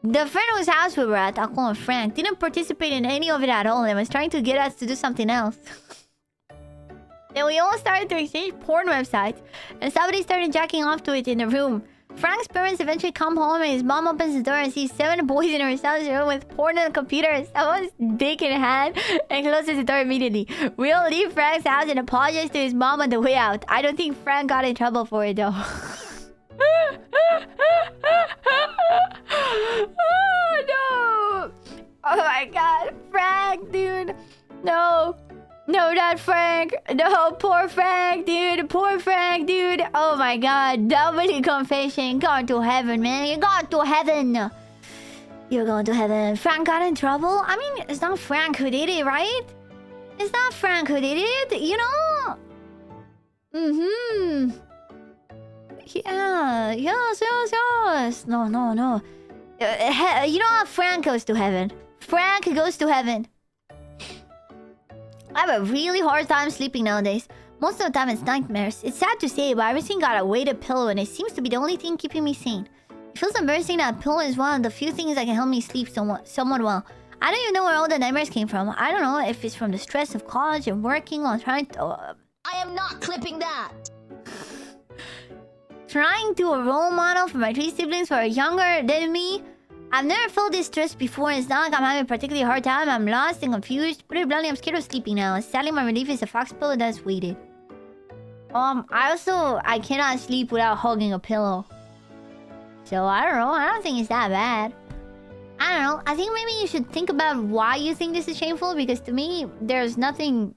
The friend whose house we were at, I'll call him Frank, didn't participate in any of it at all and was trying to get us to do something else. Then we all started to exchange porn websites, and somebody started jacking off to it in the room. Frank's parents eventually come home and his mom opens the door and sees 7 boys in her son's room with porn on the computer, someone's dick in hand, and closes the door immediately. We all leave Frank's house and apologize to his mom on the way out. I don't think Frank got in trouble for it though. Oh no! Oh my god, Frank, dude. No. No, not Frank. No, poor Frank, dude. Poor Frank, dude. Oh my god. Double confession. Going to heaven, man. You're going to heaven. You're going to heaven. Frank got in trouble? I mean, it's not Frank who did it, right? It's not Frank who did it, you know? Mm-hmm. Yeah. Yes. No. You know how Frank goes to heaven? Frank goes to heaven. I have a really hard time sleeping nowadays. Most of the time it's nightmares. It's sad to say, but I recently got a weighted pillow and it seems to be the only thing keeping me sane. It feels embarrassing that a pillow is one of the few things that can help me sleep somewhat well. I don't even know where all the nightmares came from. I don't know if it's from the stress of college and working while trying to... I am not clipping that! Trying to a role model for my 3 siblings who are younger than me. I've never felt this stress before, and it's not like I'm having a particularly hard time. I'm lost and confused. Put it bluntly, I'm scared of sleeping now. Sadly, my relief is a fox pillow that's weighted. I cannot sleep without hugging a pillow. So, I don't know. I don't think it's that bad. I don't know. I think maybe you should think about why you think this is shameful, because to me, there's nothing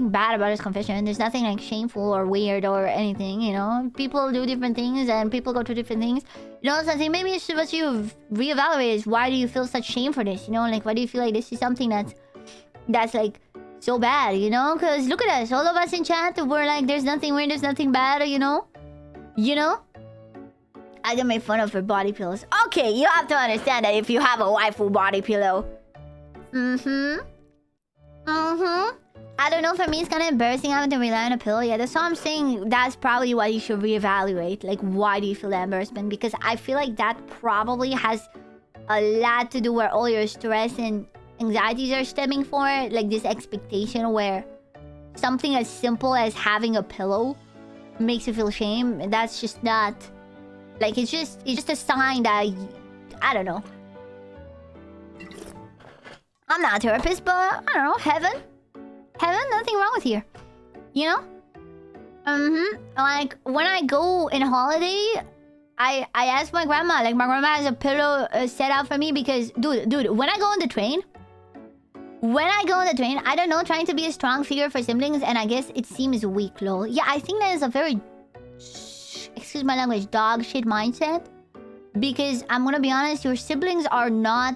bad about his confession. There's nothing like shameful or weird or anything, you know? People do different things and people go through different things. You know, so I think maybe what you reevaluate is why do you feel such shame for this? You know, like why do you feel like this is something that's like so bad, you know? Because look at us, all of us in chat, we're like, there's nothing weird, there's nothing bad, you know? You know? I get made fun of for body pillows. Okay, you have to understand that if you have a waifu body pillow. I don't know, for me it's kind of embarrassing having to rely on a pillow. Yeah, that's why I'm saying that's probably why you should reevaluate. Like, why do you feel that embarrassment? Because I feel like that probably has a lot to do where all your stress and anxieties are stemming for. Like, this expectation where something as simple as having a pillow makes you feel shame. And that's just not... Like, it's just a sign that... I don't know. I'm not a therapist, but I don't know, heaven, nothing wrong with here. You know? Like, when I go in holiday, I ask my grandma. Like, my grandma has a pillow set out for me because... Dude, when I go on the train... I don't know, trying to be a strong figure for siblings, and I guess it seems weak, lol. Yeah, I think that is a very... Excuse my language, dog shit mindset. Because, I'm gonna be honest, your siblings are not...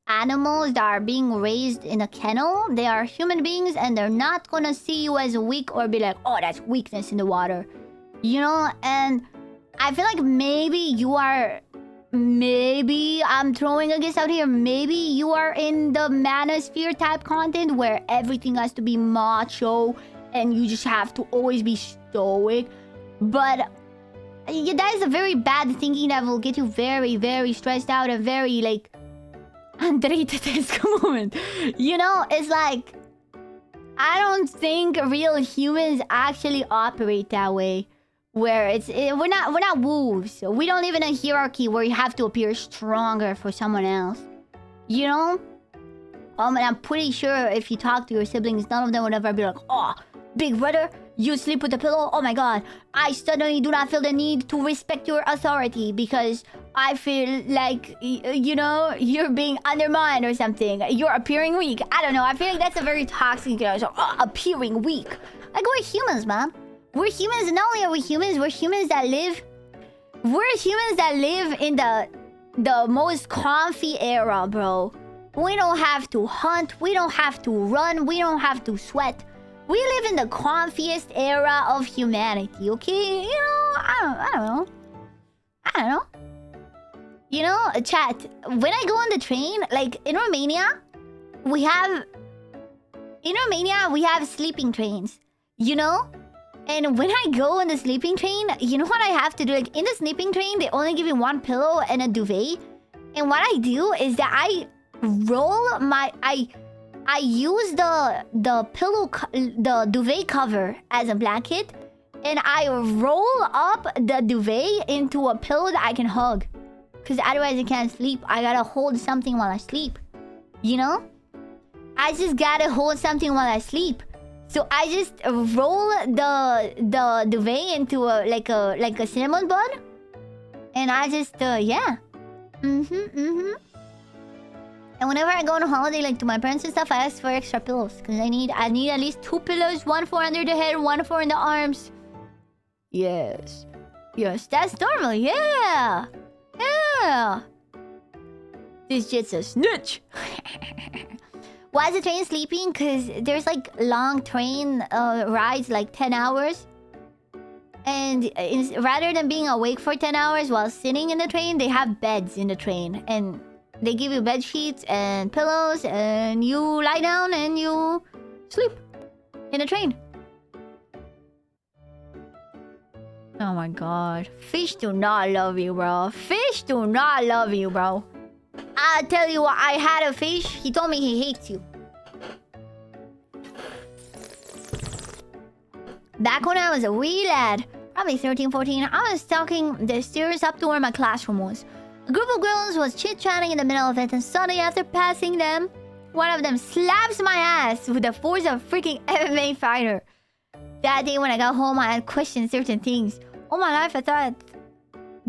animals that are being raised in a kennel. They are human beings, and they're not gonna see you as weak or be like, oh, that's weakness in the water. You know? And I feel like maybe you are... Maybe I'm throwing a guess out here. Maybe you are in the manosphere type content where everything has to be macho and you just have to always be stoic. But yeah, that is a very bad thinking that will get you very, very stressed out and very like... Andrei Tedesco moment. You know, it's like... I don't think real humans actually operate that way. Where we're not wolves. We don't live in a hierarchy where you have to appear stronger for someone else. You know? And I'm pretty sure if you talk to your siblings, none of them would ever be like, oh, big brother, you sleep with a pillow? Oh my god, I suddenly do not feel the need to respect your authority because I feel like, you know, you're being undermined or something. You're appearing weak. I don't know. I feel like that's a very toxic, appearing weak. Like, we're humans, man. We're humans. Not only are we humans, we're humans that live... We're humans that live in the most comfy era, bro. We don't have to hunt. We don't have to run. We don't have to sweat. We live in the comfiest era of humanity, okay? You know, I don't know. You know, chat, when I go on the train, like, in Romania, we have sleeping trains, you know? And when I go on the sleeping train, you know what I have to do? Like, in the sleeping train, they only give you one pillow and a duvet. And what I do is that I roll my... I use the duvet cover as a blanket. And I roll up the duvet into a pillow that I can hug. Because otherwise I can't sleep. I gotta hold something while I sleep. You know? I just gotta hold something while I sleep. So I just roll the duvet into like a cinnamon bun, and I just yeah, And whenever I go on a holiday, like to my parents and stuff, I ask for extra pillows because I need at least 2 pillows, one for under the head, one for in the arms. Yes, that's normal. Yeah. This jit's a snitch. Why is the train sleeping? Because there's like long train rides, like 10 hours. And rather than being awake for 10 hours while sitting in the train, they have beds in the train. And they give you bed sheets and pillows, and you lie down and you sleep in the train. Oh my god. Fish do not love you, bro. Fish do not love you, bro. I'll tell you what, I had a fish. He told me he hates you. Back when I was a wee lad, probably 13, 14, I was stalking the stairs up to where my classroom was. A group of girls was chit-chatting in the middle of it, and suddenly after passing them, one of them slaps my ass with the force of a freaking MMA fighter. That day when I got home, I had questioned certain things. All my life I thought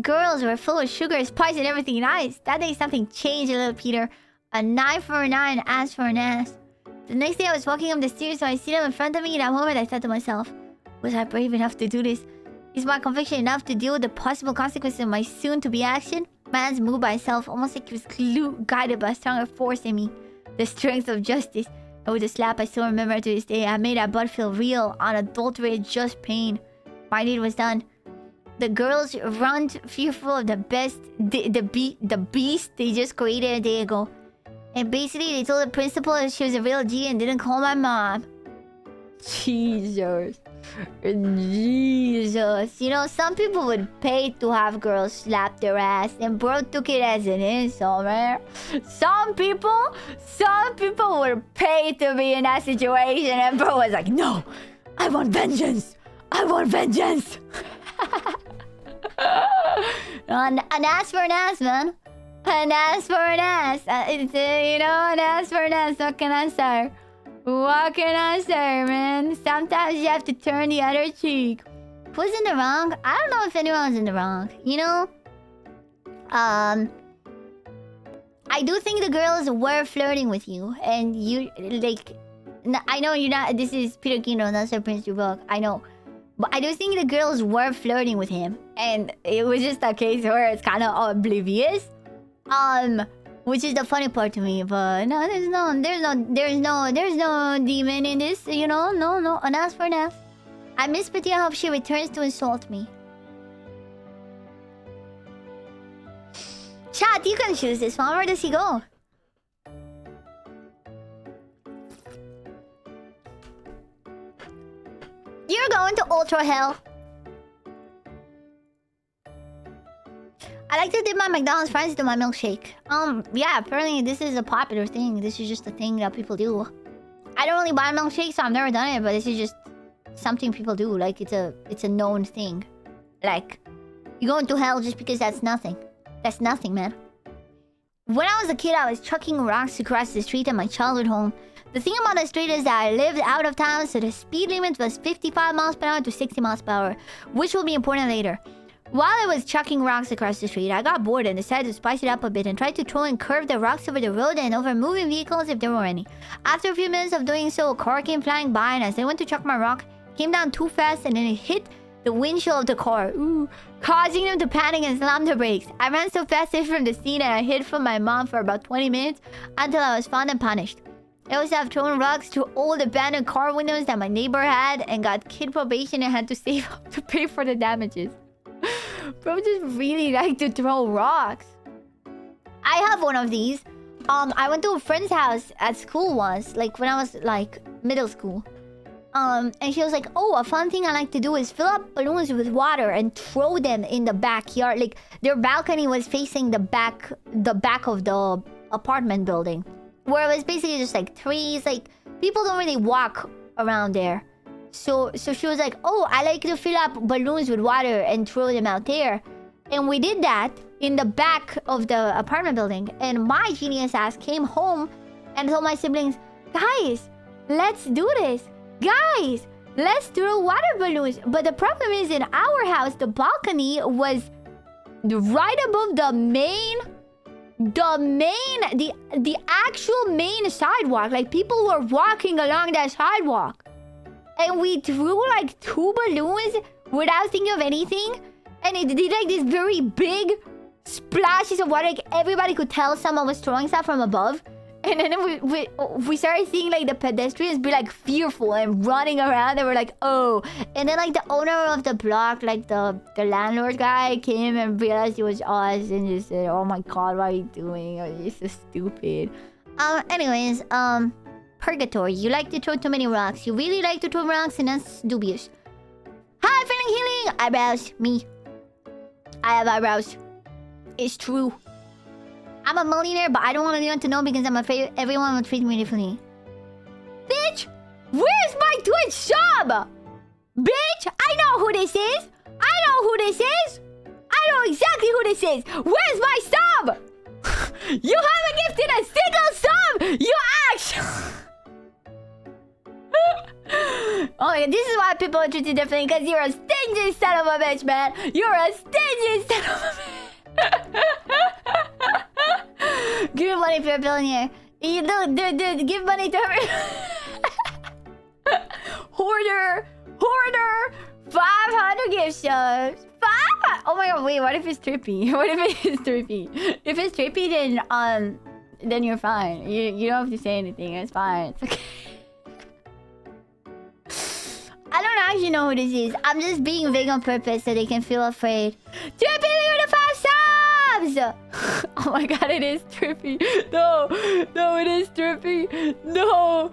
girls were full of sugar, spice, and everything nice. That day something changed a little, Peter. A 9 for an eye, an ass for an ass. The next day I was walking up the stairs, so I see them in front of me. In that moment I thought to myself, was I brave enough to do this? Is my conviction enough to deal with the possible consequences of my soon-to-be action? My hands moved by itself, almost like it was guided by a stronger force in me. The strength of justice. And with a slap I still remember to this day, I made that butt feel real, unadulterated, just pain. My deed was done. The girls run fearful of the beast they just created a day ago. And basically they told the principal that she was a real G and didn't call my mom. Jesus. Jesus. You know, some people would pay to have girls slap their ass, and bro took it as an insult, man. Some people would pay to be in that situation, and bro was like, no, I want vengeance. I want vengeance. An ass for an ass, man. An ass for an ass. You know, an ass for an ass. What can I say? What can I say, man? Sometimes you have to turn the other cheek. Who's in the wrong? I don't know if anyone's in the wrong. You know? I do think the girls were flirting with you. And you, like... I know you're not... This is Peter Kino, not Sir Prince Jubok. I know. But I do think the girls were flirting with him. And it was just a case where it's kind of oblivious. Which is the funny part to me, but no, there's no demon in this, you know, no, an ass for an ass. I miss Petit. I hope she returns to insult me. Chat, you can choose this one. Where does he go? You're going to Ultra Hell. I like to dip my McDonald's fries into my milkshake. Yeah, apparently this is a popular thing. This is just a thing that people do. I don't really buy milkshakes, so I've never done it, but this is just something people do. Like, it's a known thing. Like, you go into hell just because that's nothing. That's nothing, man. When I was a kid, I was chucking rocks across the street at my childhood home. The thing about the street is that I lived out of town, so the speed limit was 55 miles per hour to 60 miles per hour, which will be important later. While I was chucking rocks across the street, I got bored and decided to spice it up a bit and tried to throw and curve the rocks over the road and over moving vehicles if there were any. After a few minutes of doing so, a car came flying by, and as I went to chuck my rock, it came down too fast and then it hit the windshield of the car, causing them to panic and slam their brakes. I ran so fast away from the scene and I hid from my mom for about 20 minutes until I was found and punished. I also have thrown rocks through old abandoned car windows that my neighbor had and got kid probation and had to save up to pay for the damages. Bro just really like to throw rocks. I have one of these. I went to a friend's house at school once, like when I was like middle school. And she was like, oh, a fun thing I like to do is fill up balloons with water and throw them in the backyard. Like, their balcony was facing the back of the apartment building, where it was basically just like trees. Like, people don't really walk around there. So she was like, oh, I like to fill up balloons with water and throw them out there. And we did that in the back of the apartment building. And my genius ass came home and told my siblings, guys, let's do this. Guys, let's throw water balloons. But the problem is, in our house, the balcony was right above the actual main sidewalk. Like, people were walking along that sidewalk. And we threw like 2 balloons without thinking of anything. And it did like this very big splashes of water. Like, everybody could tell someone was throwing stuff from above. And then we started seeing like the pedestrians be like fearful and running around. They were like, oh. And then like the owner of the block, like the landlord guy, came and realized it was us and just said, oh my god, what are you doing? Oh, you're so stupid. Anyways, Purgatory, you like to throw too many rocks. You really like to throw rocks, and that's dubious. Hi, feeling healing. Eyebrows. Me. I have eyebrows. It's true. I'm a millionaire, but I don't want anyone to know because I'm afraid everyone will treat me differently. Bitch! Where's my Twitch sub? Bitch! I know who this is! I know who this is! I know exactly who this is! Where's my sub? You haven't gifted a single sub! You actually... Oh my god, this is why people are treated differently, because you're a stingy son of a bitch, man! You're a stingy son of a bitch! Give me money if you're a billionaire. You do, dude, give money to her. Hoarder! 500 gift subs! 500! Oh my god, wait, what if it's trippy? What if it's trippy? If it's trippy, then you're fine. You don't have to say anything, it's fine. It's okay. I don't actually know who this is. I'm just being vague on purpose so they can feel afraid. Trippy, you're the 5 subs! Oh my god, it is trippy. No, it is trippy. No.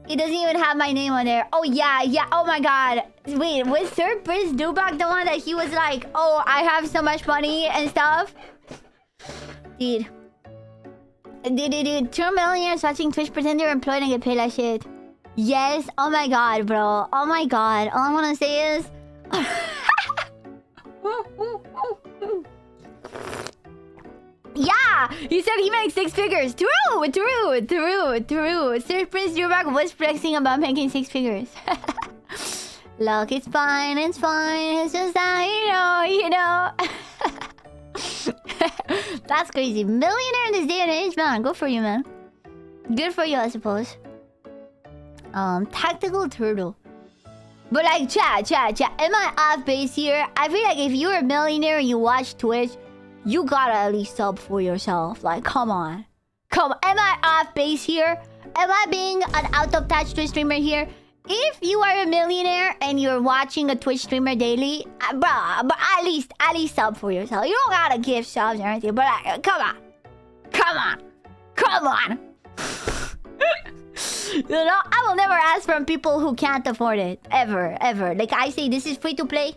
It doesn't even have my name on there. Oh, yeah. Oh, my God. Wait, was Sir Prince Dubak the one that he was like, oh, I have so much money and stuff? Dude. 2 millionaires watching Twitch pretend they're employed and get paid like shit. Yes. Oh, my God, bro. Oh, my God. All I want to say is... Yeah! He said he makes 6 figures. True. Sir Prince Dubak was flexing about making 6 figures. Look, it's fine. It's just that, you know. That's crazy. Millionaire in this day and age, man. Good for you, man. Good for you, I suppose. Tactical turtle. But like, chat. Am I off base here? I feel like if you're a millionaire and you watch Twitch, you gotta at least sub for yourself. Like, come on. Am I off base here? Am I being an out of touch Twitch streamer here? If you are a millionaire and you're watching a Twitch streamer daily, but at least sub for yourself. You don't gotta give subs or anything, but come on. You know, I will never ask from people who can't afford it. Ever. Like I say, this is free to play.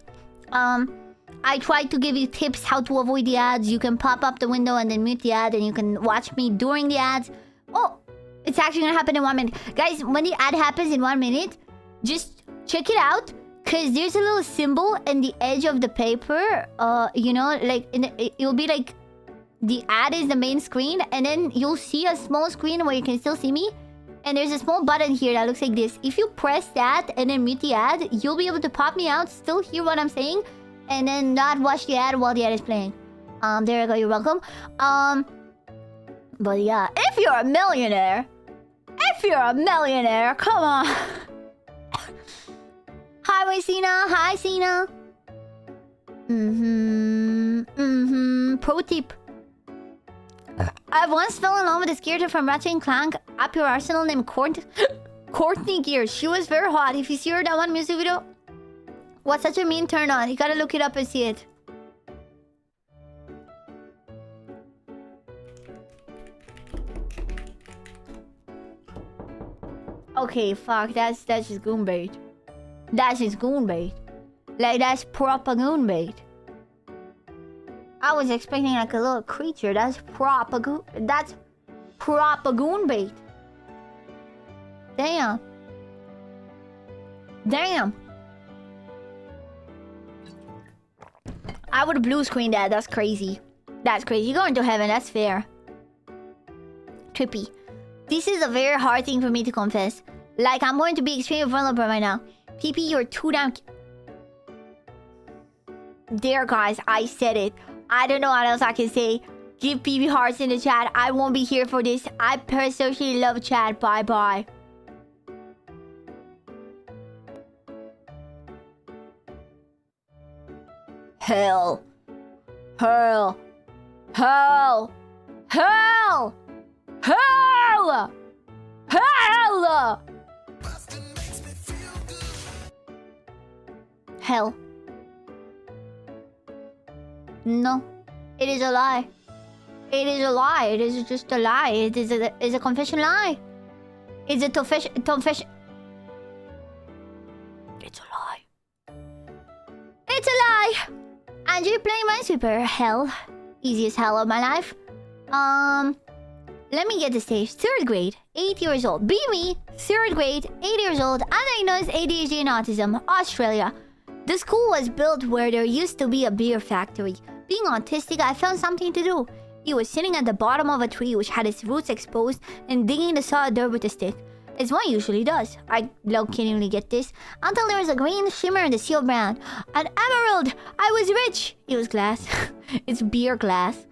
I try to give you tips how to avoid the ads. You can pop up the window and then mute the ad, and you can watch me during the ads. Oh, it's actually gonna happen in 1 minute. Guys, when the ad happens in 1 minute, just check it out. Because there's a little symbol in the edge of the paper. You know, like, it'll be like... The ad is the main screen, and then you'll see a small screen where you can still see me. And there's a small button here that looks like this. If you press that and then mute the ad, you'll be able to pop me out, still hear what I'm saying, and then not watch the ad while the ad is playing. There you go, you're welcome. But yeah, if you're a millionaire, come on. Hi, Cena. Pro tip. I once fell in love with this character from Ratchet & Clank Up Your Arsenal named Courtney Gears. She was very hot. If you see her that one music video, what's such a mean turn on? You gotta look it up and see it. Okay, fuck, that's just goon bait. That's just goon bait. Like, that's proper goon bait. I was expecting like a little creature. That's proper goon bait. Damn. I would blue screen that. That's crazy. You're going to heaven. That's fair. Trippy. This is a very hard thing for me to confess. Like, I'm going to be extremely vulnerable right now. PP, you're too damn... There, guys. I said it. I don't know what else I can say. Give PP hearts in the chat. I won't be here for this. I personally love chat. Bye-bye. Hell. No. It is a lie. It is just a lie. It is a confession lie. It's a confession. It's a lie. Andrew playing Minesweeper. Hell. Easiest hell of my life. Let me get the stage. 3rd grade. 8 years old. Be me. 3rd grade. 8 years old. Undiagnosed ADHD and autism. Australia. The school was built where there used to be a beer factory. Being autistic, I found something to do. He was sitting at the bottom of a tree which had its roots exposed and digging the solid dirt with a stick. As one usually does. I low-kiddingly get this. Until there was a green shimmer in the sea of brown. An emerald! I was rich! It was glass. It's beer glass.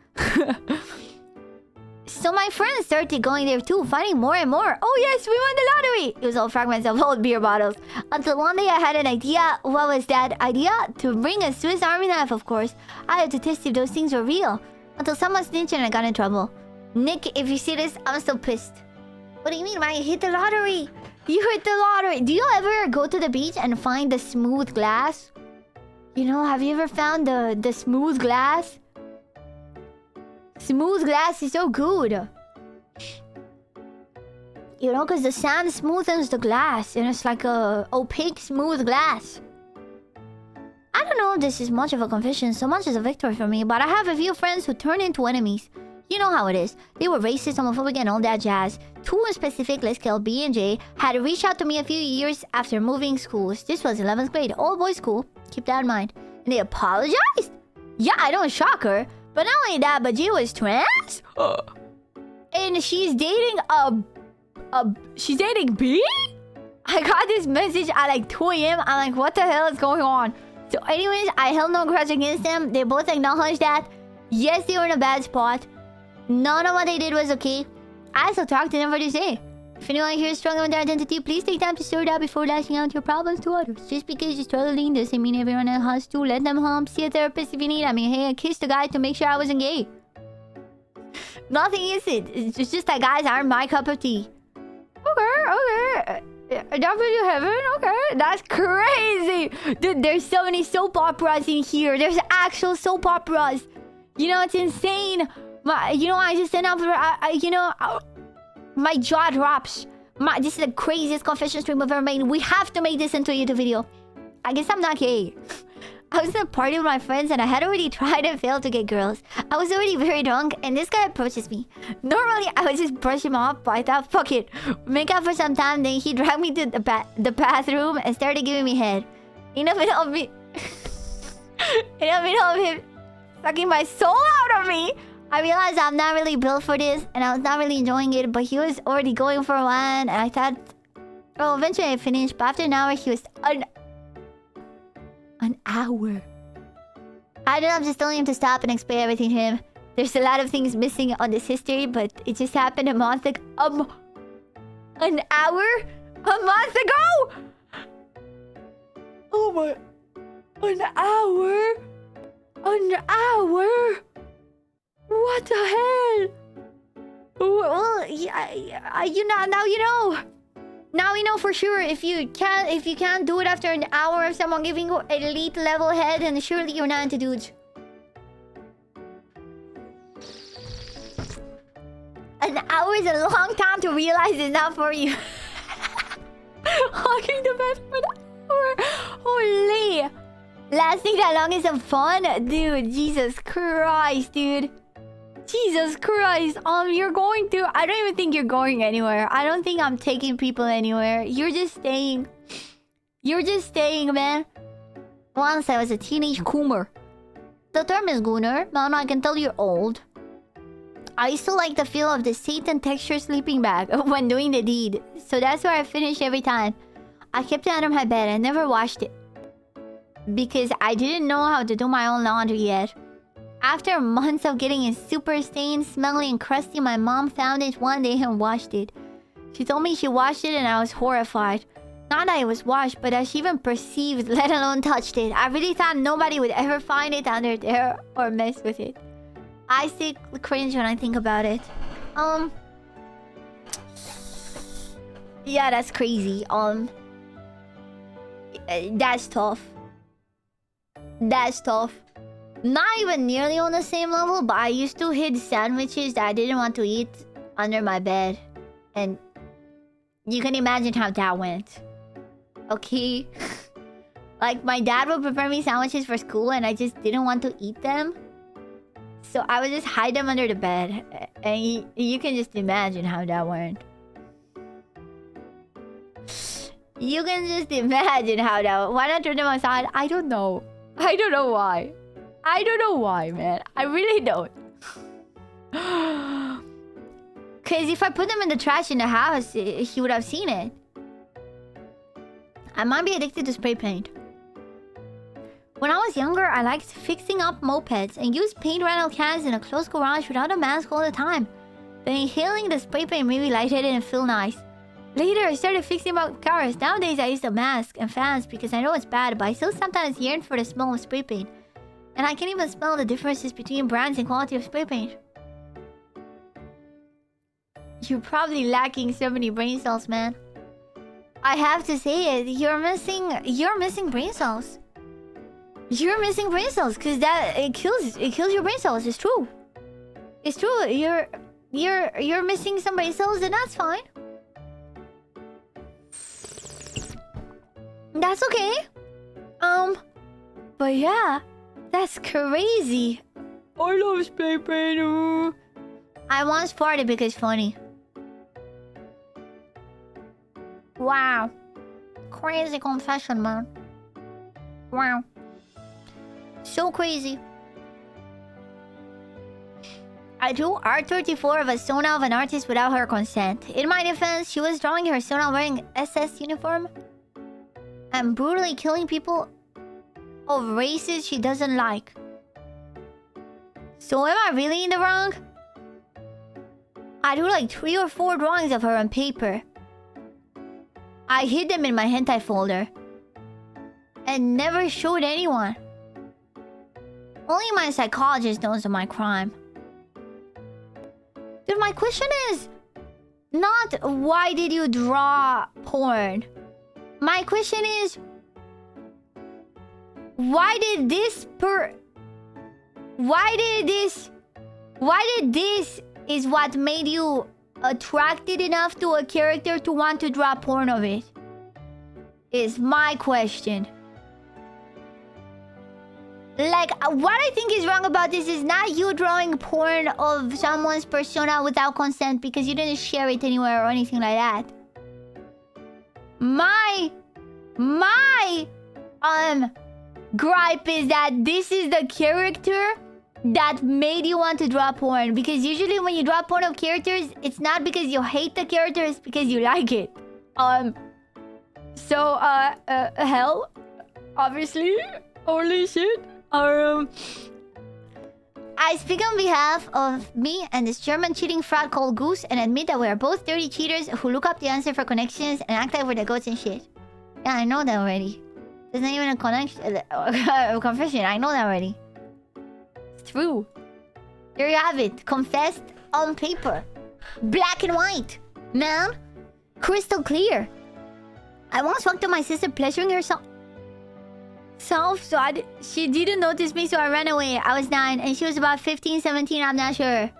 So my friends started going there too, finding more and more. Oh yes, we won the lottery! It was all fragments of old beer bottles. Until one day I had an idea. What was that idea? To bring a Swiss Army knife, of course. I had to test if those things were real. Until someone snitched and I got in trouble. Nick, if you see this, I'm so pissed. What do you mean, man? You hit the lottery! You hit the lottery! Do you ever go to the beach and find the smooth glass? You know, have you ever found the smooth glass? Smooth glass is so good. You know, because the sand smoothens the glass, and it's like a opaque, smooth glass. I don't know if this is much of a confession, so much as a victory for me, but I have a few friends who turn into enemies. You know how it is. They were racist, homophobic, and all that jazz. Two in specific, let's call B and J, had reached out to me a few years after moving schools. This was 11th grade, all boys school. Keep that in mind. And they apologized? Yeah, I don't shock her. But not only that, but J was trans? And she's dating she's dating B? I got this message at like 2 a.m. I'm like, what the hell is going on? So anyways, I held no grudge against them. They both acknowledged that. Yes, they were in a bad spot. None of what they did was okay. I still talk to them for this day. If anyone here is struggling with their identity, please take time to sort it out before lashing out your problems to others. Just because you're struggling doesn't mean everyone else has to. Let them home. See a therapist if you need. I mean, hey, I kissed a guy to make sure I wasn't gay. Nothing is it. It's just that guys aren't my cup of tea. Okay. W heaven, okay. That's crazy. Dude, there's so many soap operas in here. There's actual soap operas. You know, it's insane. I just stand up for... my jaw drops. This is the craziest confession stream I've ever made. We have to make this into a YouTube video. I guess I'm not gay. I was at a party with my friends and I had already tried and failed to get girls. I was already very drunk and this guy approaches me. Normally, I would just brush him off, but I thought, fuck it. Make out for some time, then he dragged me to the bathroom and started giving me head. In the middle of me... in the middle of him sucking my soul out of me, I realized I'm not really built for this and I was not really enjoying it, but he was already going for one and I thought... Well, eventually I finished, but after an hour, he was... An hour. I ended up just telling him to stop and explain everything to him. There's a lot of things missing on this history, but it just happened a month ago. An hour? A month ago? Oh my... An hour? An hour? What the hell? Well, yeah, you know, now you know. Now we know for sure if you can't do it after an hour of someone giving you elite level head, then surely you're not into dudes. An hour is a long time to realize it's not for you. Hogging the bed for an hour. Holy. Lasting that long is some fun? Dude, Jesus Christ, dude. Jesus Christ. You're going to... I don't even think you're going anywhere. I don't think I'm taking people anywhere. You're just staying. You're just staying, man. Once I was a teenage coomer. The term is gooner. Now I can tell you're old. I used to like the feel of the Satan texture sleeping bag when doing the deed. So that's where I finish every time. I kept it under my bed and never washed it. Because I didn't know how to do my own laundry yet. After months of getting it super stained, smelly, and crusty, my mom found it one day and washed it. She told me she washed it and I was horrified. Not that it was washed, but that she even perceived, let alone touched it. I really thought nobody would ever find it under there or mess with it. I still cringe when I think about it. Yeah, that's crazy. That's tough. That's tough. Not even nearly on the same level, but I used to hid sandwiches that I didn't want to eat under my bed. And you can imagine how that went. Okay? Like, my dad would prepare me sandwiches for school and I just didn't want to eat them. So I would just hide them under the bed. And you can just imagine how that went. You can just imagine how that went. Why not turn them aside? I don't know. I don't know why. I don't know why, man. I really don't. Because if I put them in the trash in the house, he would have seen it. I might be addicted to spray paint. When I was younger, I liked fixing up mopeds and used paint rental cans in a closed garage without a mask all the time. Then inhaling the spray paint made me lightheaded and feel nice. Later, I started fixing up cars. Nowadays, I use a mask and fans because I know it's bad, but I still sometimes yearn for the smell of spray paint. And I can even smell the differences between brands and quality of spray paint. You're probably lacking so many brain cells, man. I have to say it. You're missing brain cells. You're missing brain cells because it kills your brain cells. It's true. It's true. You're missing some brain cells, and that's fine. That's okay. But yeah, that's crazy. I love spray paint. I once farted because funny. Wow. Crazy confession, man. Wow. So crazy. I drew R34 of a Sona of an artist without her consent. In my defense, she was drawing her Sona wearing SS uniform and brutally killing people of races she doesn't like. So am I really in the wrong? I drew like 3 or 4 drawings of her on paper. I hid them in my hentai folder and never showed anyone. Only my psychologist knows of my crime. Dude, my question is not why did you draw porn? My question is why did this is what made you attracted enough to a character to want to draw porn of it? Is my question. Like, what I think is wrong about this is not you drawing porn of someone's persona without consent because you didn't share it anywhere or anything like that. My gripe is that this is the character that made you want to draw porn. Because usually when you draw porn of characters, it's not because you hate the character, it's because you like it. Hell, obviously, holy shit. I speak on behalf of me and this German cheating fraud called Goose and admit that we are both dirty cheaters who look up the answer for connections and act like we're the goats and shit. Yeah, I know that already. There's not even a connection, a confession. I know that already. It's true. There you have it. Confessed on paper. Black and white. Man. Crystal clear. I once fucked up my sister pleasuring herself. She didn't notice me, so I ran away. I was 9 and she was about 15, 17, I'm not sure.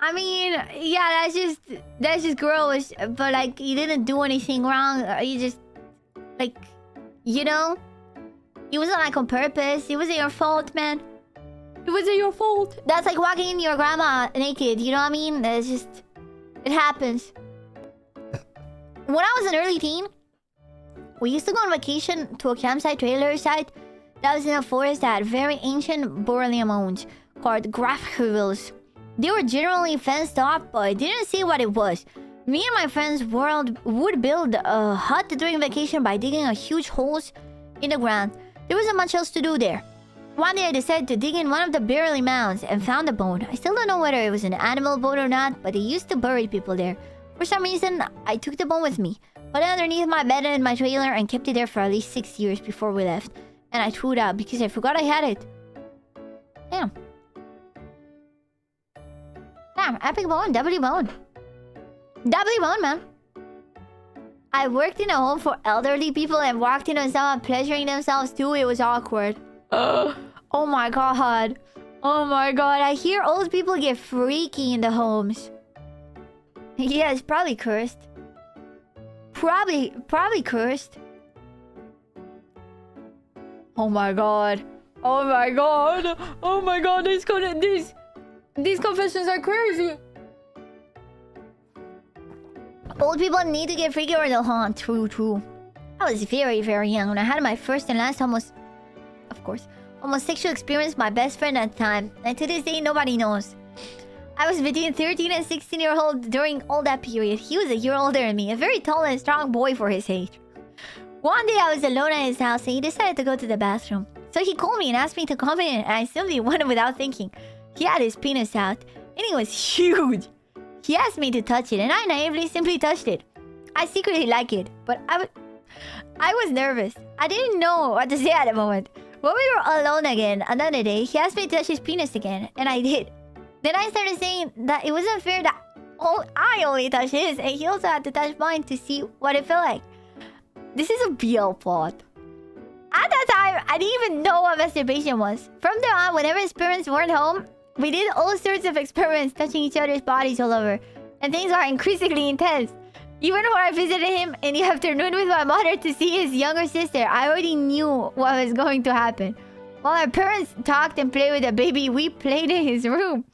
I mean, yeah, that's just gross. But like, you didn't do anything wrong. You just, like, you know, it wasn't like on purpose. It wasn't your fault, man. It wasn't your fault. That's like walking into your grandma naked. You know what I mean? It's just, it happens. When I was an early teen, we used to go on vacation to a campsite trailer site that was in a forest that had very ancient burial mounds called Grafhuvels. They were generally fenced off, but I didn't see what it was. Me and my friends would build a hut during vacation by digging a huge holes in the ground. There wasn't much else to do there. One day I decided to dig in one of the burial mounds and found a bone. I still don't know whether it was an animal bone or not, but they used to bury people there. For some reason, I took the bone with me, put it underneath my bed in my trailer, and kept it there for at least 6 years before we left. And I threw it out because I forgot I had it. Damn. Damn, epic bone, doubly bone. Doubly bone, man. I worked in a home for elderly people and walked in on someone pleasuring themselves too. It was awkward. Oh my god. Oh my god. I hear old people get freaky in the homes. Yeah, it's probably cursed. Probably cursed. Oh my god. Oh my god. Oh my god. These confessions are crazy. Old people need to get freaky or they'll haunt. True. I was very, very young when I had my first and last homosexual experience with my best friend at the time. And to this day, nobody knows. I was between 13 and 16-year-old during all that period. He was a year older than me, a very tall and strong boy for his age. One day I was alone at his house and he decided to go to the bathroom. So he called me and asked me to come in, and I simply went without thinking. He had his penis out, and it was huge. He asked me to touch it, and I naively simply touched it. I secretly like it, but I was nervous. I didn't know what to say at the moment. When we were alone again another day, he asked me to touch his penis again, and I did. Then I started saying that it wasn't fair that I only touched his, and he also had to touch mine to see what it felt like. This is a BL plot. At that time, I didn't even know what masturbation was. From there on, whenever his parents weren't home, We did all sorts of experiments touching each other's bodies all over. And things are increasingly intense. Even when I visited him in the afternoon with my mother to see his younger sister, I already knew what was going to happen. While our parents talked and played with the baby, we played in his room.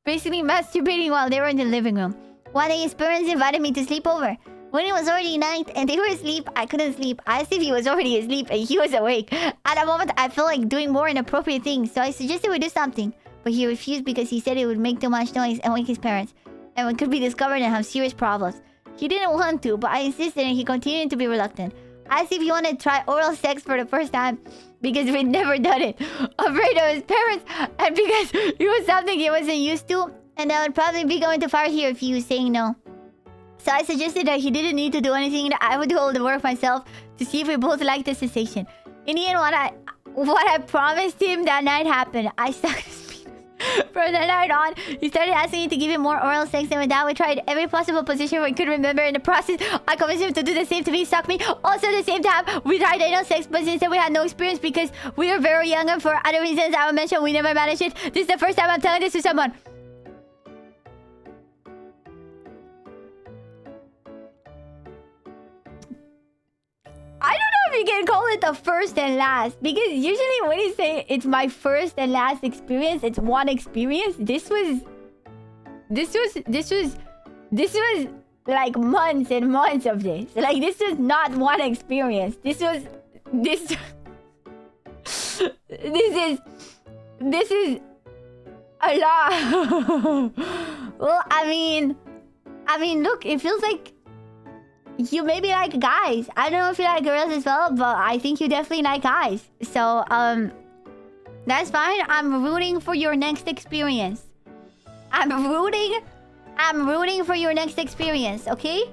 Basically masturbating while they were in the living room. One day his parents invited me to sleep over. When it was already night and they were asleep, I couldn't sleep. I asked if he was already asleep and he was awake. At that moment, I felt like doing more inappropriate things, so I suggested we do something. But he refused because he said it would make too much noise and wake his parents. And we could be discovered and have serious problems. He didn't want to, but I insisted and he continued to be reluctant. I asked if he wanted to try oral sex for the first time because we'd never done it. Afraid of his parents and because it was something he wasn't used to. And I would probably be going too far here if he was saying no. So I suggested that he didn't need to do anything, that I would do all the work myself to see if we both liked the sensation. In the end, what I promised him that night happened. I stuck his penis. From that night on, he started asking me to give him more oral sex, and with that, we tried every possible position we could remember. In the process, I convinced him to do the same to me, suck me. Also, at the same time, we tried anal sex, but since then we had no experience because we were very young, and for other reasons I will mention, we never managed it. This is the first time I'm telling this to someone. I don't know if you can call it the first and last, because usually when you say it's my first and last experience, it's one experience. This was like months and months of this. Like, this is not one experience. This is a lot. Well, I mean, look, it feels like you maybe like guys. I don't know if you like girls as well, but I think you definitely like guys. So, that's fine. I'm rooting for your next experience. I'm rooting for your next experience, okay?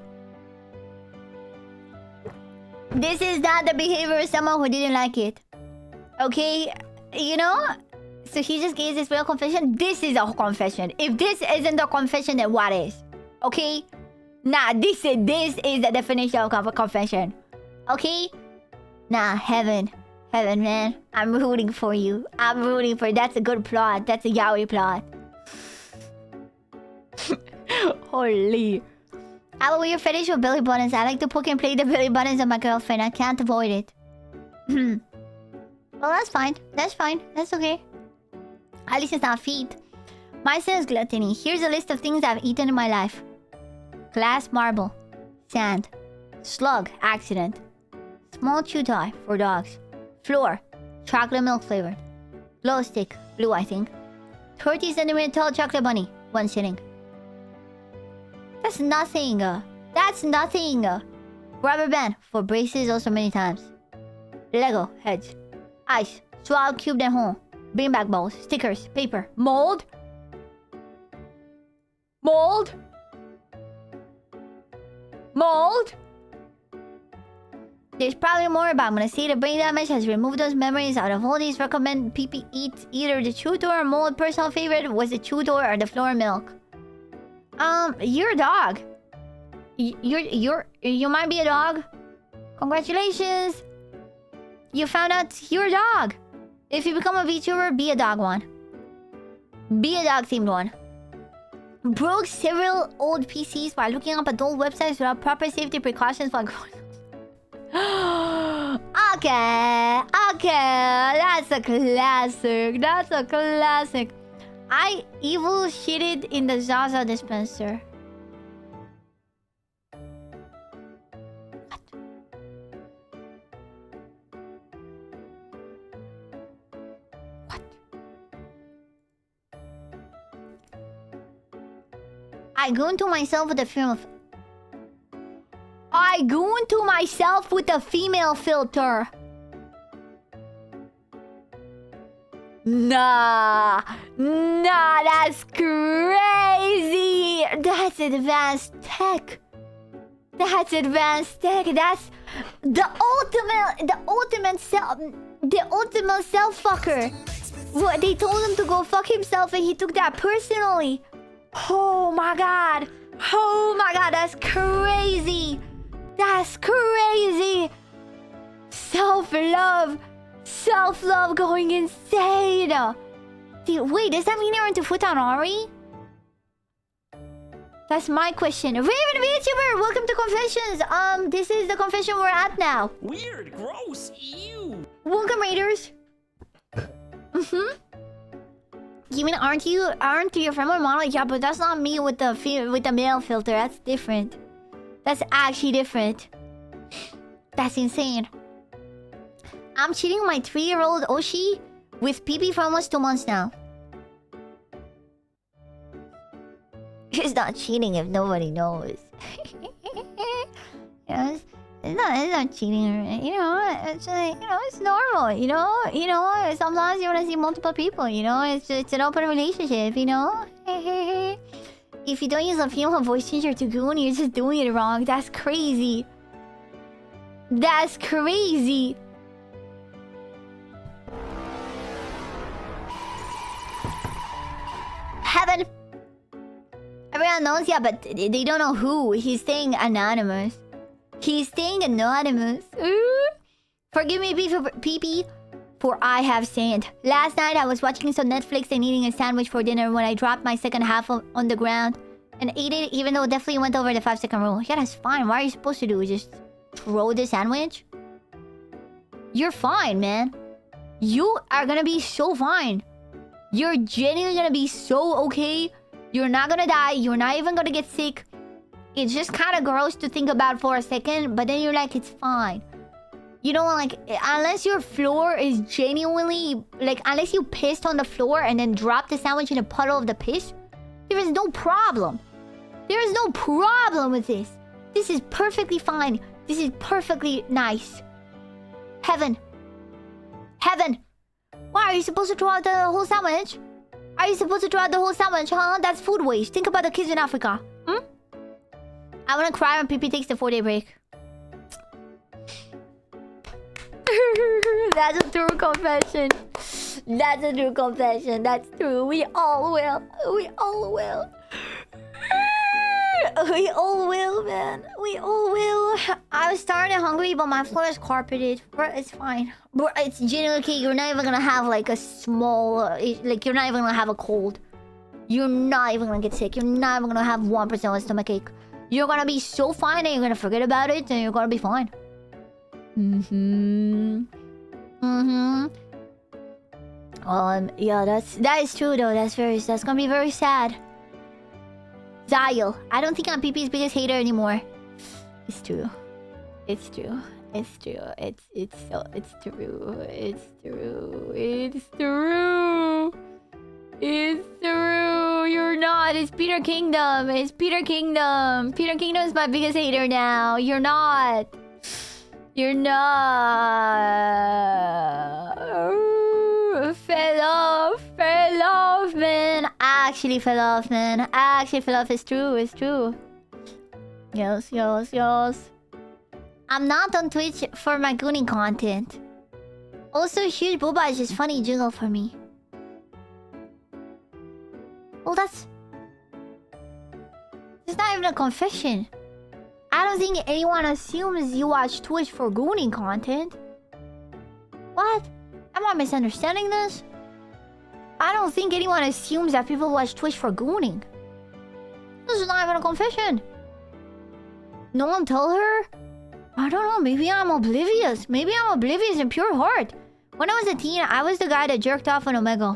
This is not the behavior of someone who didn't like it. Okay? You know? So he just gave this real confession. This is a confession. If this isn't a confession, then what is? Okay? Nah, this is the definition of a confession. Okay? Nah, heaven, man. I'm rooting for you. I'm rooting for you. That's a good plot. That's a yaoi plot. Holy. I have a weird fetish with belly buttons. I like to poke and play the belly buttons of my girlfriend. I can't avoid it. Well, that's fine. That's fine. That's okay. At least it's not feet. My sin is gluttony. Here's a list of things I've eaten in my life. Glass marble. Sand. Slug. Accident. Small chew toy for dogs. Floor. Chocolate milk flavored. Glow stick. Blue, I think. 30 centimeter tall chocolate bunny. 1 sitting. That's nothing. That's nothing. Rubber band for braces also many times. Lego heads. Ice. Swallow cubed and whole. Beanbag bowls. Stickers. Paper. Mold. Mold. Mold. There's probably more, but I'm gonna say the brain damage has removed those memories. Out of all these, recommend PP eats either the chew toy or mold. Personal favorite was the chew toy or the floor milk. You're a dog. You might be a dog. Congratulations. You found out you're a dog. If you become a VTuber, be a dog one. Be a dog themed one. Broke several old PCs while looking up adult websites without proper safety precautions while growing up. Okay, that's a classic. That's a classic. I evil shitted in the Zaza dispenser. What? What? I go into myself with a film. I go into myself with a female filter. Nah, that's crazy. That's advanced tech. That's advanced tech. That's the ultimate self fucker. What, they told him to go fuck himself and he took that personally. Oh my god. Oh my god, that's crazy. That's crazy. Self-love going insane. Wait, does that mean you're into Futanari? That's my question. Raven VTuber, welcome to Confessions. This is the confession we're at now. Weird, gross, ew. Welcome, Raiders. You mean aren't you your friend with model? Yeah, but that's not me with the male filter. That's different. That's actually different. That's insane. I'm cheating my 3-year-old Oshi with PP for almost 2 months now. It's not cheating if nobody knows. It's not cheating. You know, it's like, you know, it's normal. You know, sometimes you want to see multiple people. You know, it's an open relationship. You know, if you don't use a female voice changer to goon, you're just doing it wrong. That's crazy. That's crazy. Heaven. Everyone knows, yeah, but they don't know who. He's staying anonymous. He's staying anonymous. Ooh. Forgive me, PP, for I have sinned. Last night I was watching some Netflix and eating a sandwich for dinner when I dropped my second half on the ground and ate it, even though it definitely went over the 5-second rule. Yeah, that's fine. What are you supposed to do? Just throw the sandwich? You're fine, man. You are gonna be so fine. You're genuinely gonna be so okay. You're not gonna die. You're not even gonna get sick. It's just kind of gross to think about for a second, but then you're like, it's fine. You know, like, unless your floor is genuinely... Like, unless you pissed on the floor and then dropped the sandwich in a puddle of the piss, there is no problem. There is no problem with this. This is perfectly fine. This is perfectly nice. Heaven. Heaven. Why are you supposed to throw out the whole sandwich? Are you supposed to throw out the whole sandwich, huh? That's food waste. Think about the kids in Africa. Hmm? I wanna cry when PP takes the 4-day break. That's a true confession. That's a true confession. That's true. We all will. We all will. We all will, man. We all will. I was starting hungry, but my floor is carpeted. Bro, it's fine. Bro, it's genuinely okay. You're not even gonna have like a small... like, you're not even gonna have a cold. You're not even gonna get sick. You're not even gonna have 1% of stomachache. You're gonna be so fine and you're gonna forget about it and you're gonna be fine. Yeah, that is true though. That's gonna be very sad. Zyle. I don't think I'm PP's biggest hater anymore. It's true. It's true. It's true. It's true. It's true. It's true. It's true. You're not. It's Peter Kingdom. It's Peter Kingdom. Peter Kingdom is my biggest hater now. You're not. You're not. Fell off, man. I actually fell off, man. It's true. It's true. Yes. I'm not on Twitch for my gooning content. Also, huge boba is just funny jiggle for me. Well, that's not even a confession. I don't think anyone assumes you watch Twitch for gooning content. What? Am I misunderstanding this? I don't think anyone assumes that people watch Twitch for gooning. This is not even a confession. No one told her? I don't know, maybe I'm oblivious. Maybe I'm oblivious in pure heart. When I was a teen, I was the guy that jerked off on Omega.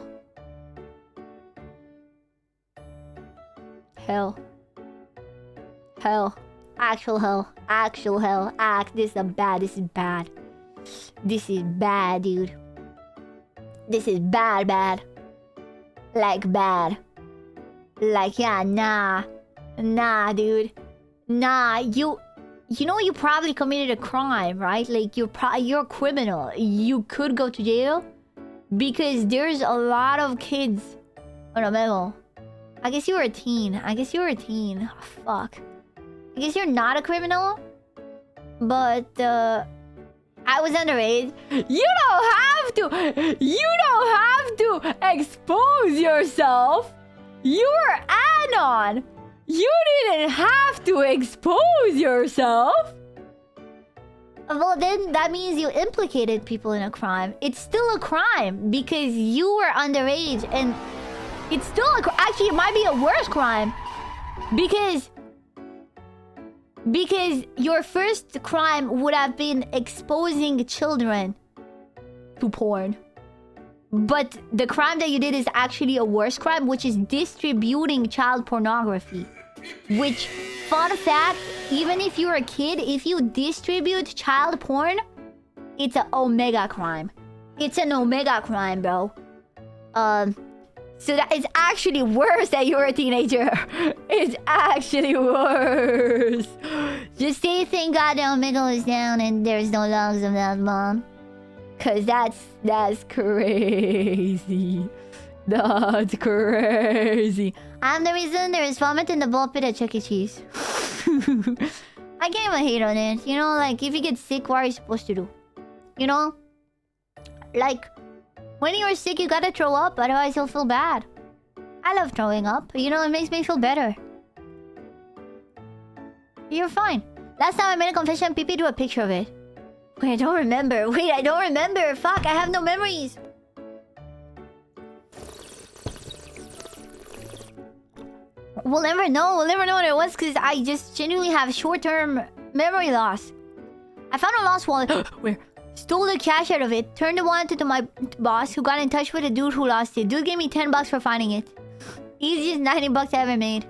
Hell. Actual hell. This is bad. This is bad, dude. This is bad. Like bad. Like, yeah, nah, dude. Nah, you know you probably committed a crime, right? Like, you're a criminal. You could go to jail because there's a lot of kids on Omega. I guess you were a teen. Oh, fuck. I guess you're not a criminal, but I was underage. You don't have to expose yourself. You were anon. You didn't have to expose yourself. Well, then that means you implicated people in a crime. It's still a crime because you were underage, and it's still actually, it might be a worse crime because your first crime would have been exposing children to porn. But the crime that you did is actually a worse crime, which is distributing child pornography. Which, fun fact, even if you're a kid, if you distribute child porn, it's an omega crime. It's an omega crime, bro. So that is actually worse that you're a teenager. It's actually worse. Just say thank God the omega is down and there's no logs of that, mom. Cause that's crazy. That's crazy. I'm the reason there is vomit in the ball pit at Chuck E. Cheese. I can't even hate on it. You know, like, if you get sick, what are you supposed to do? You know? Like, when you're sick, you gotta throw up, otherwise you'll feel bad. I love throwing up. You know, it makes me feel better. You're fine. Last time I made a confession, Pee drew a picture of it. Wait, I don't remember. Wait, I don't remember. Fuck, I have no memories. We'll never know. We'll never know what it was because I just genuinely have short-term memory loss. I found a lost wallet. Where? Stole the cash out of it. Turned the wallet to my boss who got in touch with the dude who lost it. Dude gave me $10 for finding it. Easiest $90 I ever made.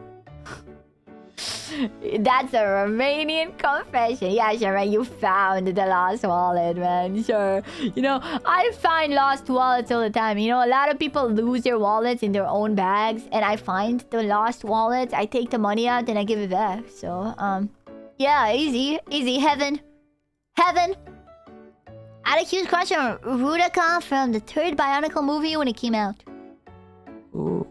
That's a Romanian confession. Yeah, sure, man. You found the lost wallet, man. Sure. You know, I find lost wallets all the time. You know, a lot of people lose their wallets in their own bags. And I find the lost wallets. I take the money out and I give it back. So, yeah, easy. Easy. Heaven. Heaven. I had a huge crush on Rudaka from the third Bionicle movie when it came out. Ooh.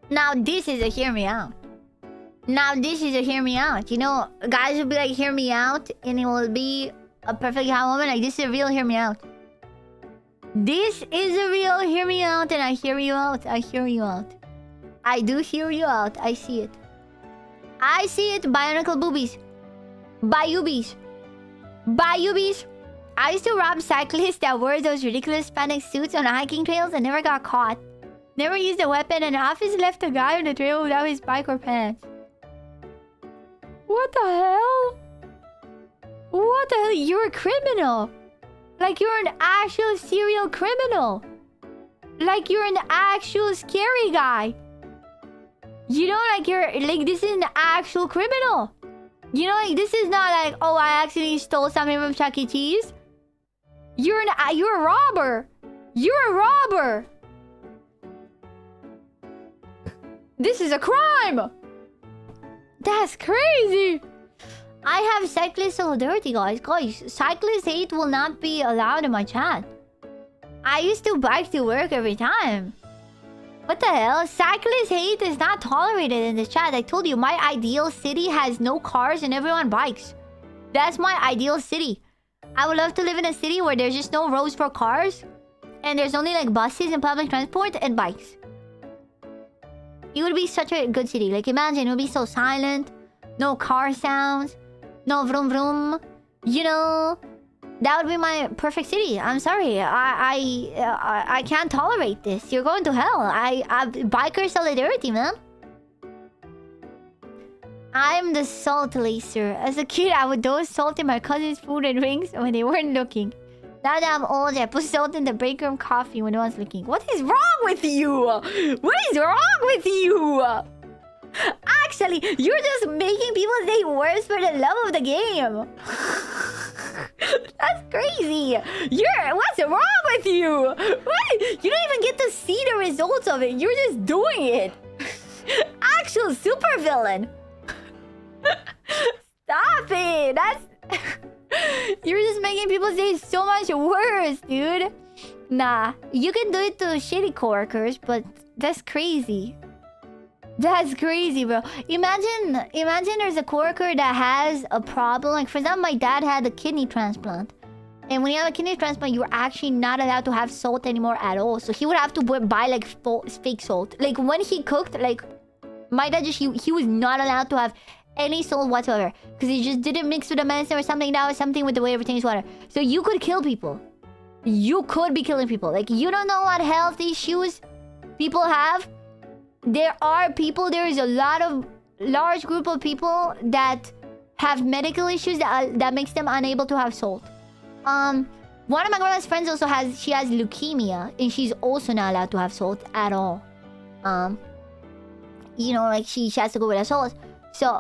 Now this is a hear me out. Now this is a hear me out. You know, guys will be like, hear me out, and it will be a perfect hot woman. Like, this is a real hear me out. This is a real hear me out, and I hear you out. I hear you out. I do hear you out. I see it. I see it. Bionicle boobies. Bayubies. Bayubies. I used to rob cyclists that wore those ridiculous Hispanic suits on hiking trails and never got caught. Never used a weapon, and office left a guy on the trail without his bike or pants. What the hell? What the hell? You're a criminal. Like, you're an actual serial criminal. Like, you're an actual scary guy. You know, like, you're... Like, this is an actual criminal. You know, like, this is not like, oh, I actually stole something from Chuck E. Cheese. You're a robber. You're a robber. This is a crime! That's crazy! I have cyclist solidarity, guys. Guys, cyclist hate will not be allowed in my chat. I used to bike to work every time. What the hell? Cyclist hate is not tolerated in this chat. I told you, my ideal city has no cars and everyone bikes. That's my ideal city. I would love to live in a city where there's just no roads for cars. And there's only like buses and public transport and bikes. It would be such a good city. Like, imagine, it would be so silent. No car sounds. No vroom vroom. You know, that would be my perfect city. I'm sorry. I can't tolerate this. You're going to hell. Biker solidarity, man. I'm the salt lacer. As a kid, I would dose salt in my cousin's food and drinks when they weren't looking. Now that I'm old, I put salt in the break room coffee when no one's looking. What is wrong with you? What is wrong with you? Actually, you're just making people say words for the love of the game. That's crazy. What's wrong with you? What? You don't even get to see the results of it. You're just doing it. Actual supervillain. Stop it. That's... You're just making people say so much worse, dude. Nah, you can do it to shitty coworkers, but that's crazy. That's crazy, bro. Imagine there's a coworker that has a problem. Like, for example, my dad had a kidney transplant. And when you have a kidney transplant, you're actually not allowed to have salt anymore at all. So he would have to buy like fake salt. Like when he cooked, like my dad just he was not allowed to have any salt whatsoever because he just didn't mix with the medicine or something. That was something with the way everything's water. So you could kill people. You could be killing people. Like you don't know what health issues people have. There are people. There is a large group of people that have medical issues that makes them unable to have salt. One of my grandma's friends also has leukemia, and she's also not allowed to have salt at all. You know, like she has to go with the salt. So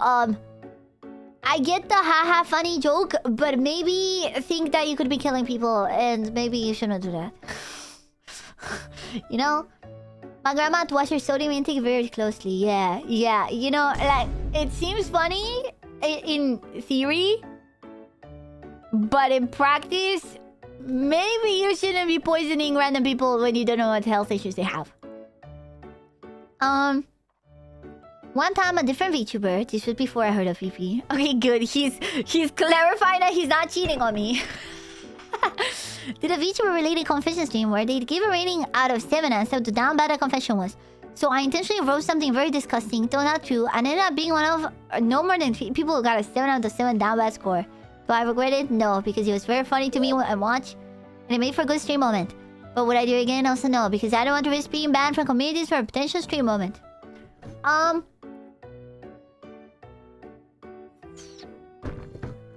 I get the haha funny joke, but maybe think that you could be killing people, and maybe you shouldn't do that. You know, my grandma had to watch her sodium intake very closely. Yeah. You know, like it seems funny in theory. But in practice, maybe you shouldn't be poisoning random people when you don't know what health issues they have. One time a different VTuber, this was before I heard of VP. Okay, good. He's clarifying that he's not cheating on me. Did a VTuber related confession stream where they gave a rating out of 7 and said how down bad a confession was. So I intentionally wrote something very disgusting, though not true, and ended up being one of no more than people who got a 7 out of 7 down bad score. Do I regret it? No, because it was very funny to me and watch, and it made for a good stream moment. But would I do it again? Also no, because I don't want to risk being banned from communities for a potential stream moment.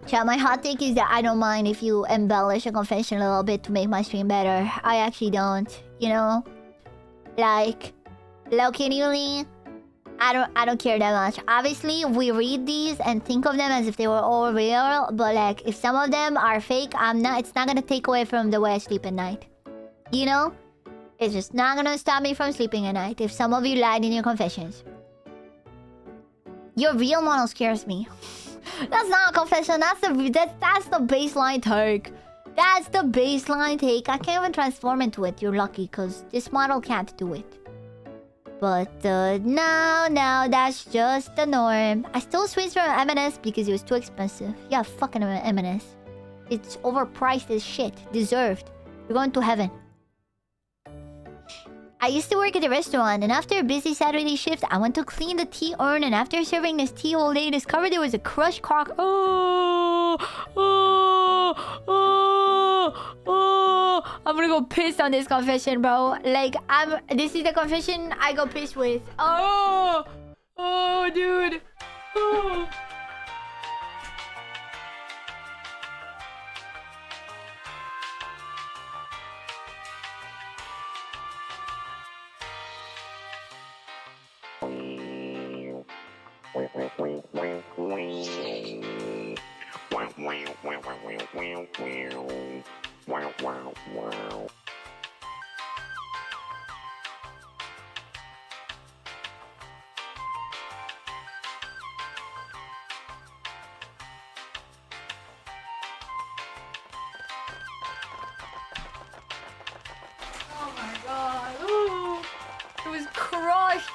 Chat, my hot take is that I don't mind if you embellish a confession a little bit to make my stream better. I actually don't, you know? Like, low-key, I don't care that much. Obviously, we read these and think of them as if they were all real, but like if some of them are fake, it's not gonna take away from the way I sleep at night. You know? It's just not gonna stop me from sleeping at night if some of you lied in your confessions. Your real model scares me. That's not a confession, that's the baseline take. That's the baseline take. I can't even transform into it, you're lucky, because this model can't do it. But no, that's just the norm. I still switched from M&S because it was too expensive. Yeah, fucking M&S. It's overpriced as shit. Deserved. You're going to heaven. I used to work at a restaurant, and after a busy Saturday shift, I went to clean the tea urn, and after serving this tea all day, discovered there was a crushed cock. I'm gonna go piss on this confession, bro. Like, this is the confession I go piss with. Oh, dude. Oh.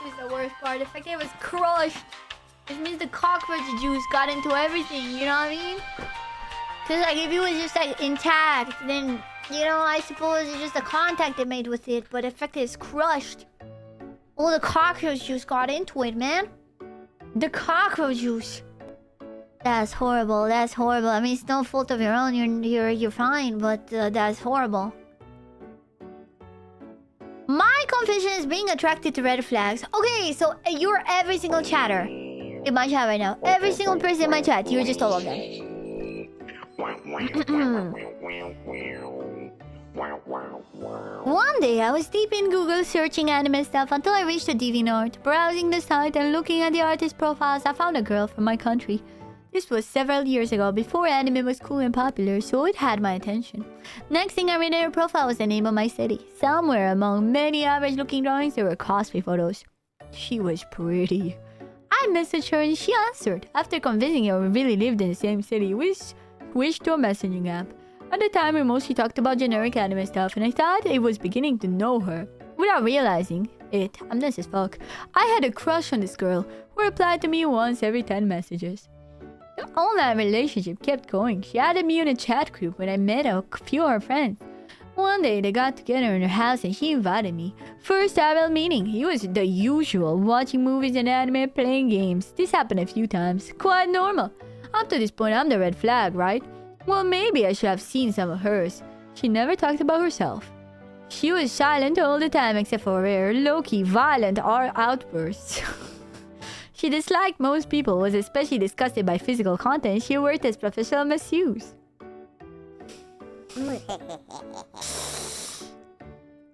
Is the worst part. The fact that it was crushed, it means the cockroach juice got into everything, you know what I mean? Cause like if it was just like intact, then you know, I suppose it's just the contact it made with it, but the fact that it's crushed, all the cockroach juice got into it, man. The cockroach juice. That's horrible. That's horrible. I mean, it's no fault of your own. You're fine, but that's horrible. My confession is being attracted to red flags. Okay, so you're every single chatter in my chat right now. Every single person in my chat. You're just all of them. One day, I was deep in Google searching anime stuff until I reached a DeviantArt. Browsing the site and looking at the artist profiles, I found a girl from my country. This was several years ago, before anime was cool and popular, so it had my attention. Next thing I read in her profile was the name of my city. Somewhere among many average-looking drawings, there were cosplay photos. She was pretty. I messaged her and she answered. After convincing her we really lived in the same city, we switched to a messaging app. At the time, we mostly talked about generic anime stuff, and I thought I was beginning to know her. Without realizing it, I'm dense as fuck, I had a crush on this girl, who replied to me once every 10 messages. online relationship kept going. She added me in a chat group when I met a few of her friends. One day they got together in her house and she invited me. First time meeting, it was the usual, watching movies and anime, playing games. This happened a few times, quite normal. Up to this point, I'm the red flag, right? Well, maybe I should have seen some of hers. She never talked about herself. She was silent all the time except for rare, low-key, violent outbursts. She disliked most people, was especially disgusted by physical content. She worked as professional masseuse.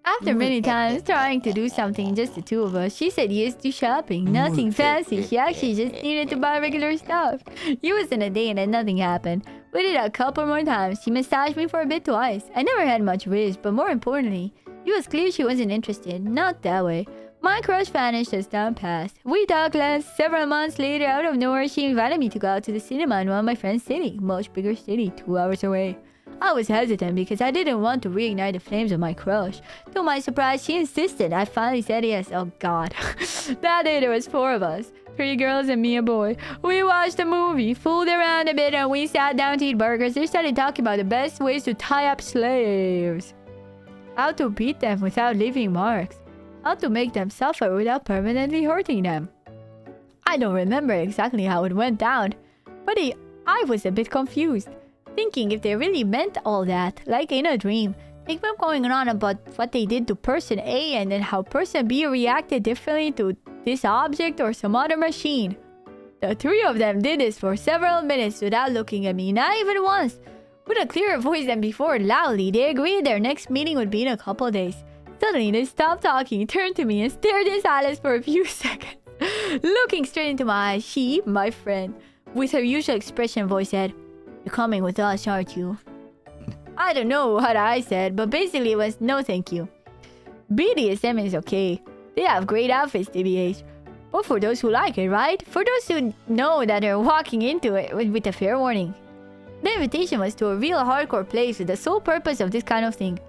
After many times trying to do something, just the two of us, she said yes to shopping. Nothing fancy. She actually just needed to buy regular stuff. It was in a day and then nothing happened. We did a couple more times. She massaged me for a bit twice. I never had much risk, but more importantly, it was clear she wasn't interested. Not that way. My crush vanished as time passed. We talked less. Several months later, out of nowhere, she invited me to go out to the cinema in one of my friend's city. Much bigger city, 2 hours away. I was hesitant because I didn't want to reignite the flames of my crush. To my surprise, she insisted. I finally said yes. Oh god. That day there was 4 of us. 3 girls and me a boy. We watched a movie, fooled around a bit, and we sat down to eat burgers. They started talking about the best ways to tie up slaves. How to beat them without leaving marks. How to make them suffer without permanently hurting them. I don't remember exactly how it went down, but I was a bit confused. Thinking if they really meant all that, like in a dream. They kept going on about what they did to person A and then how person B reacted differently to this object or some other machine. The 3 of them did this for several minutes without looking at me, not even once. With a clearer voice than before, loudly, they agreed their next meeting would be in a couple days. Suddenly, they stopped talking, turned to me, and stared in silence for a few seconds. Looking straight into my eyes, she, my friend, with her usual expression voice said, "You're coming with us, aren't you?" I don't know what I said, but basically it was no thank you. BDSM is okay. They have great outfits, TBH. But for those who like it, right? For those who know that they're walking into it with a fair warning. The invitation was to a real hardcore place with the sole purpose of this kind of thing.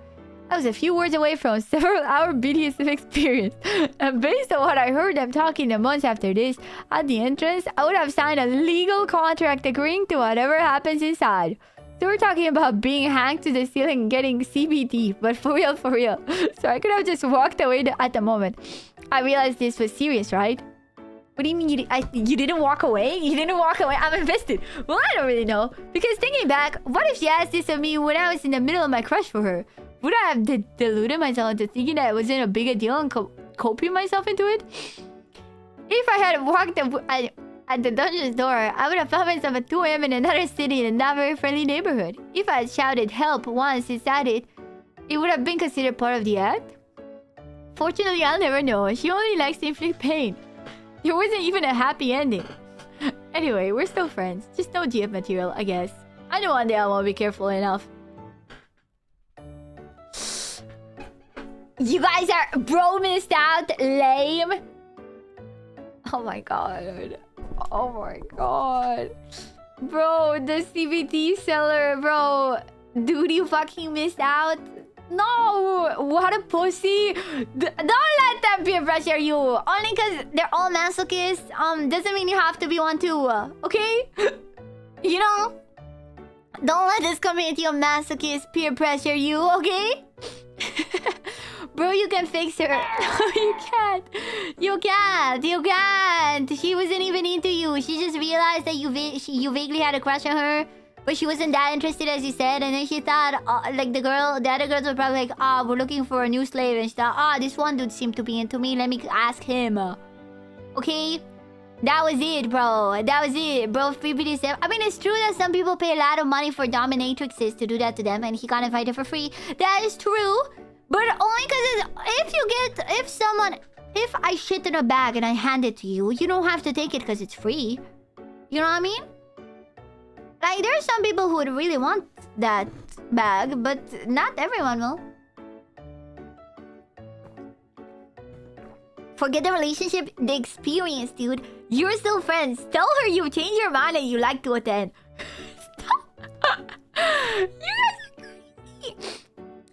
I was a few words away from a several-hour BDSM experience. And based on what I heard them talking the months after this, at the entrance, I would have signed a legal contract agreeing to whatever happens inside. So we're talking about being hanged to the ceiling and getting CBT, but for real, for real. So I could have just walked away at the moment. I realized this was serious, right? What do you mean you didn't walk away? You didn't walk away? I'm invested. Well, I don't really know. Because thinking back, what if she asked this of me when I was in the middle of my crush for her? Would I have deluded myself into thinking that it wasn't a big a deal and coping myself into it? If I had walked at the dungeon's door, I would have found myself at 2 AM in another city in a not very friendly neighborhood. If I had shouted help once inside it, it would have been considered part of the act. Fortunately, I'll never know. She only likes to inflict pain. There wasn't even a happy ending. Anyway, we're still friends. Just no GF material, I guess. I know one day I won't be careful enough. You guys are... Bro missed out. Lame. Oh my god. Oh my god. Bro, the CBT seller, bro. Dude, you fucking missed out. No! What a pussy. Don't let them peer pressure you. Only because they're all masochists. Doesn't mean you have to be one too. Okay? You know? Don't let this community of masochists peer pressure you, okay? Bro, you can fix her. No, you can't. You can't. You can't. She wasn't even into you. She just realized that you vaguely had a crush on her. But she wasn't that interested as you said. And then she thought, like the other girls were probably like, we're looking for a new slave. And she thought, this one dude seemed to be into me. Let me ask him. Okay? That was it, bro. That was it, bro. BDSM. I mean, it's true that some people pay a lot of money for dominatrixes to do that to them. And he got invited for free. That is true. But only because if I shit in a bag and I hand it to you, you don't have to take it because it's free. You know what I mean? Like, there are some people who would really want that bag, but not everyone will. Forget the relationship, the experience, dude. You're still friends. Tell her you changed your mind and you like to attend. Stop.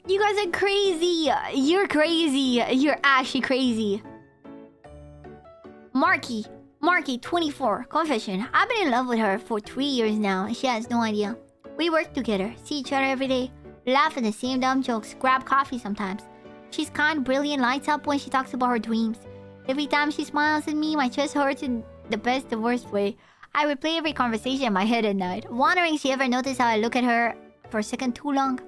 You guys are crazy. You're crazy. You're actually crazy. Marky, Marky, 24. Confession. I've been in love with her for 3 years now, and she has no idea. We work together, see each other every day, laugh at the same dumb jokes, grab coffee sometimes. She's kind, brilliant, lights up when she talks about her dreams. Every time she smiles at me, my chest hurts in the best and worst way. I replay every conversation in my head at night, wondering if she ever noticed how I look at her for a second too long.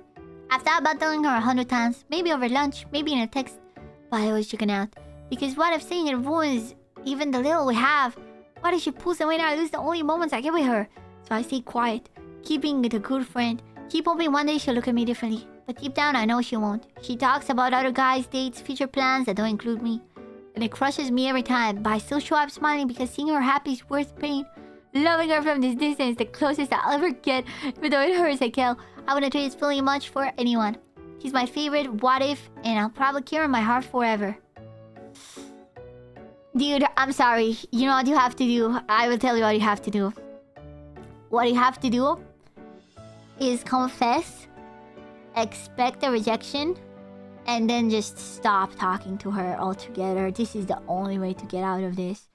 I've thought about telling her 100 times, maybe over lunch, maybe in a text, but I always chicken out. Because what if saying it ruins even the little we have? What if she pulls away and I lose the only moments I get with her? So I stay quiet, keeping it a good friend. Keep hoping one day she'll look at me differently. But deep down, I know she won't. She talks about other guys, dates, future plans that don't include me. And it crushes me every time, but I still show up smiling because seeing her happy is worth pain. Loving her from this distance is the closest I'll ever get, even though it hurts like hell. I wouldn't trade this feeling much for anyone. She's my favorite what if, and I'll probably carry her in my heart forever. Dude, I'm sorry. You know what you have to do? I will tell you what you have to do. What you have to do is confess, expect a rejection, and then just stop talking to her altogether. This is the only way to get out of this.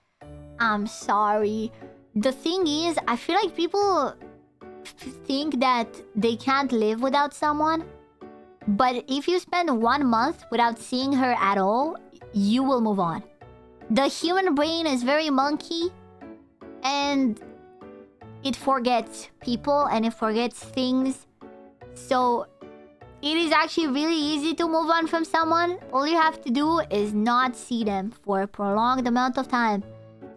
I'm sorry. The thing is, I feel like people think that they can't live without someone. But if you spend 1 month without seeing her at all, you will move on. The human brain is very monkey, and it forgets people and it forgets things. So it is actually really easy to move on from someone. All you have to do is not see them for a prolonged amount of time.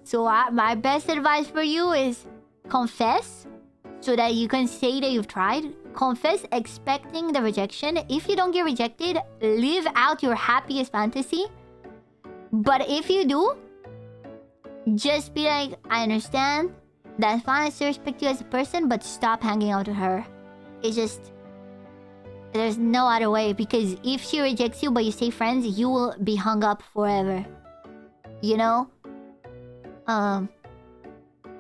So my best advice for you is confess, so that you can say that you've tried. Confess expecting the rejection. If you don't get rejected, live out your happiest fantasy. But if you do, just be like, I understand. That's fine, I still respect you as a person, but stop hanging out with her. It's just... there's no other way, because if she rejects you but you stay friends, you will be hung up forever. You know?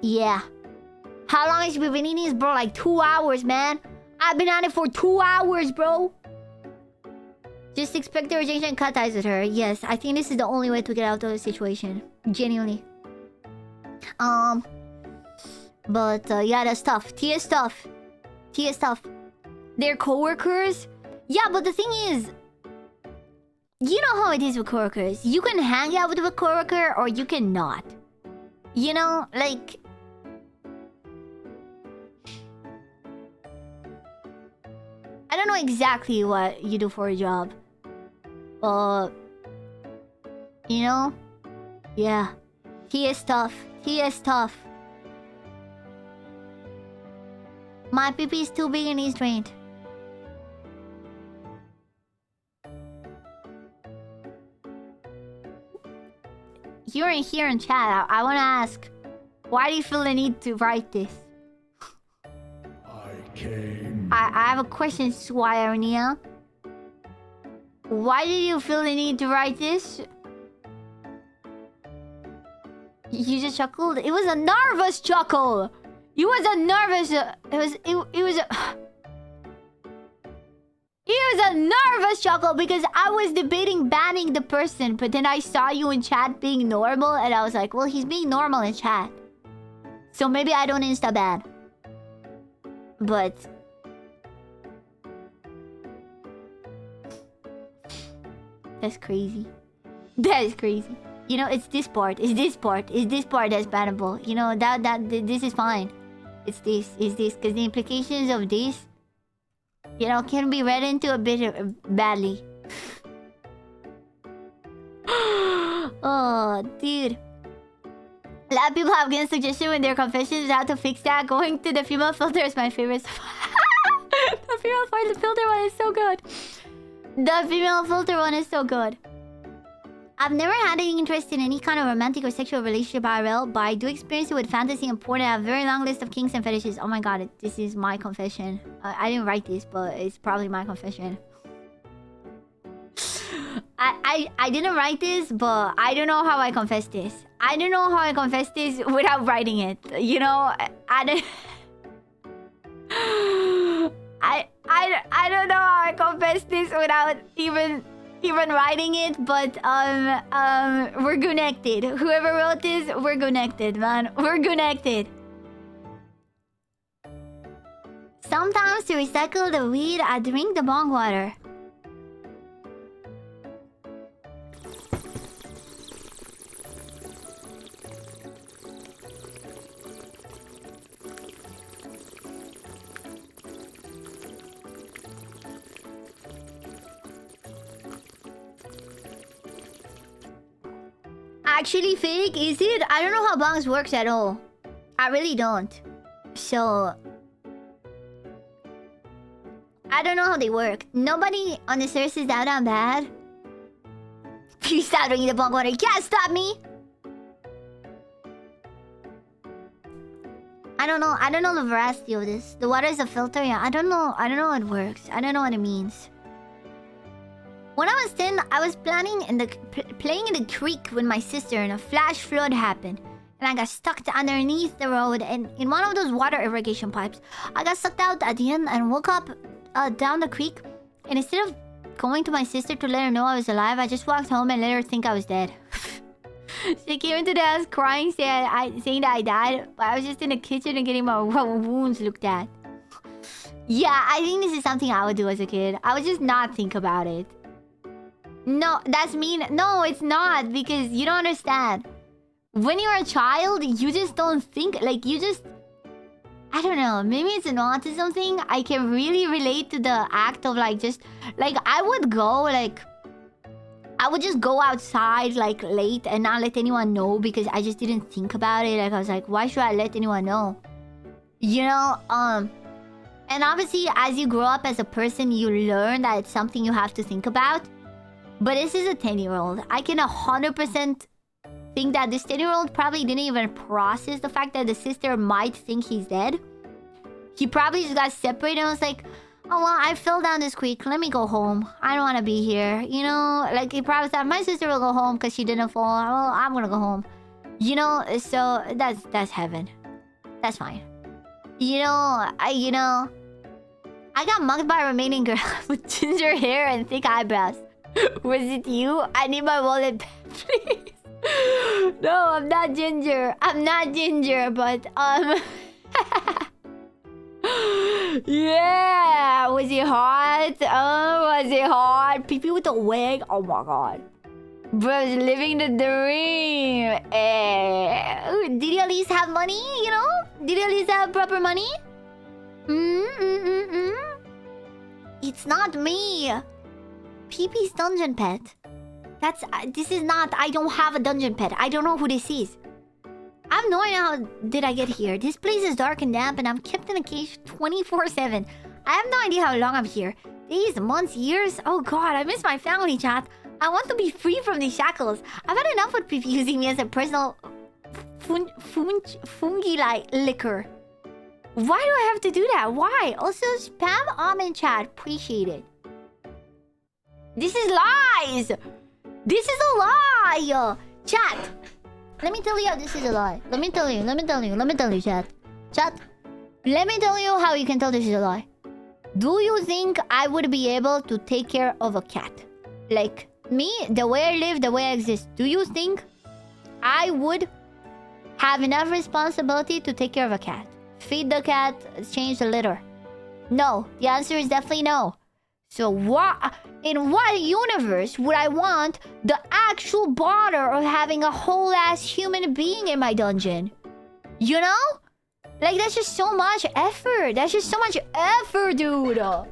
Yeah. How long has she been eating this, bro? Like 2 hours, man. I've been on it for 2 hours, bro. Just expect the rejection and cut ties with her. Yes, I think this is the only way to get out of the situation. Genuinely. But yeah, that's tough. Tia is tough. Tia is tough. They're coworkers. Yeah, but the thing is, you know how it is with coworkers. You can hang out with a coworker or you cannot. You know, like... I don't know exactly what you do for a job. But... you know? Yeah. He is tough. He is tough. My pee-pee is too big and he's drained. You're in here in chat. I want to ask, why do you feel the need to write this? I have a question, Swirenia. Why did you feel the need to write this? You just chuckled? It was a nervous chuckle! It was a nervous... It was a nervous chuckle because I was debating banning the person, but then I saw you in chat being normal, and I was like, well, he's being normal in chat. So maybe I don't insta-ban. But... that's crazy. That is crazy. You know, it's this part. It's this part. It's this part that's bannable. You know, this is fine. It's this. Because the implications of this, you know, can be read into a bit badly. Oh, dude. A lot of people have given suggestions in their confessions how to fix that. Going to the female filter is my favorite. The female filter one is so good. The female filter one is so good. I've never had any interest in any kind of romantic or sexual relationship IRL, but I do experience it with fantasy and porn. I have a very long list of kinks and fetishes. Oh my god, this is my confession. I didn't write this, but it's probably my confession. I didn't write this, but I don't know how I confess this. I don't know how I confess this without writing it. You know, I don't... I don't know how I confess this without even keep on writing it, but we're connected. Whoever wrote this, we're connected, man. We're connected. Sometimes to recycle the weed, I drink the bong water. Actually fake, is it? I don't know how bongs works at all. I really don't. So I don't know how they work. Nobody on this earth is that bad. Please stop drinking the bong water. You can't stop me. I don't know. I don't know the veracity of this. The water is a filter. Yeah, I don't know. I don't know how it works. I don't know what it means. When I was 10, I was playing in the creek with my sister, and a flash flood happened. And I got stuck underneath the road, and in one of those water irrigation pipes, I got sucked out at the end and woke up down the creek. And instead of going to my sister to let her know I was alive, I just walked home and let her think I was dead. She came into the house crying, saying that I died, but I was just in the kitchen and getting my wounds looked at. Yeah, I think this is something I would do as a kid. I would just not think about it. No, that's mean. No, it's not, because you don't understand. When you're a child, you just don't think, like, you just... I don't know, maybe it's an autism thing. I can really relate to the act of, like, just... Like, I would go, like... I would just go outside, like, late and not let anyone know because I just didn't think about it. Like, I was like, why should I let anyone know? You know, And obviously, as you grow up as a person, you learn that it's something you have to think about. But this is a 10-year-old. I can 100% think that this 10-year-old probably didn't even process the fact that the sister might think he's dead. He probably just got separated and was like, oh, well, I fell down this creek. Let me go home. I don't want to be here. You know, like, he probably thought, my sister will go home because she didn't fall. Well, I'm going to go home. You know, so that's heaven. That's fine. You know, I got mugged by a Romanian girl with ginger hair and thick eyebrows. Was it you? I need my wallet back, please. No, I'm not ginger. I'm not ginger, but yeah, was it hot? Oh, was it hot? Pee-pee with a wig? Oh my god. Bro's living the dream. Did you at least have money, you know? Did you at least have proper money? It's not me. Pee-pee's dungeon pet. That's... this is not... I don't have a dungeon pet. I don't know who this is. I have no idea how did I get here. This place is dark and damp and I'm kept in a cage 24/7. I have no idea how long I'm here. Days, months, years? Oh god, I miss my family, chat. I want to be free from these shackles. I've had enough with Pee-pee using me as a personal... fungi-like liquor. Why do I have to do that? Why? Also, spam almond chat. Appreciate it. This is lies! This is a lie! Chat! Let me tell you how this is a lie. Let me tell you, chat. Chat, let me tell you how you can tell this is a lie. Do you think I would be able to take care of a cat? Like, me, the way I live, the way I exist. Do you think I would have enough responsibility to take care of a cat? Feed the cat, change the litter? No. The answer is definitely no. So what... in what universe would I want the actual bother of having a whole ass human being in my dungeon? You know? Like, that's just so much effort. That's just so much effort, dude. What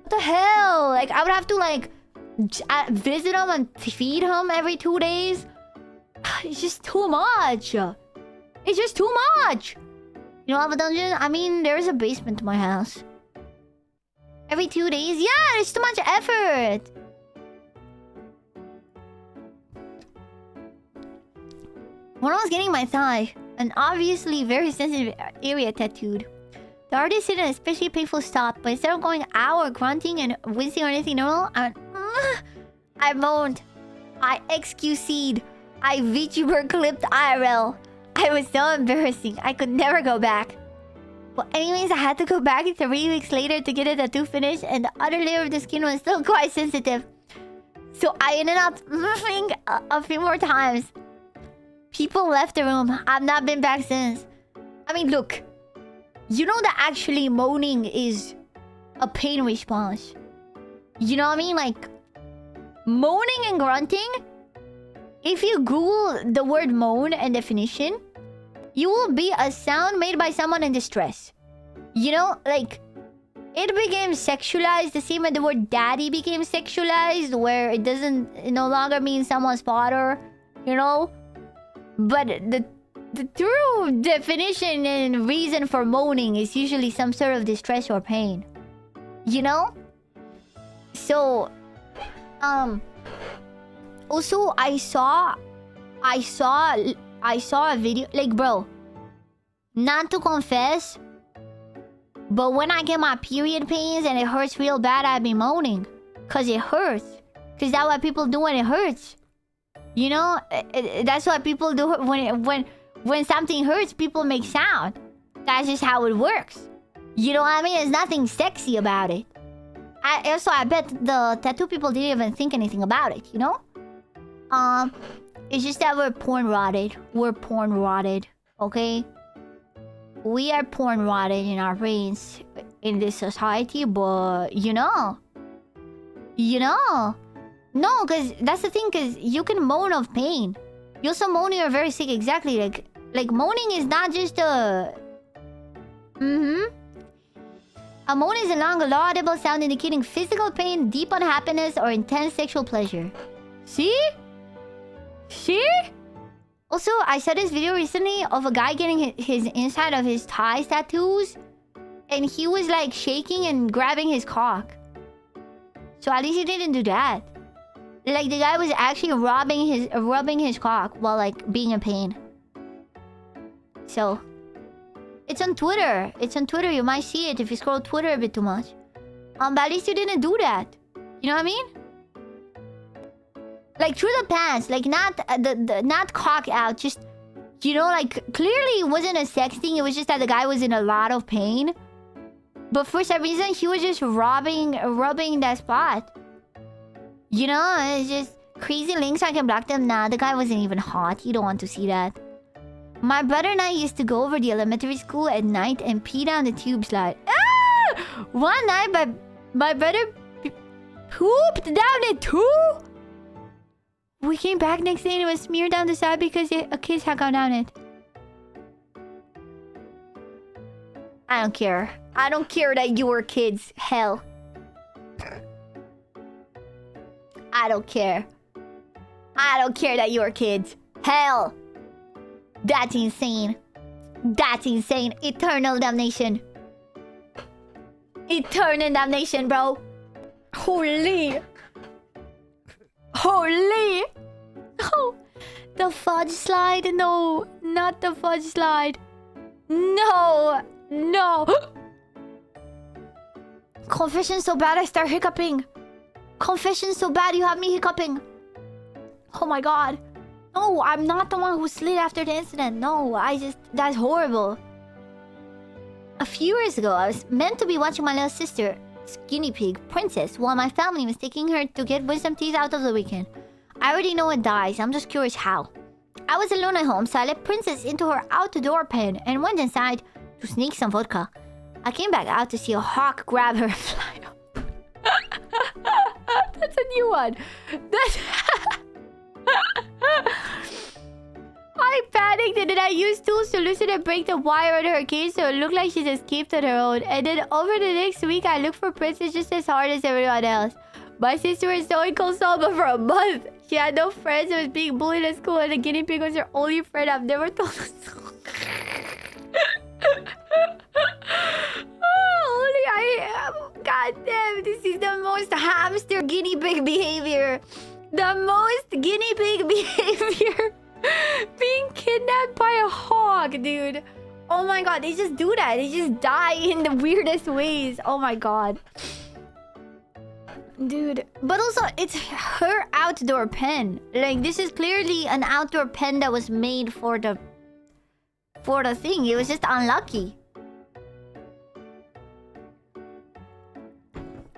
the hell? Like, I would have to, like, visit him and feed him every 2 days. It's just too much. It's just too much. You don't have a dungeon? I mean, there's a basement to my house. Every 2 days? Yeah, it's too much effort. When I was getting my thigh, an obviously very sensitive area tattooed, the artist hit an especially painful stop, but instead of going ow or grunting and wincing or anything normal, I moaned. I XQC'd. I VTuber clipped IRL. I was so embarrassing. I could never go back. But anyways, I had to go back 3 weeks later to get a tattoo finished, and the other layer of the skin was still quite sensitive. So I ended up moving a few more times. People left the room. I've not been back since. I mean, look. You know that actually moaning is a pain response. You know what I mean? Like, moaning and grunting. If you Google the word moan and definition, you will be a sound made by someone in distress. You know, like, it became sexualized the same way the word daddy became sexualized, where it no longer mean someone's father, you know? But the true definition and reason for moaning is usually some sort of distress or pain. You know? So, also I saw a video, like, bro, not to confess, but when I get my period pains and it hurts real bad, I be moaning. Cause it hurts. Cause that's what people do when it hurts. You know? That's what people do when something hurts, people make sound. That's just how it works. You know what I mean? There's nothing sexy about it. I bet the tattoo people didn't even think anything about it, you know? It's just that we're porn rotted. We're porn rotted, okay? We are porn rotted in our brains in this society, but you know. No, because that's the thing, because you can moan of pain. You also moan you're very sick, exactly. Like moaning is not just a... A moan is a long, laudable sound indicating physical pain, deep unhappiness, or intense sexual pleasure. See? Also, I saw this video recently of a guy getting his inside of his thighs tattoos. And he was like shaking and grabbing his cock. So at least he didn't do that. Like the guy was actually rubbing his cock while like being in pain. So it's on Twitter. You might see it if you scroll Twitter a bit too much. But at least you didn't do that. You know what I mean? Like through the pants, like not cock out, just, you know, like clearly it wasn't a sex thing. It was just that the guy was in a lot of pain. But for some reason, he was just rubbing that spot. You know, it's just crazy links. I can block them. Nah, the guy wasn't even hot. You don't want to see that. My brother and I used to go over the elementary school at night and pee down the tube slide. Ah! One night, my brother pooped down it too. We came back next day and it was smeared down the side because a kid had gone down it. I don't care. I don't care that you were kids. Hell. I don't care. I don't care that you were kids. Hell. That's insane. That's insane. Eternal damnation. Eternal damnation, bro. Holy. Oh, the fudge slide. No, not the fudge slide. No. Confession so bad I start hiccuping. Confession so bad you have me hiccuping. Oh my god. No, I'm not the one who slid after the incident. No, that's horrible. A few years ago, I was meant to be watching my little sister, guinea pig, Princess, while my family was taking her to get wisdom teeth out of the weekend. I already know it dies. I'm just curious how. I was alone at home, so I let Princess into her outdoor pen and went inside to sneak some vodka. I came back out to see a hawk grab her and fly up. That's a new one. I panicked and then I used tools to loosen and break the wire on her cage so it looked like she's escaped on her own. And then over the next week, I looked for Princess just as hard as everyone else. My sister was so inconsolable for a month. She had no friends and was being bullied at school, and the guinea pig was her only friend. I've never told her so. God damn, this is the most hamster guinea pig behavior. The most guinea pig behavior. Being kidnapped by a hawk, dude. Oh my god, they just do that. They just die in the weirdest ways. Oh my god. Dude. But also, it's her outdoor pen. Like, this is clearly an outdoor pen that was made for the thing. It was just unlucky.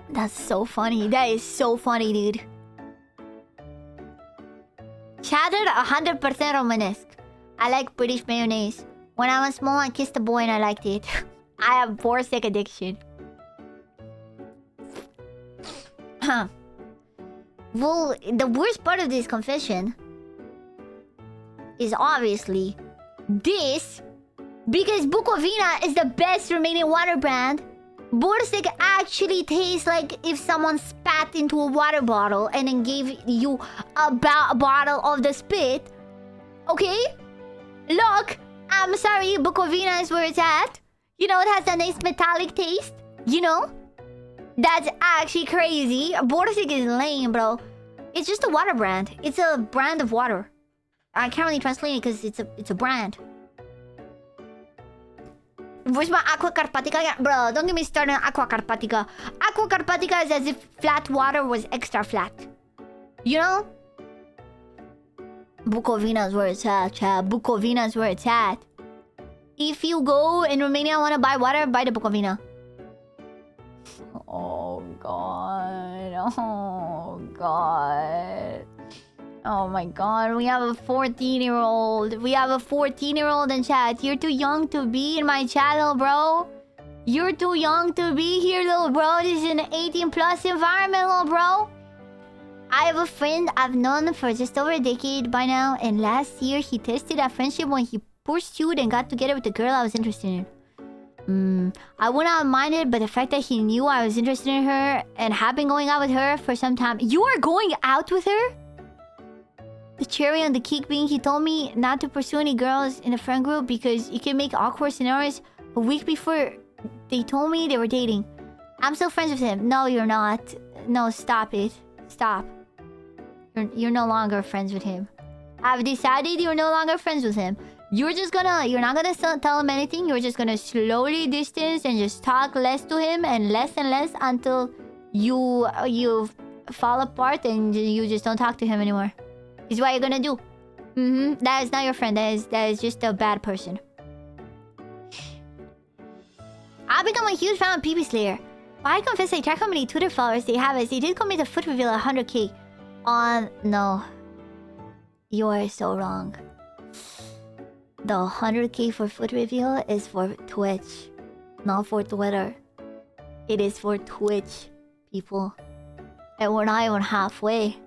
That's so funny. That is so funny, dude. Chattered 100% Romanesque. I like British mayonnaise. When I was small, I kissed a boy and I liked it. I have Borsec addiction. Well, the worst part of this confession is obviously this, because Bukovina is the best Romanian water brand. Borsec actually tastes like if someone spat into a water bottle and then gave you a bottle of the spit. Okay? Look, I'm sorry, Bukovina is where it's at. You know, it has a nice metallic taste. You know? That's actually crazy. Borsec is lame, bro. It's just a water brand. It's a brand of water. I can't really translate it because it's a brand. Where's my Aqua Carpatica? Bro, don't get me started on Aqua Carpatica. Aqua Carpatica is as if flat water was extra flat. You know? Bukovina is where it's at, chat. Bukovina is where it's at. If you go in Romania and want to buy water, buy the Bukovina. Oh, God. Oh, God. Oh, my God. We have a 14-year-old. We have a 14-year-old in chat. You're too young to be in my channel, bro. You're too young to be here, little bro. This is an 18-plus environment, little bro. I have a friend I've known for just over a decade by now. And last year, he tested our friendship when he pursued and got together with the girl I was interested in. I would not have minded, but the fact that he knew I was interested in her and had been going out with her for some time. You are going out with her? The cherry on the cake being he told me not to pursue any girls in the friend group because it can make awkward scenarios. A week before they told me they were dating. I'm still friends with him. No, you're not. No, stop it. Stop. You're no longer friends with him. I've decided you're no longer friends with him. You're not gonna tell him anything. You're just gonna slowly distance and just talk less to him and less until you fall apart and you just don't talk to him anymore. Is what you're gonna do. That is not your friend. That is just a bad person. I've become a huge fan of PP Slayer. But I confess I track how many Twitter followers they have as they did commit a foot reveal at 100k. No. You are so wrong. The 100k for foot reveal is for Twitch, not for Twitter. It is for Twitch, people. And we're not even halfway.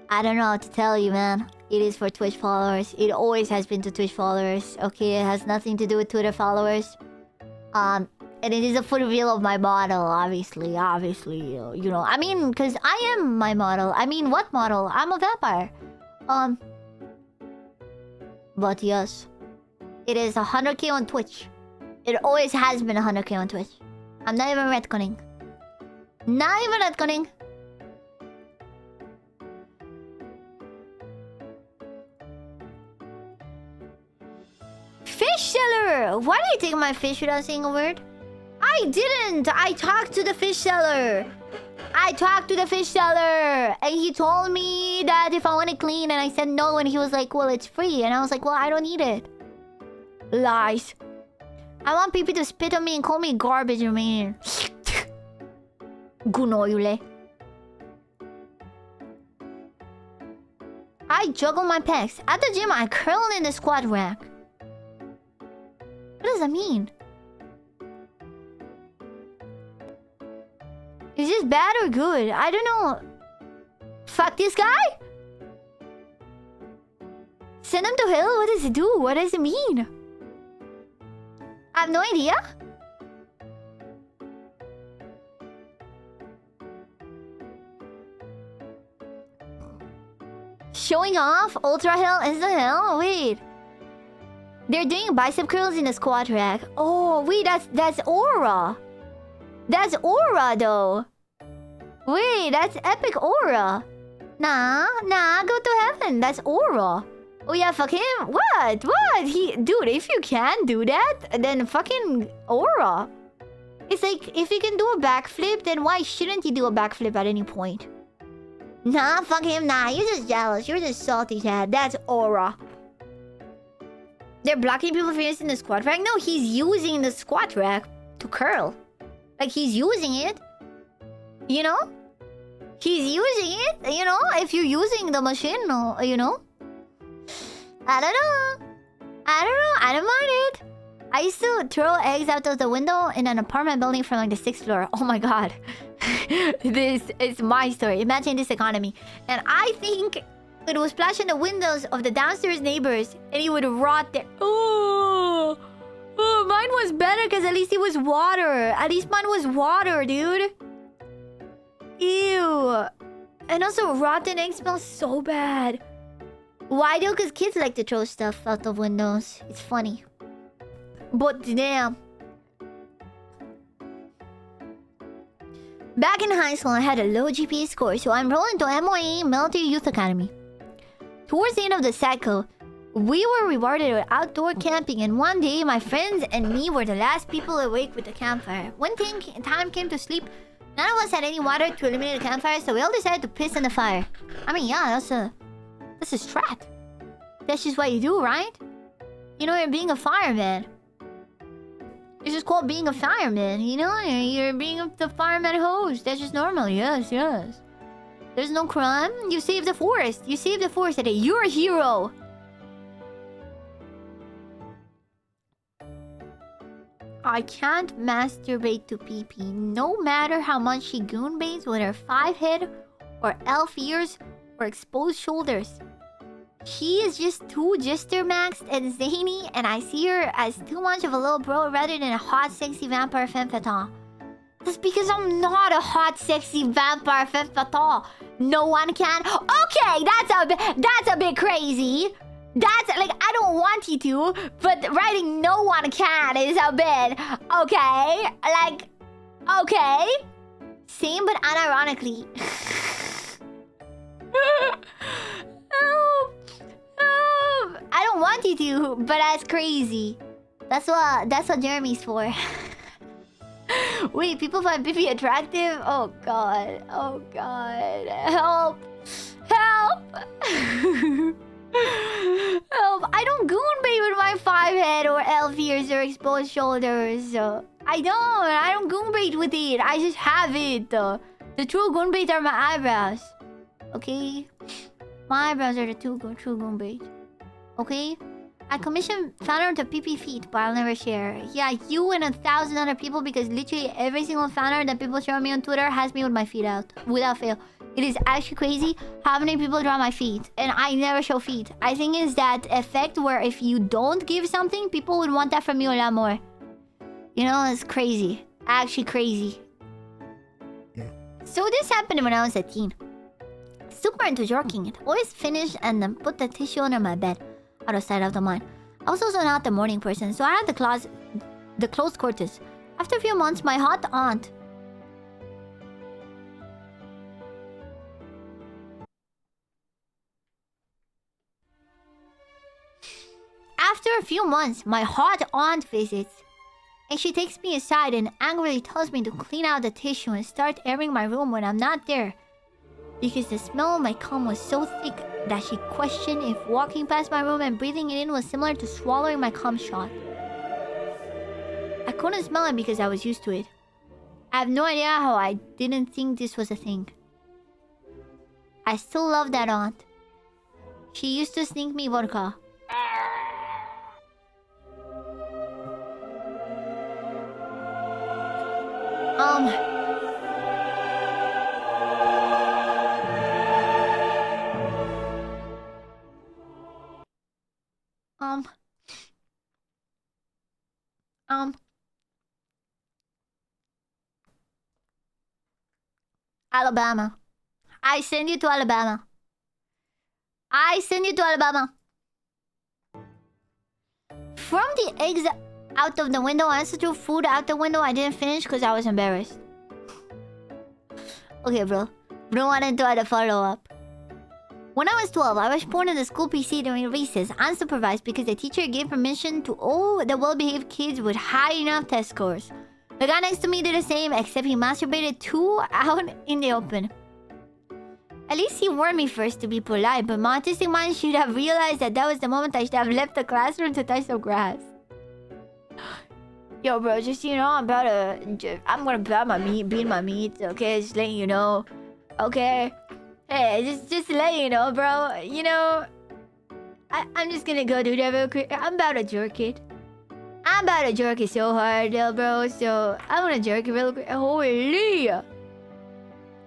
I don't know how to tell you, man. It is for Twitch followers. It always has been to Twitch followers. Okay, it has nothing to do with Twitter followers. And it is a foot reveal of my model, obviously. You know. I mean, because I am my model. I mean, what model? I'm a vampire. But yes, it is 100k on Twitch. It always has been 100k on Twitch. I'm not even retconning. Not even retconning. Fish seller! Why did you take my fish without saying a word? I didn't! I talked to the fish seller! And he told me that if I want it clean, and I said no, and he was like, well, it's free. And I was like, well, I don't need it. Lies. I want people to spit on me and call me garbage in Romanian. Gunoiule. I juggle my pecs. At the gym, I curl in the squat rack. What does that mean? Is this bad or good? I don't know. Fuck this guy? Send him to hell? What does it do? What does it mean? I have no idea. Showing off? Ultra hell? Instant hell? Wait. They're doing bicep curls in the squat rack. Oh, wait, that's aura. That's aura, though. Wait, that's epic aura. Nah, go to heaven. That's aura. Oh yeah, fuck him. What? Dude, if you can do that, then fucking aura. It's like, if he can do a backflip, then why shouldn't he do a backflip at any point? Nah, fuck him. Nah, you're just jealous. You're just salty, Chad. That's aura. They're blocking people from using the squat rack? No, he's using the squat rack to curl. Like, he's using it. You know? He's using it, you know, if you're using the machine, you know. I don't know. I don't mind it. I used to throw eggs out of the window in an apartment building from like the 6th floor. Oh my god. This is my story. Imagine this economy. And I think it was splash in the windows of the downstairs neighbors and it would rot there. Oh, mine was better because at least it was water. At least mine was water, dude. Ew. And also, rotten egg smells so bad. Why though? Because kids like to throw stuff out of windows. It's funny. But damn. Back in high school, I had a low GPA score, so I enrolled into MOE Military Youth Academy. Towards the end of the cycle, we were rewarded with outdoor camping, and one day my friends and me were the last people awake with the campfire. When time came to sleep, none of us had any water to eliminate the campfire, so we all decided to piss in the fire. I mean, yeah, that's a strat. That's just what you do, right? You know, you're being a fireman. It's just called being a fireman, you know? You're being the fireman host. That's just normal. Yes, yes. There's no crime. You saved the forest. You saved the forest today. You're a hero. I can't masturbate to pee-pee. No matter how much she goon baits with her 5 head or elf ears or exposed shoulders. She is just too gister-maxed and zany, and I see her as too much of a little bro rather than a hot, sexy vampire femme fatale. That's because I'm not a hot, sexy vampire femme fatale. No one can. Okay, that's a bit crazy. That's like, I don't want you to, but writing no one can is a bit okay. Like, okay, same but unironically. I don't want you to, but that's crazy. That's what Jeremy's for. Wait, people find Biffy attractive? Oh god. Oh god. Help. Help. Help. I don't goon bait with my 5 head or elf ears or exposed shoulders. I don't goon bait with it. I just have it. The true goon bait are my eyebrows. Okay? My eyebrows are the true goon bait. Okay? I commissioned fan art of PP feet, but I'll never share. Yeah, you and 1,000 other people, because literally every single fan art that people show me on Twitter has me with my feet out. Without fail. It is actually crazy how many people draw my feet. And I never show feet. I think it's that effect where if you don't give something, people would want that from you a lot more. You know, it's crazy. Actually crazy. So this happened when I was a teen. Super into jerking it. Always finish and then put the tissue under my bed. Out of sight, out of mind. I was also not the morning person, so I had the close quarters. After a few months, my hot aunt... After a few months, my hot aunt visits. And she takes me aside and angrily tells me to clean out the tissue and start airing my room when I'm not there. Because the smell of my cum was so thick that she questioned if walking past my room and breathing it in was similar to swallowing my cum shot. I couldn't smell it because I was used to it. I have no idea how I didn't think this was a thing. I still love that aunt. She used to sneak me vodka. Alabama. I send you to Alabama. I send you to Alabama. From the eggs out of the window, I also threw food out the window. I didn't finish because I was embarrassed. Okay, bro. Bro wanted to try to follow up. When I was 12, I was born in the school PC during recess, unsupervised, because the teacher gave permission to all the well-behaved kids with high enough test scores. The guy next to me did the same, except he masturbated too out in the open. At least he warned me first to be polite, but my autistic mind should have realized that that was the moment I should have left the classroom to touch some grass. Yo, bro, just, you know, I'm gonna grab my meat, beat my meat, okay? Just letting you know. Okay? Hey, just to let you know, bro. You know, I'm just gonna go do that real quick. I'm about to jerk it. I'm about to jerk it so hard, little bro. So I wanna jerk it real quick. Holy!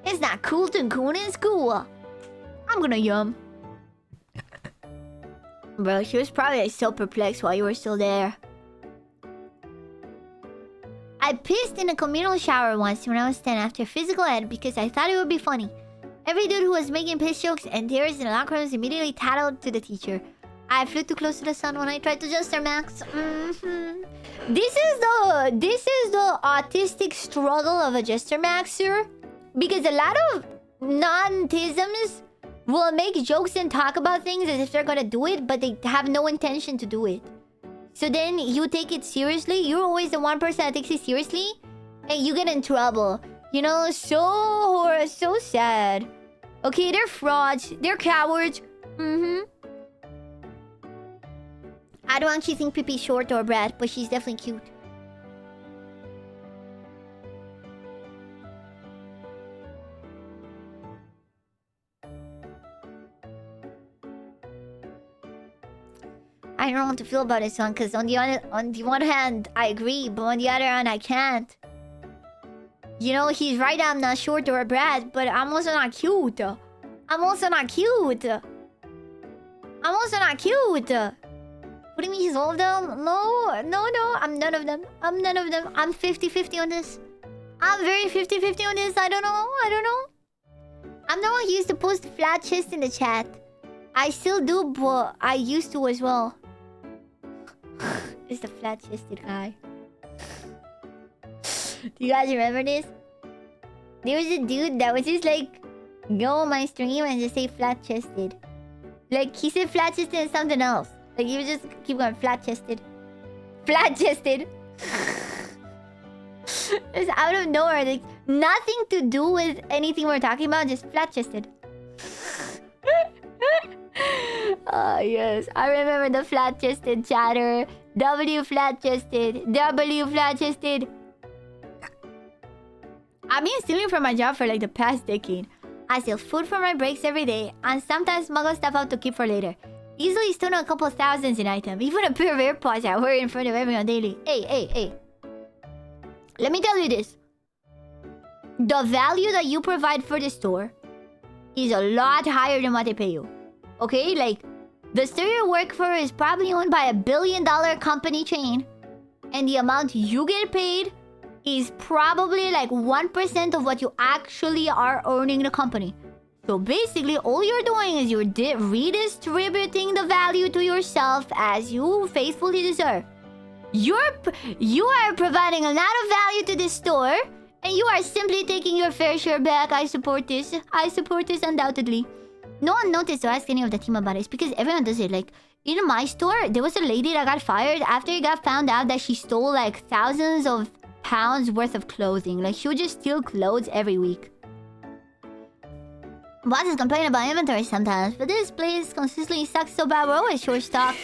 It's not cool to cool in school. I'm gonna yum. Bro, she was probably like, so perplexed while you were still there. I pissed in a communal shower once when I was 10 after physical ed because I thought it would be funny. Every dude who was making piss jokes and tears in the locker rooms immediately tattled to the teacher. I flew too close to the sun when I tried to just max. This is the autistic struggle of a jester maxer. Because a lot of non-tisms will make jokes and talk about things as if they're gonna do it, but they have no intention to do it. So then you take it seriously. You're always the one person that takes it seriously, and you get in trouble. You know, so sad. Okay, they're frauds. They're cowards. I don't actually think Pippi's short or brat, but she's definitely cute. I don't know what to feel about this one, because on the one hand, I agree, but on the other hand, I can't. You know, he's right, I'm not short or a brat, but I'm also not cute. I'm also not cute. I'm also not cute. What do you mean he's all of them? No, I'm none of them. I'm none of them. I'm 50-50 on this. I'm very 50-50 on this. I don't know. I'm the one who used to post flat chest in the chat. I still do, but I used to as well. It's the flat-chested guy. Do you guys remember this? There was a dude that was just like, go on my stream and just say flat-chested. Like, he said flat-chested and something else. Like, he would just keep going flat-chested. Flat-chested. It's out of nowhere. Like, nothing to do with anything we're talking about, just flat-chested. Ah, yes. I remember the flat-chested chatter. W flat-chested. W flat-chested. I've been stealing from my job for like the past decade. I steal food for my breaks every day and sometimes smuggle stuff out to keep for later. Easily stolen a couple thousands in items. Even a pair of AirPods I wear in front of everyone daily. Hey. Let me tell you this. The value that you provide for the store is a lot higher than what they pay you. Okay? Like, the store you work for is probably owned by $1 billion company chain. And the amount you get paid is probably like 1% of what you actually are earning the company. So basically, all you're doing is you're redistributing the value to yourself as you faithfully deserve. You are providing a lot of value to this store, and you are simply taking your fair share back. I support this. I support this undoubtedly. No one noticed to ask any of the team about it. It's because everyone does it. Like, in my store, there was a lady that got fired after it got found out that she stole like thousands of pounds worth of clothing. Like, she would just steal clothes every week. Bosses complain about inventory sometimes, but this place consistently sucks so bad we're always short stock.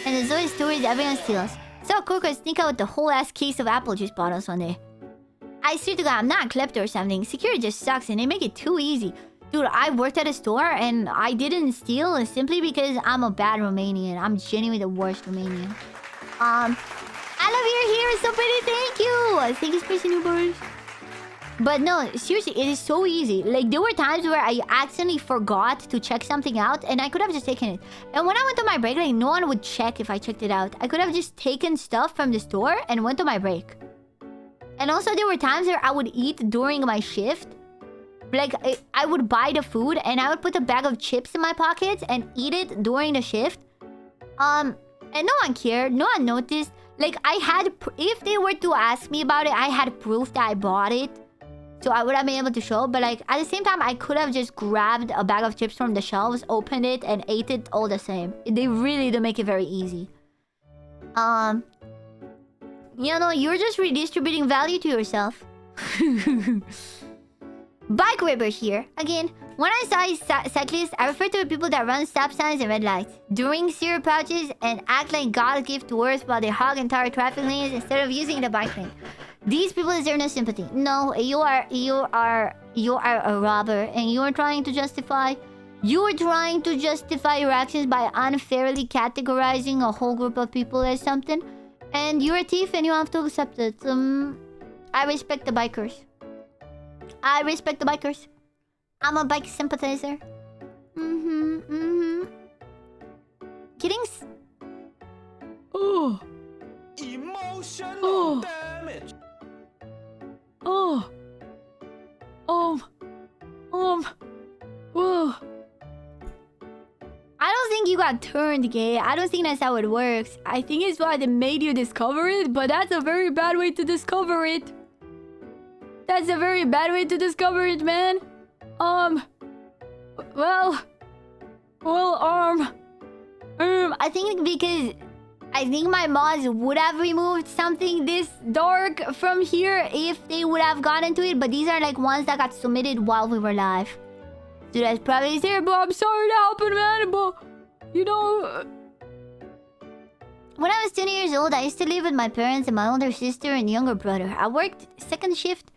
And there's always stories everyone steals. So Coco sneak out with the whole ass case of apple juice bottles one day. I swear to God, I'm not a klepto or something. Security just sucks and they make it too easy. Dude, I worked at a store and I didn't steal simply because I'm a bad Romanian. I'm genuinely the worst Romanian. I love your hair, so pretty. Thank you. Thank you, Space Newborns. But no, seriously, it is so easy. Like, there were times where I accidentally forgot to check something out and I could have just taken it. And when I went to my break, like, no one would check if I checked it out. I could have just taken stuff from the store and went to my break. And also, there were times where I would eat during my shift. Like, I would buy the food and I would put a bag of chips in my pockets and eat it during the shift. And no one cared. No one noticed. Like, I had... If they were to ask me about it, I had proof that I bought it. So I would have been able to show. But, like, at the same time, I could have just grabbed a bag of chips from the shelves, opened it, and ate it all the same. They really do make it very easy. You know, you're just redistributing value to yourself. Bike Ripper here. Again, when I saw cyclists, I refer to the people that run stop signs and red lights, drink syrup pouches, and act like God gift to Earth while they hog entire traffic lanes instead of using the bike lane. These people deserve no sympathy. No, you are a robber, and you are trying to justify. You are trying to justify your actions by unfairly categorizing a whole group of people as something, and you're a thief, and you have to accept it. I respect the bikers. I respect the bikers. I'm a bike sympathizer. Kiddings? Oh. Emotional damage. Oh. Whoa. I don't think you got turned gay. I don't think that's how it works. I think it's why they made you discover it, but that's a very bad way to discover it. That's a very bad way to discover it, man. I think because I think my mods would have removed something this dark from here if they would have gotten to it, but these are like ones that got submitted while we were live. So that's probably terrible. I'm sorry that happened, man, but you know. When I was 20 years old, I used to live with my parents and my older sister and younger brother. I worked second shift,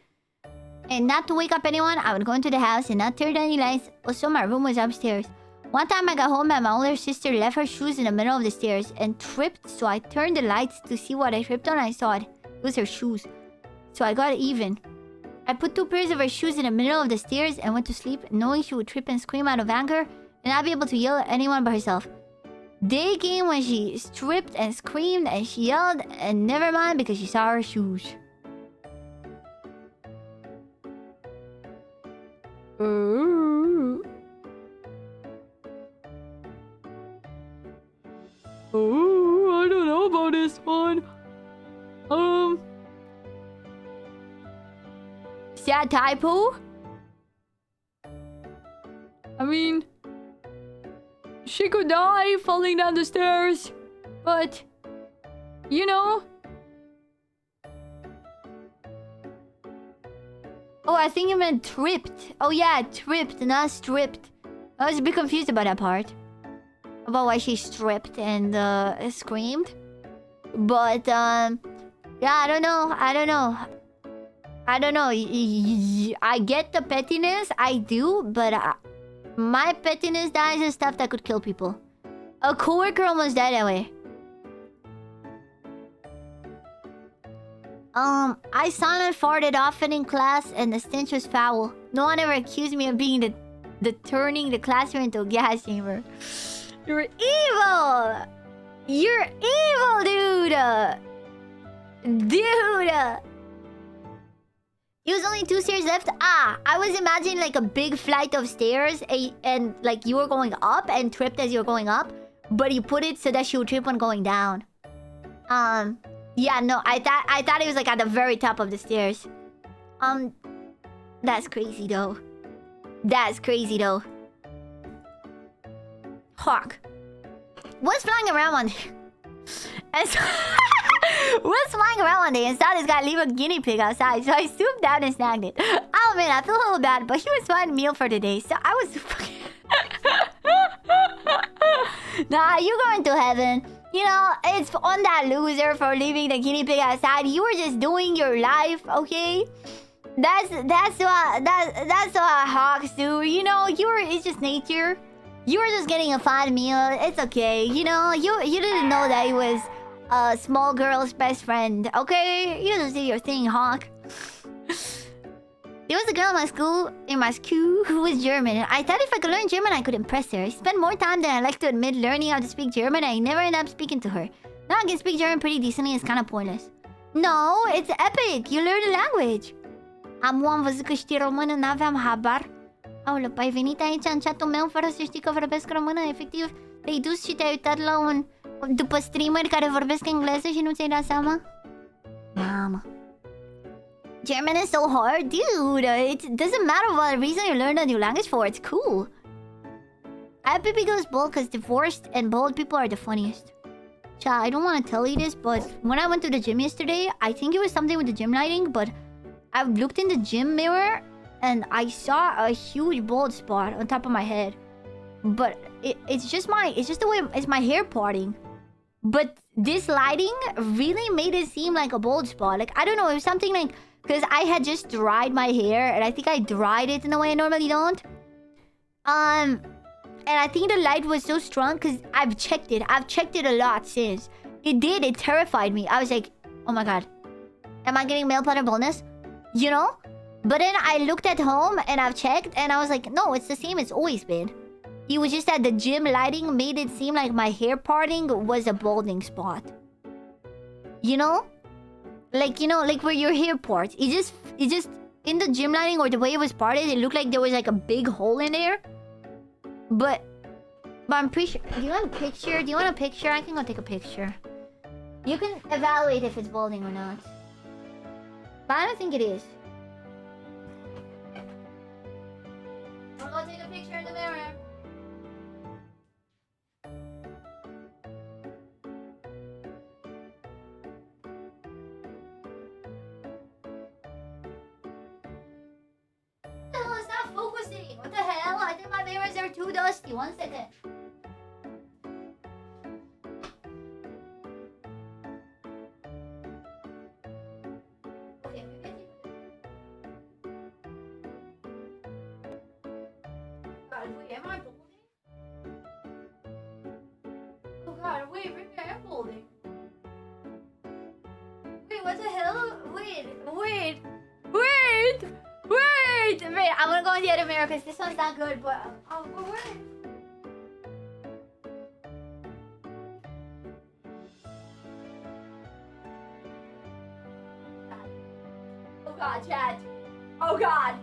and not to wake up anyone, I would go into the house and not turn any lights. Also, my room was upstairs. One time I got home and my older sister left her shoes in the middle of the stairs and tripped, so I turned the lights to see what I tripped on. I saw it. It was her shoes. So I got even. I put 2 pairs of her shoes in the middle of the stairs and went to sleep, knowing she would trip and scream out of anger and not be able to yell at anyone but herself. Day came when she stripped and screamed and she yelled, and never mind because she saw her shoes. Oh, I don't know about this one. Is that a typo? I mean, she could die falling down the stairs, but you know. Oh, I think you meant tripped. Oh yeah, tripped, not stripped. I was a bit confused about that part. About why she stripped and screamed. But yeah, I don't know. I get the pettiness, I do, but my pettiness dies is stuff that could kill people. A coworker almost died that way. I silent farted often in class and the stench was foul. No one ever accused me of being the turning the classroom into a gas chamber. You're evil! You're evil, dude! Dude! It was only 2 stairs left. I was imagining like a big flight of stairs and like you were going up and tripped as you were going up. But you put it so that she would trip when going down. Yeah, no, I thought it was like at the very top of the stairs. That's crazy though. That's crazy though. Hawk. What's flying around one day? What's flying around one day and saw this guy leave a guinea pig outside, so I stooped down and snagged it. Oh man, I feel a little bad, but he was fine meal for today, so I was Nah, you going to heaven. You know, it's on that loser for leaving the guinea pig outside. You were just doing your life, okay? That's what hawks do. You know, it's just nature. You were just getting a fine meal. It's okay. You know, you didn't know that he was a small girl's best friend, okay? You just did your thing, Hawk. There was a girl in my school who was German. I thought if I could learn German, I could impress her. I spent more time than I like to admit learning how to speak German, and I never end up speaking to her. Now I can speak German pretty decently, it's kind of pointless. No, it's epic. You learn the language. Am văzut că știi română, n-aveam habar. Aoleu, ai venit aici în chat-ul meu fără să știi că vorbesc română? Efectiv, te-ai dus și te-ai uitat la după streameri care vorbesc engleză și nu ți-ai dat seama? Mamă. German is so hard, dude. It doesn't matter what reason you learn a new language for. It's cool. I pipi goes bold because divorced and bold people are the funniest. Cha, I don't want to tell you this, but when I went to the gym yesterday, I think it was something with the gym lighting, but I looked in the gym mirror and I saw a huge bald spot on top of my head. But it's just the way it's my hair parting. But this lighting really made it seem like a bald spot. Like, I don't know, it was something like... Because I had just dried my hair, and I think I dried it in a way I normally don't. And I think the light was so strong because I've checked it. I've checked it a lot since. It terrified me. I was like, oh my god. Am I getting male pattern baldness? You know? But then I looked at home and I've checked and I was like, no, it's the same it's always been. It was just that the gym lighting made it seem like my hair parting was a balding spot. You know? Like, you know, like where your hair parts. It just in the gym lighting or the way it was parted, it looked like there was like a big hole in there. But I'm pretty sure... Do you want a picture? Do you want a picture? I can go take a picture. You can evaluate if it's balding or not. But I don't think it is. I'll go take a picture in the mirror. What the hell? It's not focusing. What the hell? I think my mirrors are too dusty. 1 second. Okay, maybe God, wait, am I balding? Oh god, wait, maybe I am balding. Wait, what the hell? Wait. I'm gonna go in the other mirror because this one's not good, but wait. Oh god, chat. Oh god.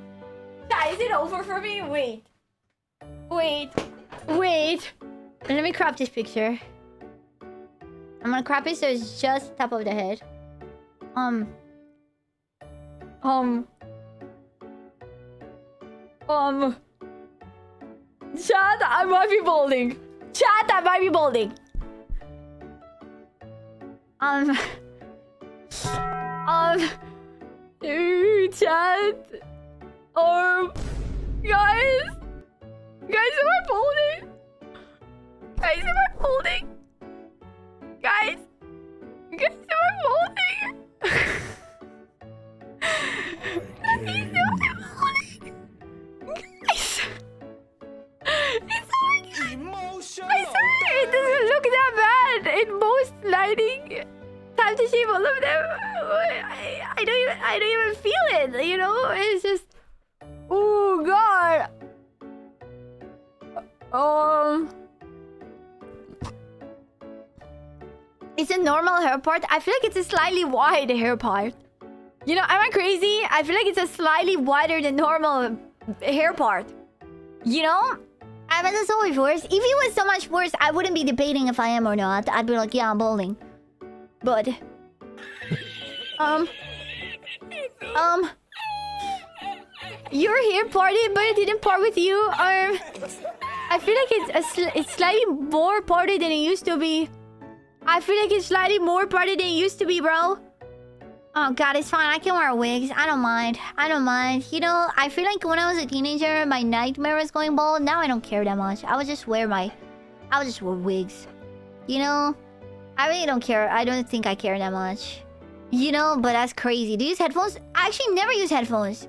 Chat, is it over for me? Wait. Let me crop this picture. I'm gonna crop it so it's just top of the head. Chat, I might be balding. Chat. Guys, am I balding? Guys, am I balding? Guys, am I balding? Emotional. I swear, it doesn't look that bad in most lighting. Time to shave all of them. I don't even feel it. You know, it's just. Oh god. It's a normal hair part. I feel like it's a slightly wide hair part. You know, am I crazy? I feel like it's a slightly wider than normal hair part. You know? I mean, it's always worse. If it was so much worse, I wouldn't be debating if I am or not. I'd be like, yeah, I'm balding. But... Your hair parted, but it didn't part with you. I feel like it's slightly more parted than it used to be. I feel like it's slightly more parted than it used to be, bro. Oh god, it's fine. I can wear wigs. I don't mind. You know, I feel like when I was a teenager, my nightmare was going bald. Now I don't care that much. I would just wear wigs. You know? I really don't care. I don't think I care that much. You know, but that's crazy. Do you use headphones? I actually never use headphones.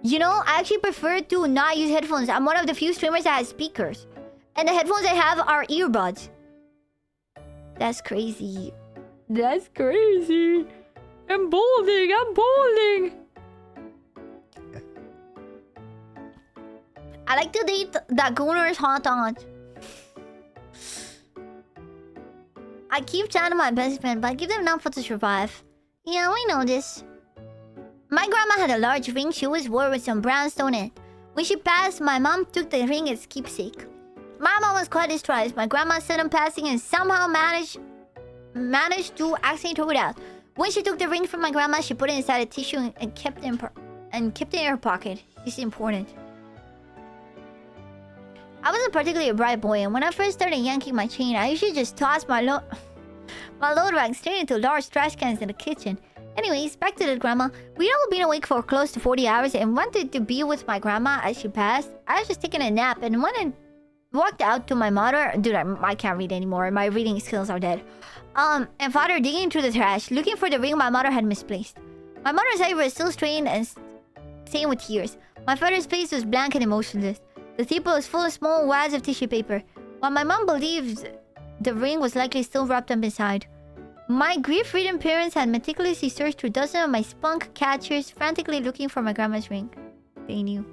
You know, I actually prefer to not use headphones. I'm one of the few streamers that has speakers. And the headphones I have are earbuds. That's crazy. I'm balding. I like to date that Gunner's hot aunt. I keep chatting to my best friend, but I give them enough to survive. Yeah, we know this. My grandma had a large ring she always wore with some brownstone in it. When she passed, my mom took the ring as keepsake. My mom was quite distressed. My grandma said I'm passing and somehow managed to accidentally throw it out. When she took the ring from my grandma, she put it inside a tissue and kept it in her pocket. It's important. I wasn't particularly a bright boy, and when I first started yanking my chain, I usually just tossed my load bag straight into large trash cans in the kitchen. Anyways, back to the grandma. We'd all been awake for close to 40 hours and wanted to be with my grandma as she passed. I was just taking a nap and Walked out to my mother. Dude, I can't read anymore. My reading skills are dead. And father digging through the trash, looking for the ring my mother had misplaced. My mother's eye was still strained and stained with tears. My father's face was blank and emotionless. The table was full of small wads of tissue paper, while my mom believed the ring was likely still wrapped up inside. My grief-ridden parents had meticulously searched through dozens of my spunk catchers, frantically looking for my grandma's ring. They knew.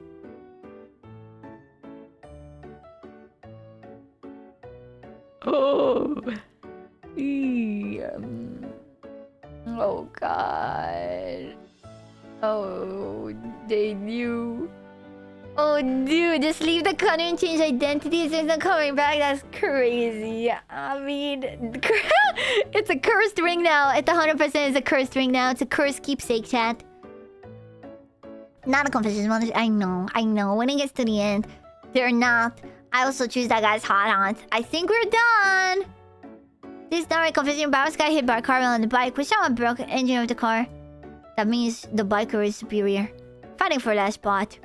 Oh. Oh god. Oh, they knew. Oh dude, just leave the country and change identities. There's no coming back. That's crazy. I mean, it's a cursed ring now. It's 100% is a cursed ring now. It's a cursed keepsake, chat. Not a confession. I know. When it gets to the end, they're not. I also choose that guy's hot aunt. I think we're done. This is not my confession. Bounce got hit by a car on the bike, which someone broke the engine of the car. That means the biker is superior. Fighting for last spot.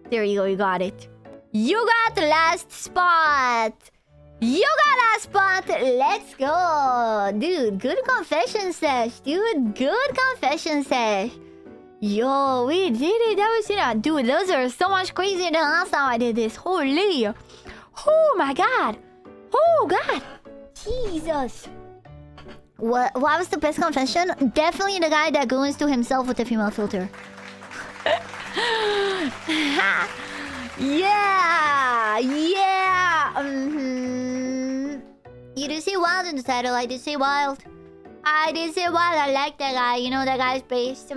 There you go, you got it. You got the last spot. You got last spot. Let's go. Dude, good confession sesh. Dude, good confession sesh. Yo, we did it. That was it. Dude, those are so much crazier than last time I did this. Holy. Oh my god. Oh god. Jesus. What was the best confession? Definitely the guy that goes to himself with the female filter. Yeah. You did say wild in the title. I did say wild. I like that guy. You know that guy's based.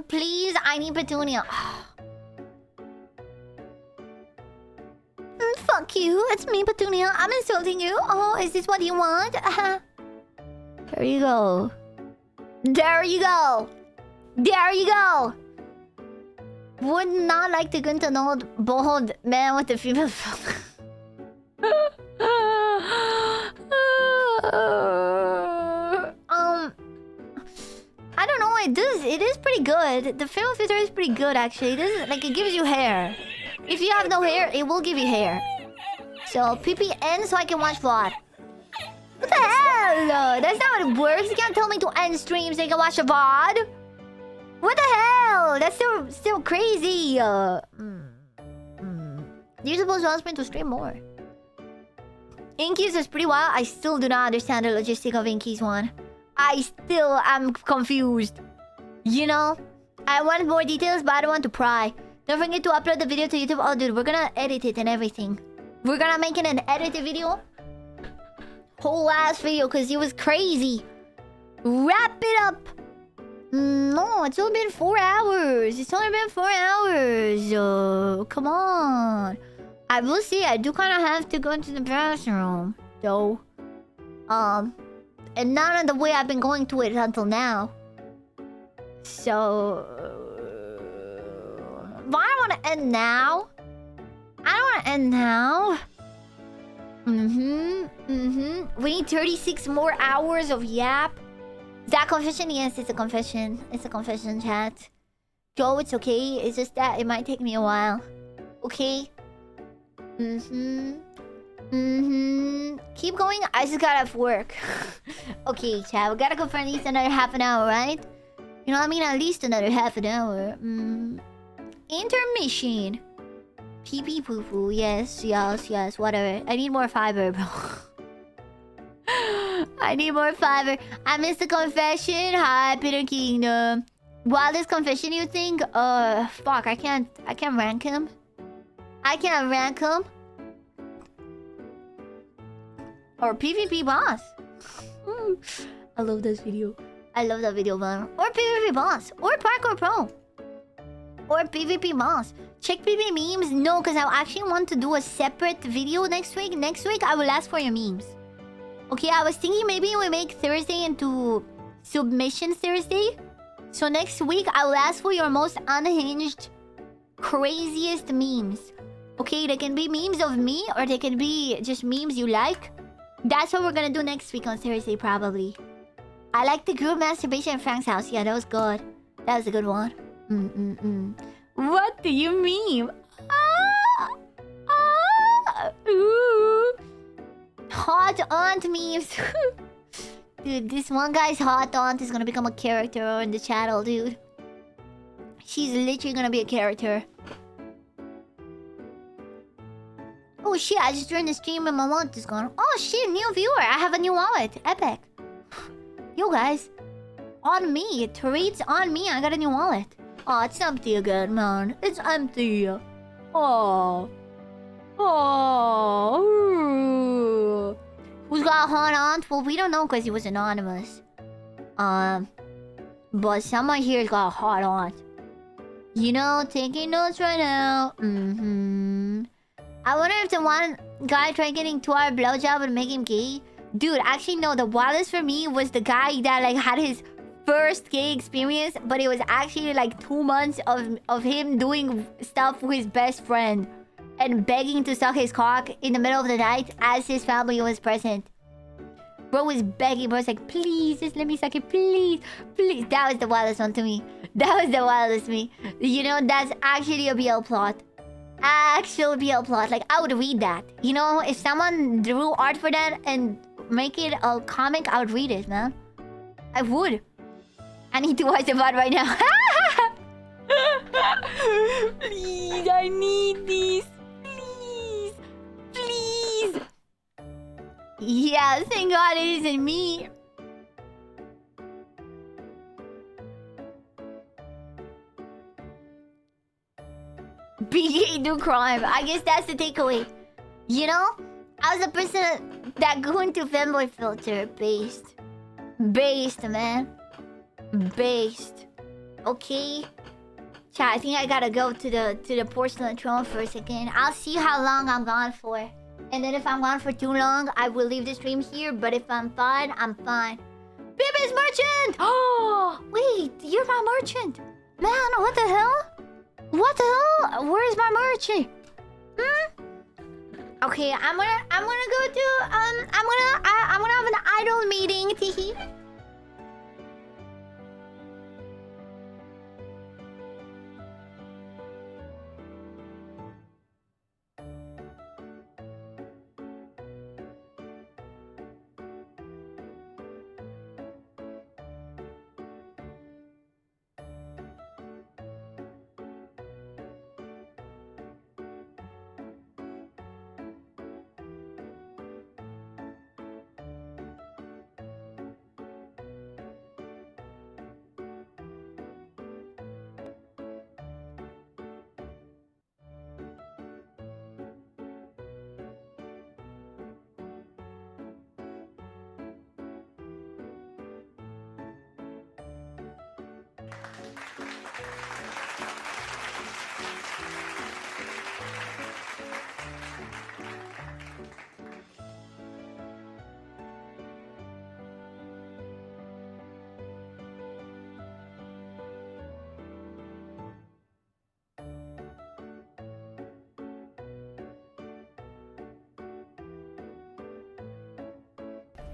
Please, I need Petunia. Fuck you. It's me, Petunia. I'm insulting you. Oh, is this what you want? There you go. There you go. There you go. Would not like to get to know bold man with the female filter. I don't know. It is pretty good. The female filter is pretty good actually. It gives you hair. If you have no hair, it will give you hair. So PPN so I can watch VOD. What the hell? That's not how it works. You can't tell me to end stream so you can watch a VOD. What the hell? That's still crazy. You're supposed to ask me to stream more. Inky's is pretty wild. I still do not understand the logistic of Inky's one. I still am confused. You know? I want more details, but I don't want to pry. Don't forget to upload the video to YouTube. Oh, dude, we're gonna edit it and everything. We're gonna make it an edited video. Whole ass video, because it was crazy. Wrap it up. No, it's only been 4 hours. It's only been 4 hours. Come on. I will say I do kind of have to go into the bathroom, though. And not in the way I've been going to it until now. So... But I don't want to end now. I don't want to end now. We need 36 more hours of yap. Is that a confession? Yes, it's a confession. It's a confession, chat. Joe, it's okay. It's just that it might take me a while. Okay? Keep going. I just got off work. Okay, chat. We gotta go for at least another half an hour, right? You know what I mean? At least another half an hour. Intermission. Pee pee poo poo. Yes, whatever. I need more fiber, bro. I need more fiber. I missed the confession. Hi, Peter Kingdom. Wildest confession, you think? Fuck. I can't rank him. I can't rank him. Or PvP boss. I love this video. I love that video, man. Or PvP boss. Or Parkour Pro. Or PvP boss. Check PvP memes? No, because I actually want to do a separate video next week. Next week, I will ask for your memes. Okay, I was thinking maybe we make Thursday into Submissions Thursday. So next week, I will ask for your most unhinged, craziest memes. Okay, they can be memes of me, or they can be just memes you like. That's what we're gonna do next week on Thursday, probably. I like the group masturbation in Frank's house. Yeah, that was good. That was a good one. What do you mean? Ooh. Hot aunt memes. Dude, this one guy's hot aunt is gonna become a character in the channel, dude. She's literally gonna be a character. Oh shit, I just joined the stream and my wallet is gone. Oh shit, new viewer. I have a new wallet. Epic. Yo guys. On me. Treats on me. I got a new wallet. Oh, it's empty again, man. It's empty. Oh. Oh. Who's got a hot aunt? Well, we don't know because he was anonymous. But someone here's got a hot aunt. You know, taking notes right now. I wonder if the one guy tried getting 2-hour blowjob would make him gay. Dude, actually no. The wildest for me was the guy that like had his first gay experience, but it was actually like 2 months of him doing stuff with his best friend and begging to suck his cock in the middle of the night as his family was present. Bro was begging. Bro was like, please, just let me suck it, please, please. That was the wildest one to me. That was the wildest me. You know, that's actually a BL plot. Actual BL plot. Like, I would read that. You know, if someone drew art for that and make it a comic, I would read it, man. I would. I need to watch the VOD right now. Please, I need these. Please. Please. Yeah, thank God it isn't me. BK do crime. I guess that's the takeaway. You know? I was a person that grew into femboy filter. Based. Based, man. Based. Okay? Chat, I think I gotta go to the porcelain throne for a second. I'll see how long I'm gone for. And then if I'm gone for too long, I will leave the stream here. But if I'm fine, I'm fine. Baby's merchant! Oh, wait, you're my merchant. Man, what the hell? What the hell? Where's my merchant? Okay, I'm gonna go to I'm gonna have an idol meeting. Teehee.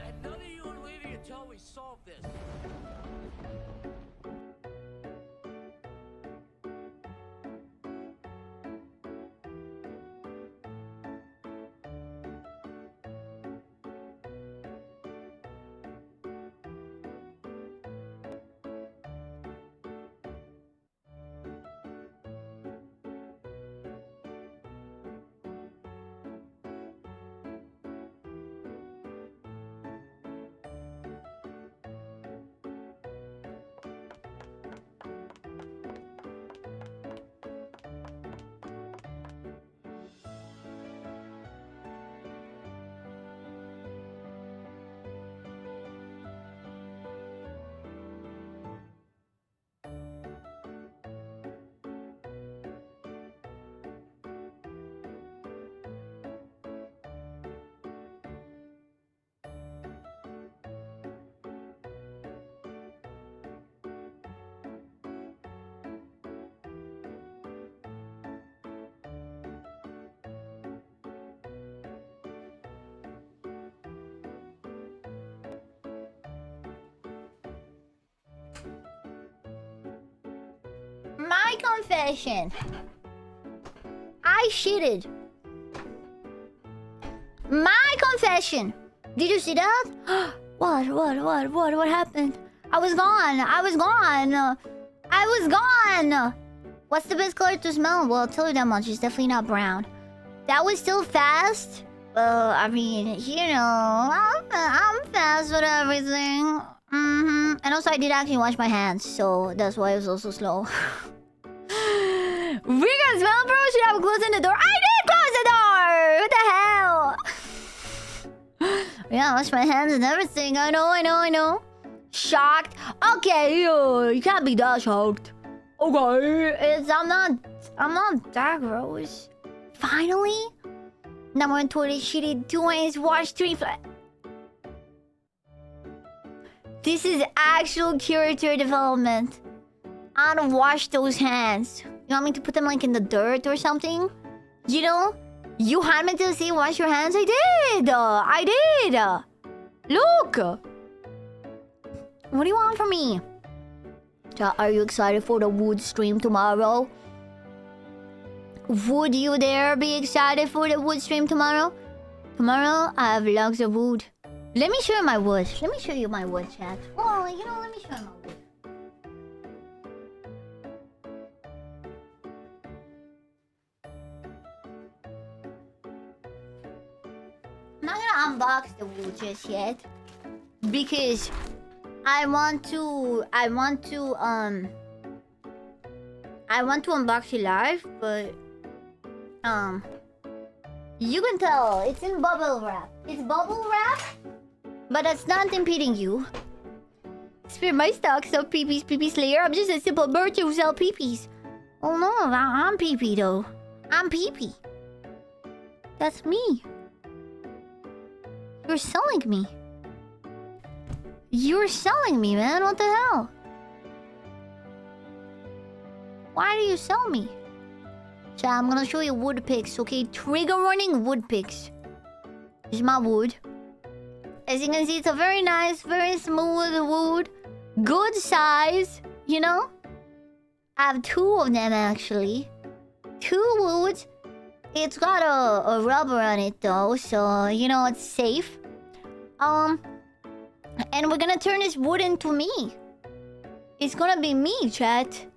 And none of you are leaving until we solve this. My confession. I shitted. My confession. Did you see that? What happened? I was gone. What's the best color to smell? Well, I'll tell you that much. It's definitely not brown. That was still fast. Well, I mean, you know, I'm fast with everything. And also, I did actually wash my hands, so that's why it was also slow. We got smell, bro. Should I have closed the door? I did close the door. What the hell? Yeah, I wash my hands and everything. I know. Shocked. Okay, you can't be that shocked. Okay, I'm not that gross. Finally, number one toilet shitty 2 ways wash 3 flat. This is actual character development. I don't wash those hands. You want me to put them like in the dirt or something? You know? You had me to say wash your hands? I did! Look! What do you want from me? Are you excited for the wood stream tomorrow? Would you dare be excited for the wood stream tomorrow? Tomorrow, I have lots of wood. Let me show you my wood. Let me show you my wood, chat. Oh, you know, let me show you my wood. I'm not gonna unbox the wood just yet. Because I want to unbox it live, but you can tell it's in bubble wrap. It's bubble wrap, but that's not impeding you. Spare my stocks of peepees, peepee slayer. I'm just a simple merchant who sell peepees. Oh no, I'm peepee though. I'm peepee. That's me. You're selling me. You're selling me, man. What the hell? Why do you sell me? Chat, I'm gonna show you wood picks, okay? Trigger warning, wood picks. This is my wood. As you can see, it's a very nice, very smooth wood. Good size, you know? I have 2 of them, actually. 2 woods. It's got a rubber on it, though, so, you know, it's safe. And we're gonna turn this wood into me. It's gonna be me, chat.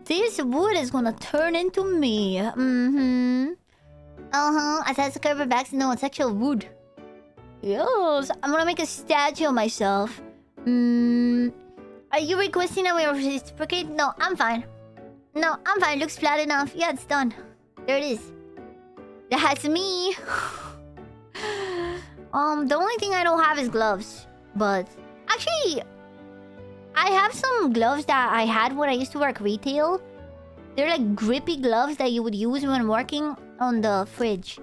This wood is gonna turn into me. I said it's covered back. No, it's actual wood. Yes. I'm gonna make a statue of myself. Are you requesting that we reciprocate? No, I'm fine. No, I'm fine. Looks flat enough. Yeah, it's done. There it is. That's me. The only thing I don't have is gloves. But actually, I have some gloves that I had when I used to work retail. They're like grippy gloves that you would use when working on the fridge.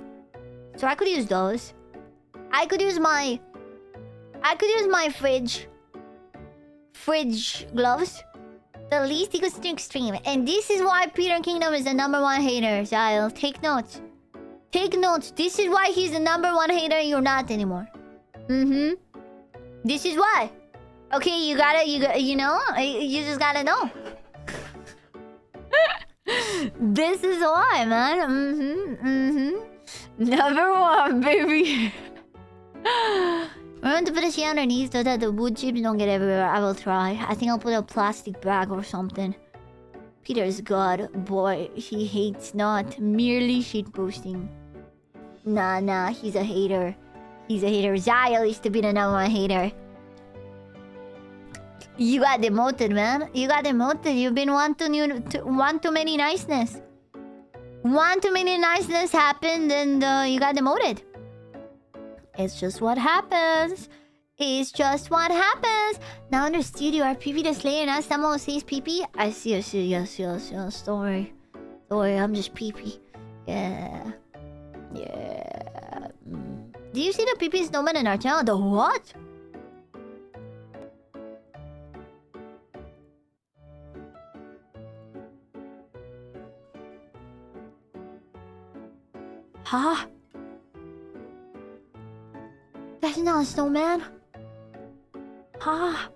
So I could use those. I could use my fridge gloves. The least extreme. And this is why Peter Kingdom is the #1 hater, Giles. Take notes. Take notes. This is why he's the #1 hater. You're not anymore. This is why. Okay, you know? You just gotta know. This is why, man. #1, baby. Remember to put a sheet underneath so that the wood chips don't get everywhere. I will try. I think I'll put a plastic bag or something. Peter's god, boy. He hates not merely shit posting. Nah, he's a hater. He's a hater. Zyle used to be the #1 hater. You got demoted, man. You got demoted. You've been one too many niceness. One too many niceness happened and you got demoted. It's just what happens. It's just what happens. Now in the studio, our PP the Slayer and someone says PP. I see. Yes. Don't worry. I'm just PP. Yeah. Do you see the PP snowman in our channel? The what? Huh? That's not a snowman. Huh?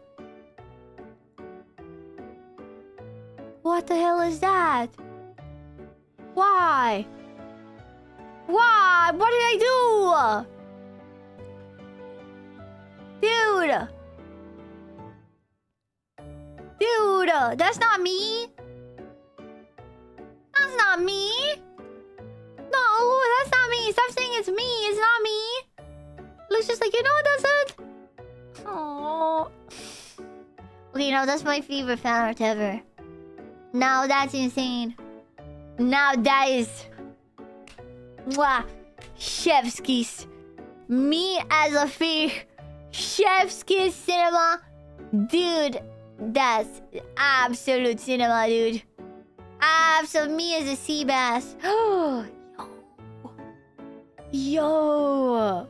What the hell is that? Why? What did I do? Dude! Dude! That's not me! That's not me! No, that's not me! Stop saying it's me! It's not me! Looks just like you. No, it doesn't! Oh. Okay, now that's my favorite fan art ever. Now that's insane. Now that is... Mwah! Chef's kiss. Me as a fish. Chef's kiss cinema. Dude, that's absolute cinema, dude. Absolute me as a sea bass. Yo.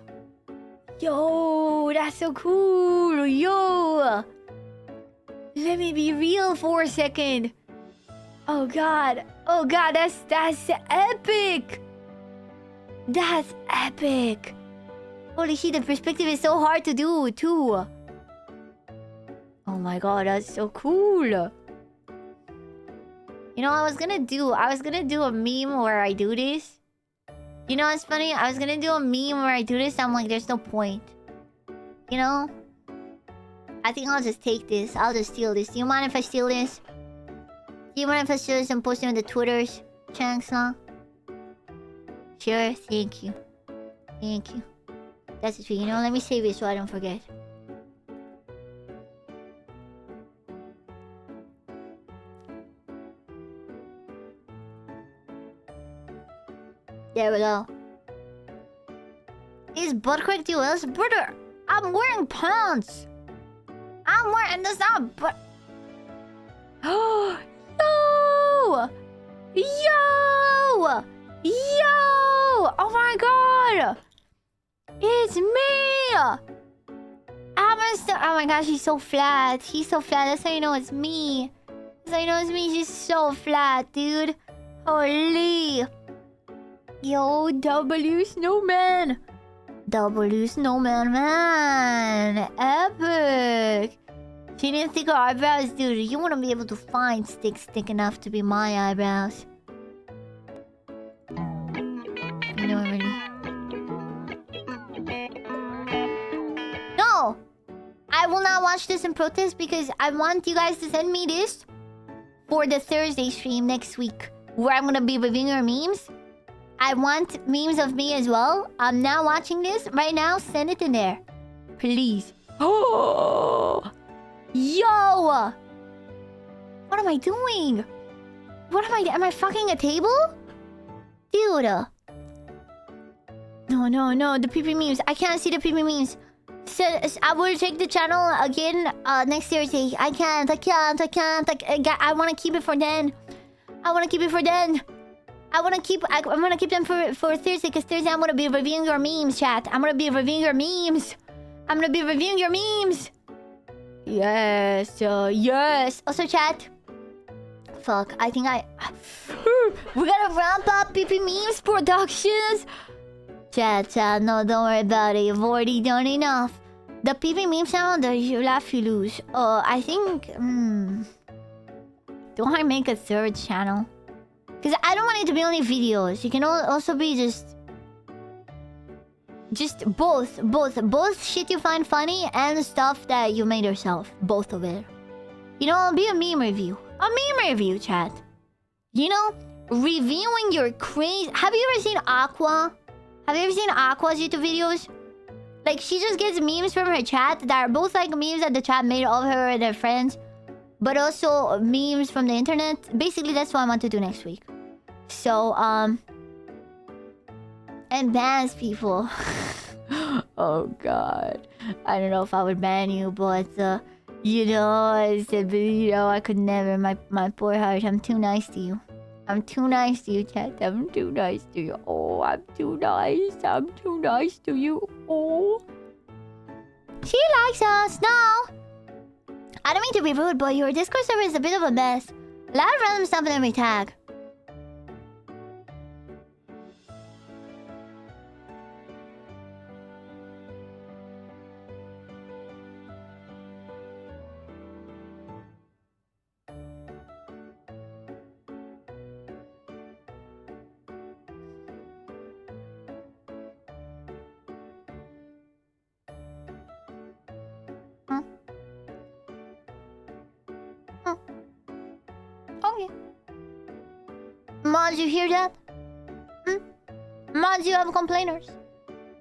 Yo, that's so cool. Yo. Let me be real for a second. Oh god. Oh god, that's epic. That's epic. Holy shit, the perspective is so hard to do too. Oh my god, that's so cool. You know, I was gonna do a meme where I do this. You know what's funny? I was gonna do a meme where I do this. I'm like, there's no point. You know? I think I'll just take this. I'll just steal this. Do you mind if I steal this? Do you mind if I steal this and post it on the Twitters? Chanks, huh? Sure, thank you. Thank you. That's the truth. You know, let me save it so I don't forget. There we go. Is butt crack US? Brother, I'm wearing pants. I'm wearing this not but Yo! Yo! Yo! Oh my god! It's me! Oh my gosh, he's so flat. He's so flat. That's how you know it's me. That's how you know it's me. She's so flat, dude. Holy. Yo, W Snowman. W Snowman, man. Epic. She didn't stick her eyebrows, dude. You wouldn't be able to find sticks thick enough to be my eyebrows. You know already. No! I will not watch this in protest because I want you guys to send me this for the Thursday stream next week, where I'm gonna be reviewing your memes. I want memes of me as well. I'm now watching this right now. Send it in there, please. Oh, yo! What am I doing? What am I? Am I fucking a table, dude? No. The PP memes. I can't see the PP memes. So, I will check the channel again next Thursday. I can't. I want to keep it for then. I want to keep them for Thursday, because Thursday I'm gonna be reviewing your memes, chat. I'm gonna be reviewing your memes. Yes, yes. Also, chat. Fuck, I think we gotta ramp up PP Memes Productions. Chat, no, don't worry about it. You've already done enough. The PP Memes channel, the You Laugh, You Lose. I think... do I make a third channel? Because I don't want it to be only videos. You can also be just both shit you find funny and stuff that you made yourself. Both of it. You know, be a meme review. A meme review, chat. You know, reviewing your crazy... Have you ever seen Aqua? Have you ever seen Aqua's YouTube videos? Like, she just gets memes from her chat that are both like memes that the chat made of her and her friends, but also memes from the internet. Basically, that's what I want to do next week. So, and bans people. Oh god. I don't know if I would ban you, but you know, I could never. My poor heart. I'm too nice to you. I'm too nice to you, chat. I'm too nice to you. Oh, I'm too nice. I'm too nice to you. Oh. She likes us. No. I don't mean to be rude, but your Discord server is a bit of a mess. A lot of random stuff in every tag. Okay. Mods, you hear that? Mods, you have complainers.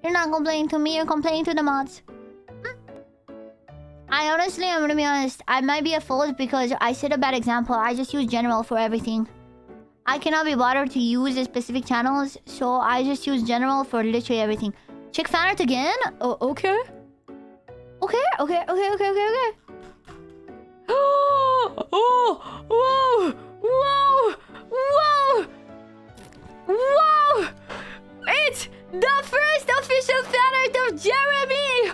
You're not complaining to me, you're complaining to the mods. I honestly, I'm gonna be honest, I might be a fool because I set a bad example. I just use general for everything. I cannot be bothered to use the specific channels, so I just use general for literally everything. Check fan art again? Oh, okay. Okay. Oh, whoa! It's the first official fan art of Jeremy!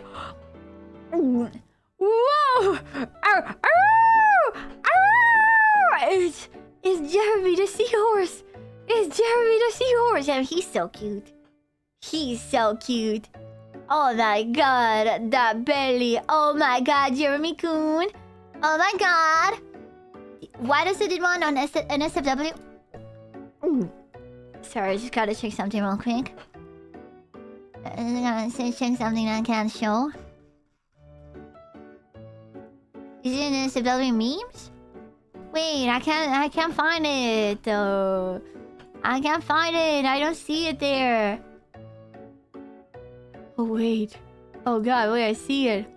Whoa! It's Jeremy the seahorse! It's Jeremy the seahorse! And he's so cute. He's so cute. Oh my god, that belly. Oh my god, Jeremy Coon. Oh my god. Why does it run on NSFW? Sorry, I just gotta check something real quick. I gotta check something I can't show. Is it in NSFW memes? Wait, I can't find it. I can't find it. I don't see it there. Oh wait. Oh god, wait, I see it.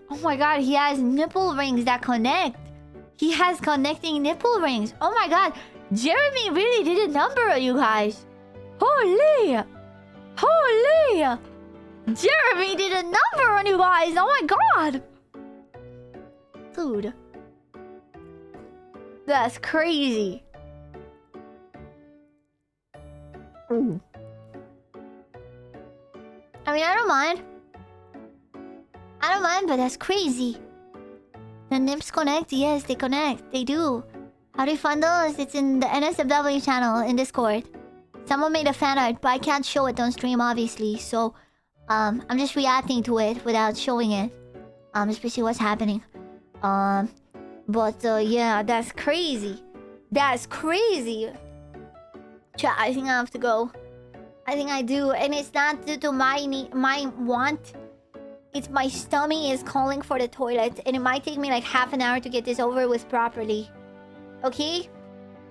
Oh my god, he has nipple rings that connect. He has connecting nipple rings. Oh my god, Jeremy really did a number, you guys. Holy! Jeremy did a number on you guys. Oh my god. Dude. That's crazy. Ooh. I mean, I don't mind. But that's crazy. The nips connect? Yes, they connect. They do. How do you find those? It's in the NSFW channel in Discord. Someone made a fan art, but I can't show it on stream, obviously. So, I'm just reacting to it without showing it. Especially what's happening. Yeah, that's crazy. That's crazy. Chat, I think I have to go. I think I do. And it's not due to my want. It's my stomach is calling for the toilet. And it might take me like half an hour to get this over with properly. Okay?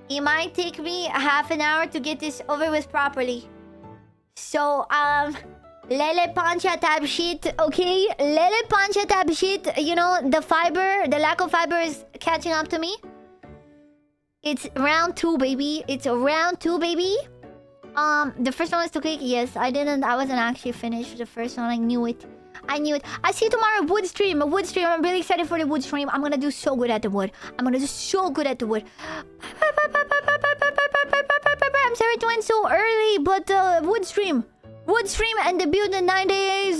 It might take me half an hour to get this over with properly. So, Lele pancha type shit, okay? Lele pancha type shit. You know, the lack of fiber is catching up to me. It's round 2, baby. It's round 2, baby. The first one was too quick. Yes, I wasn't actually finished with the first one. I knew it. I see you tomorrow. Wood stream. I'm really excited for the wood stream. I'm gonna do so good at the wood. I'm sorry to end so early, but wood stream and debut in 9 days.